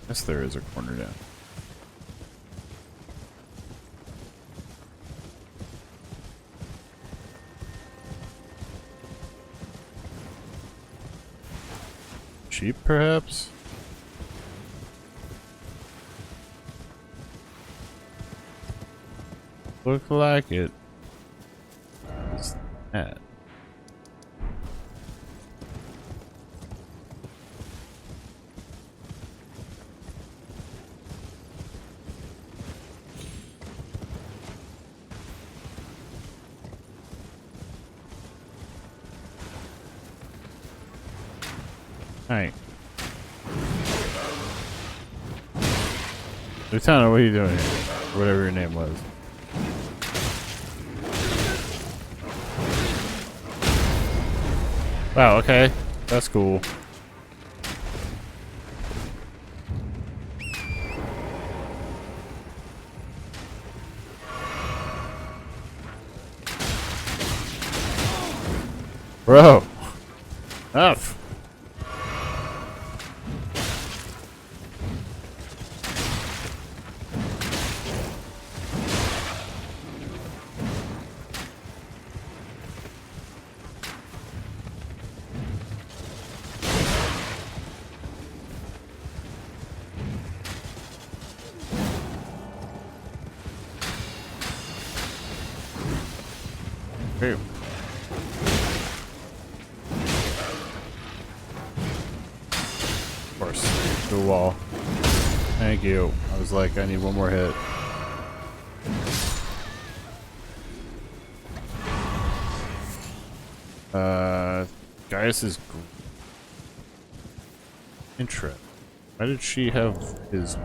Yes, there is a corner down. Sheep, perhaps? Look like it. What's that? Alright. Lieutenant, what are you doing here? Whatever your name was. Wow, okay. That's cool. Bro. Enough. Hey. Of course. To the wall. Thank you. I was like, I need one more hit. Gaius is intro. Why did she have his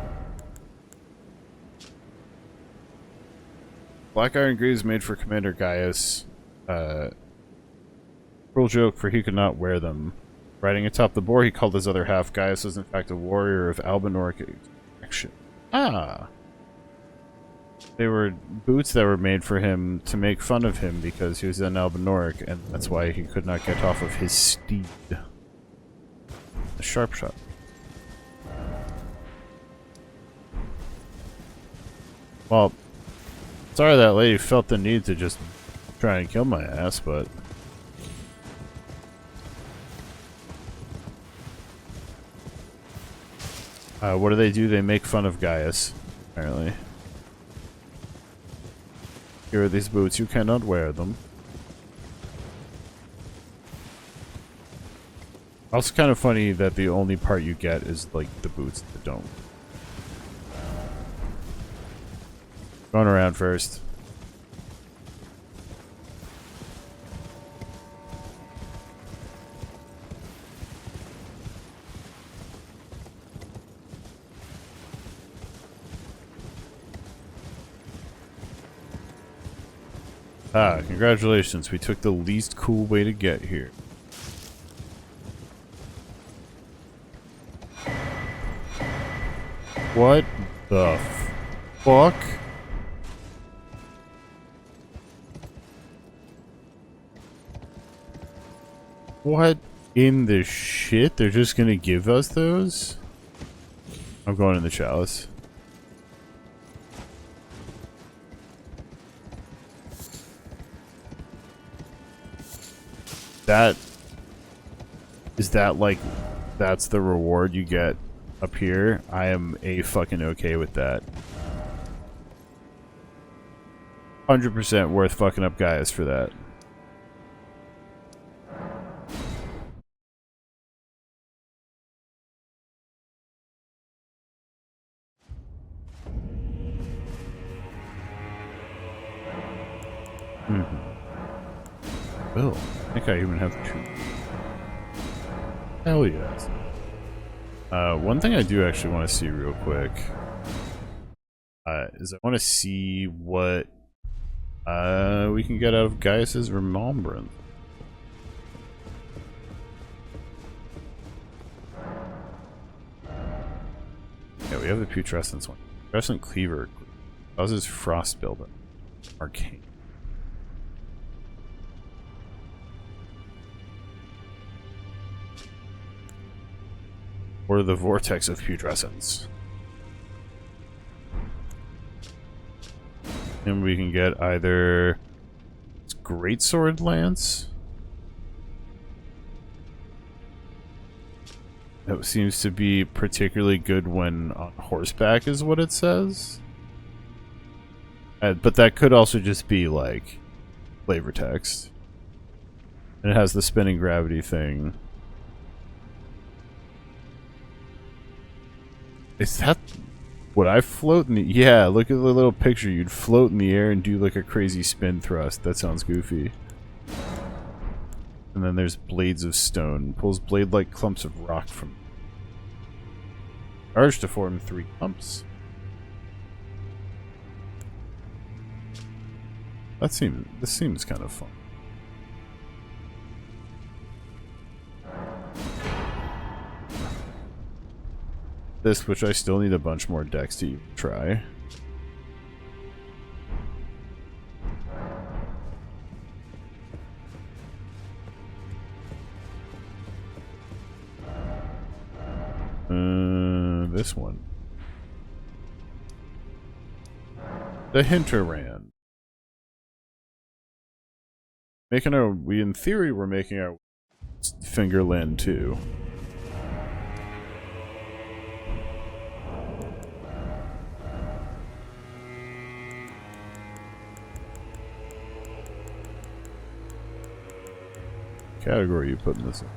Black Iron Greaves made for Commander Gaius? Cruel joke, for he could not wear them. Riding atop the boar, he called his other half. Gaius was in fact a warrior of Albinoric extraction. Ah! They were boots that were made for him to make fun of him because he was an Albinoric, and that's why he could not get off of his steed. A sharp shot. Well, sorry that lady felt the need to just try and kill my ass, but... What do? They make fun of Gaius, apparently. Here are these boots, you cannot wear them. Also kind of funny that the only part you get is, like, the boots that don't. Going around first. Ah, congratulations. We took the least cool way to get here. What the fuck? What in the shit? They're just gonna give us those? I'm going in the chalice. Is that like, that's the reward you get up here? I am fucking okay with that. 100% worth fucking up Gaius for that. Oh, I think I even have two. Hell yes. One thing I do actually want to see real quick is I want to see what we can get out of Gaius's remembrance. Yeah, we have the putrescence one. Putrescent cleaver causes frost buildup. Arcane. Or the vortex of putrescence. And we can get either greatsword lance. That seems to be particularly good when on horseback, is what it says. But that could also just be like flavor text. And it has the spinning gravity thing. Is that... Would I float in the... Yeah, look at the little picture. You'd float in the air and do like a crazy spin thrust. That sounds goofy. And then there's blades of stone. Pulls blade-like clumps of rock from... Charge to form 3 clumps. This seems kind of fun. This, which I still need a bunch more decks to even try. This one. The Hinterland. In theory, we're making our Fingerland too. Category you putting this in?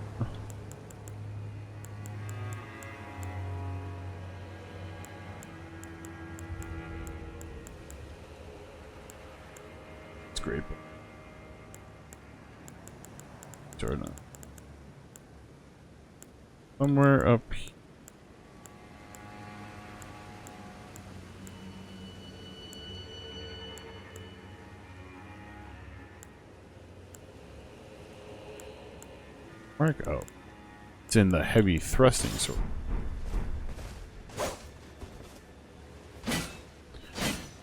It's great. Turn on. Somewhere up here. Mark, oh. It's in the heavy thrusting sword.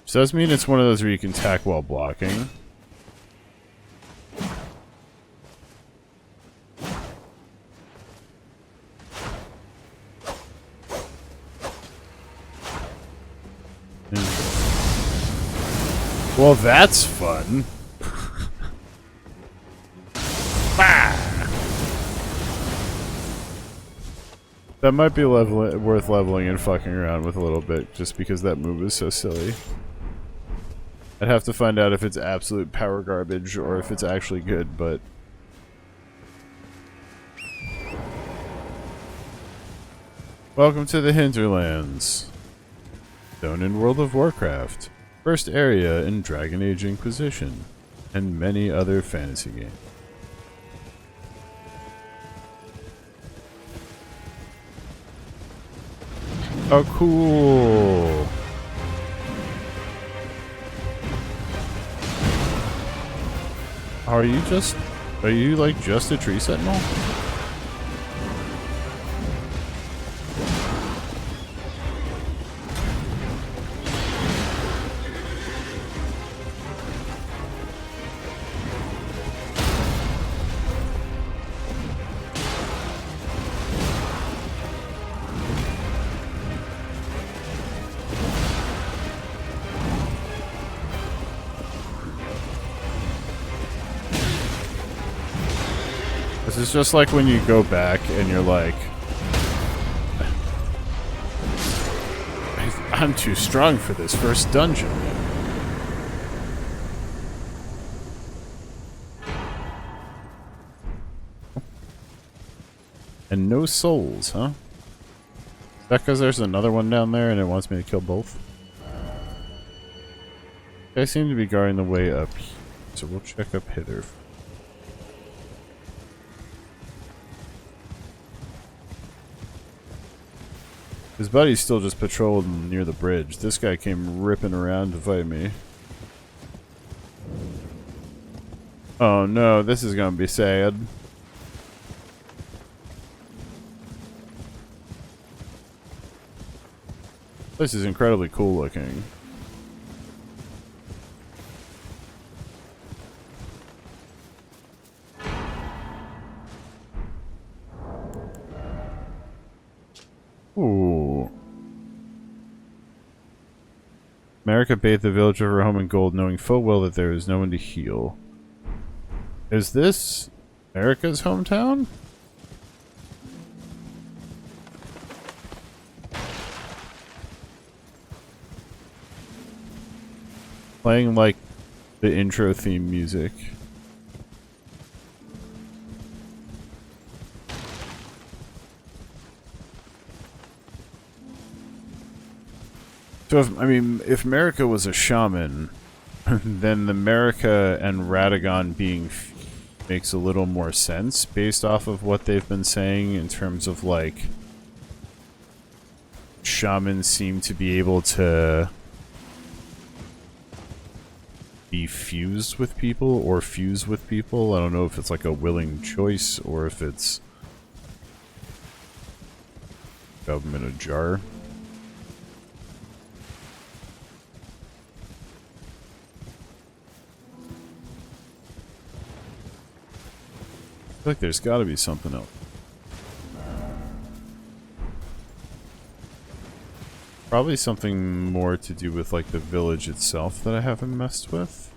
So does mean it's one of those where you can attack while blocking. Well, that's fun. That might be worth leveling and fucking around with a little bit, just because that move is so silly. I'd have to find out if it's absolute power garbage or if it's actually good, but... Welcome to the Hinterlands. Zone in World of Warcraft. First area in Dragon Age Inquisition. And many other fantasy games. Oh, cool. Are you like just a tree sentinel? This is just like when you go back and you're like, I'm too strong for this first dungeon. And no souls, huh? Is that because there's another one down there and it wants me to kill both? I seem to be guarding the way up here, so we'll check up hither. His buddy's still just patrolling near the bridge. This guy came ripping around to fight me. Oh no, this is gonna be sad. This is incredibly cool looking. Ooh. Marika bathed the village of her home in gold, knowing full well that there is no one to heal. Is this Marika's hometown? Playing like the intro theme music. So if Marika was a shaman, then the Marika and Radagon being makes a little more sense based off of what they've been saying in terms of like shamans seem to be able to be fused with people or fuse with people. I don't know if it's like a willing choice or if it's government ajar. I feel like there's got to be something else. Probably something more to do with like the village itself that I haven't messed with.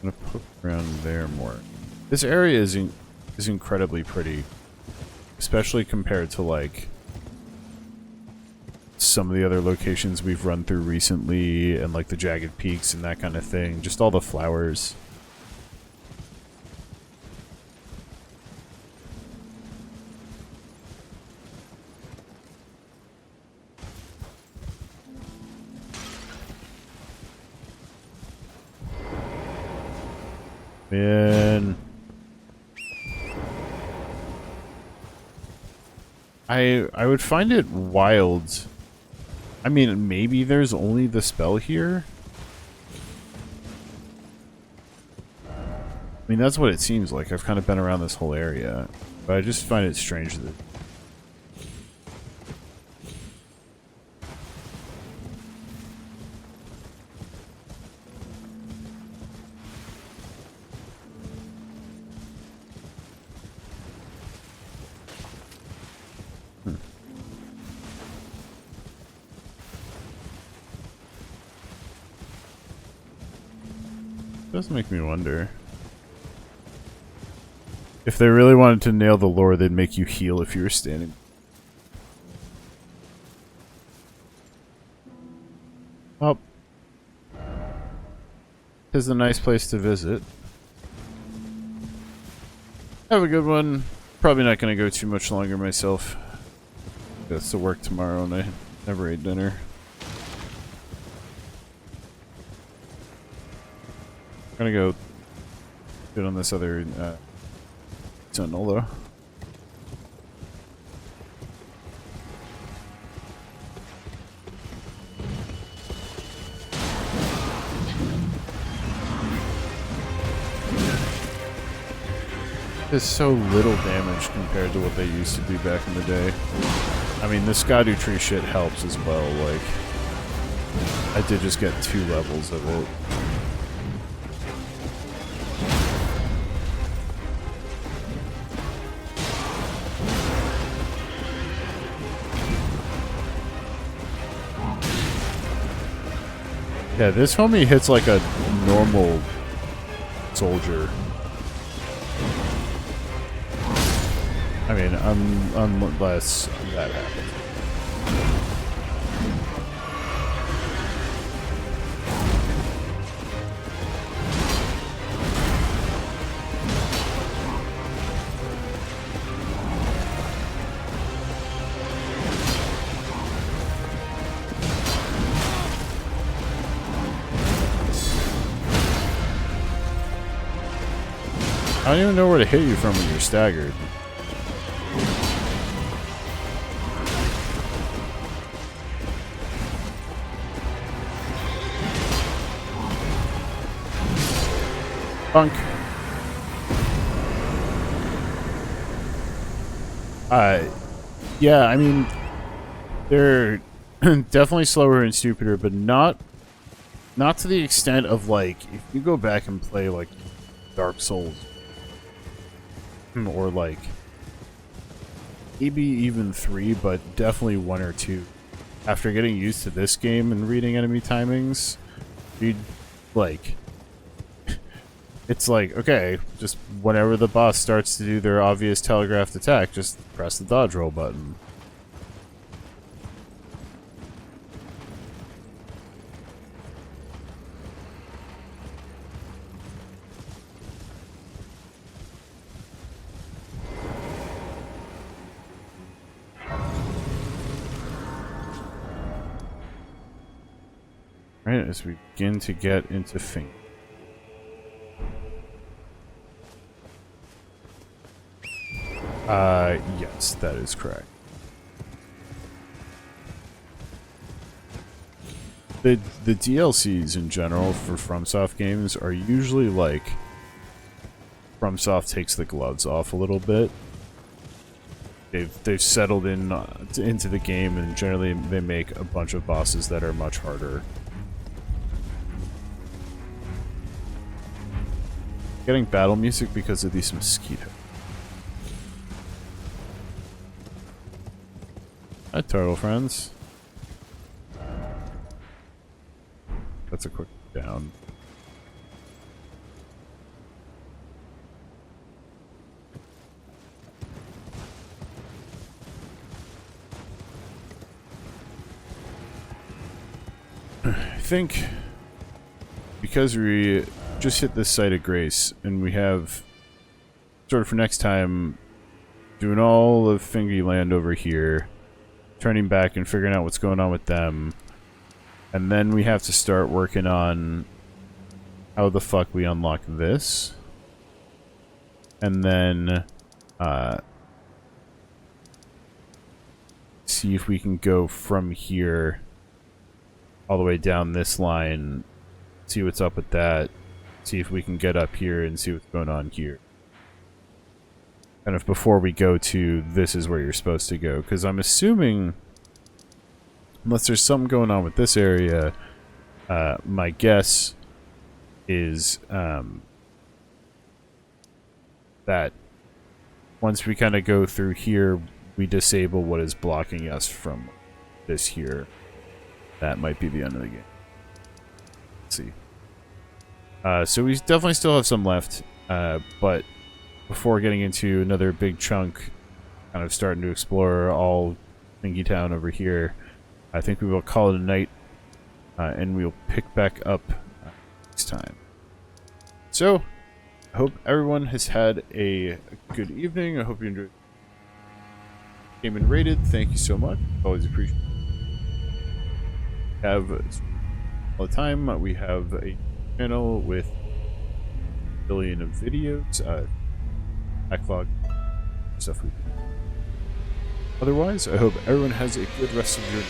I'm gonna poke around there more. This area is incredibly pretty, especially compared to like some of the other locations we've run through recently, and like the jagged peaks and that kind of thing. Just all the flowers. Man, I would find it wild. I mean, maybe there's only the spell here. I mean, that's what it seems like. I've kind of been around this whole area, but I just find it strange that. Does make me wonder If they really wanted to nail the lore, they'd make you heal if you were standing. Well, it's a nice place to visit. Have a good one. Probably not going to go too much longer myself. Got to work tomorrow and I never ate dinner. I'm going to go get on this other tunnel though. It's so little damage compared to what they used to do back in the day. I mean, the Erdtree shit helps as well. Like, I did just get 2 levels of it. Yeah, this homie hits like a normal soldier. I mean, unless that happens. I don't even know where to hit you from when you're staggered. Bunk. Yeah, I mean, they're definitely slower and stupider, but not to the extent of, like, if you go back and play, like, Dark Souls, or, like, maybe even 3, but definitely 1 or 2. After getting used to this game and reading enemy timings, you'd, like... It's like, okay, just whenever the boss starts to do their obvious telegraphed attack, just press the dodge roll button. Right, as we begin to get into Fink. Yes, that is correct. The DLCs in general for FromSoft games are usually like FromSoft takes the gloves off a little bit. They've settled in into the game, and generally they make a bunch of bosses that are much harder. Getting battle music because of these mosquitoes. Hi, turtle friends. That's a quick down. I think because we just hit this site of grace and we have sort of for next time doing all of Fingy Land over here, turning back and figuring out what's going on with them, and then we have to start working on how the fuck we unlock this, and then see if we can go from here all the way down this line, see what's up with that, see if we can get up here and see what's going on here. Kind of before we go to this is where you're supposed to go, because I'm assuming, unless there's something going on with this area, my guess is that once we kind of go through here, we disable what is blocking us from this here. That might be the end of the game. Let's see. So we definitely still have some left, but before getting into another big chunk, kind of starting to explore all Thingy Town over here, I think we will call it a night, and we'll pick back up next time. So, I hope everyone has had a good evening. I hope you enjoyed. Came and rated. Thank you so much. Always appreciate it. Have all the time. We have a channel with a billion of videos, backlog stuff we do. Otherwise, I hope everyone has a good rest of your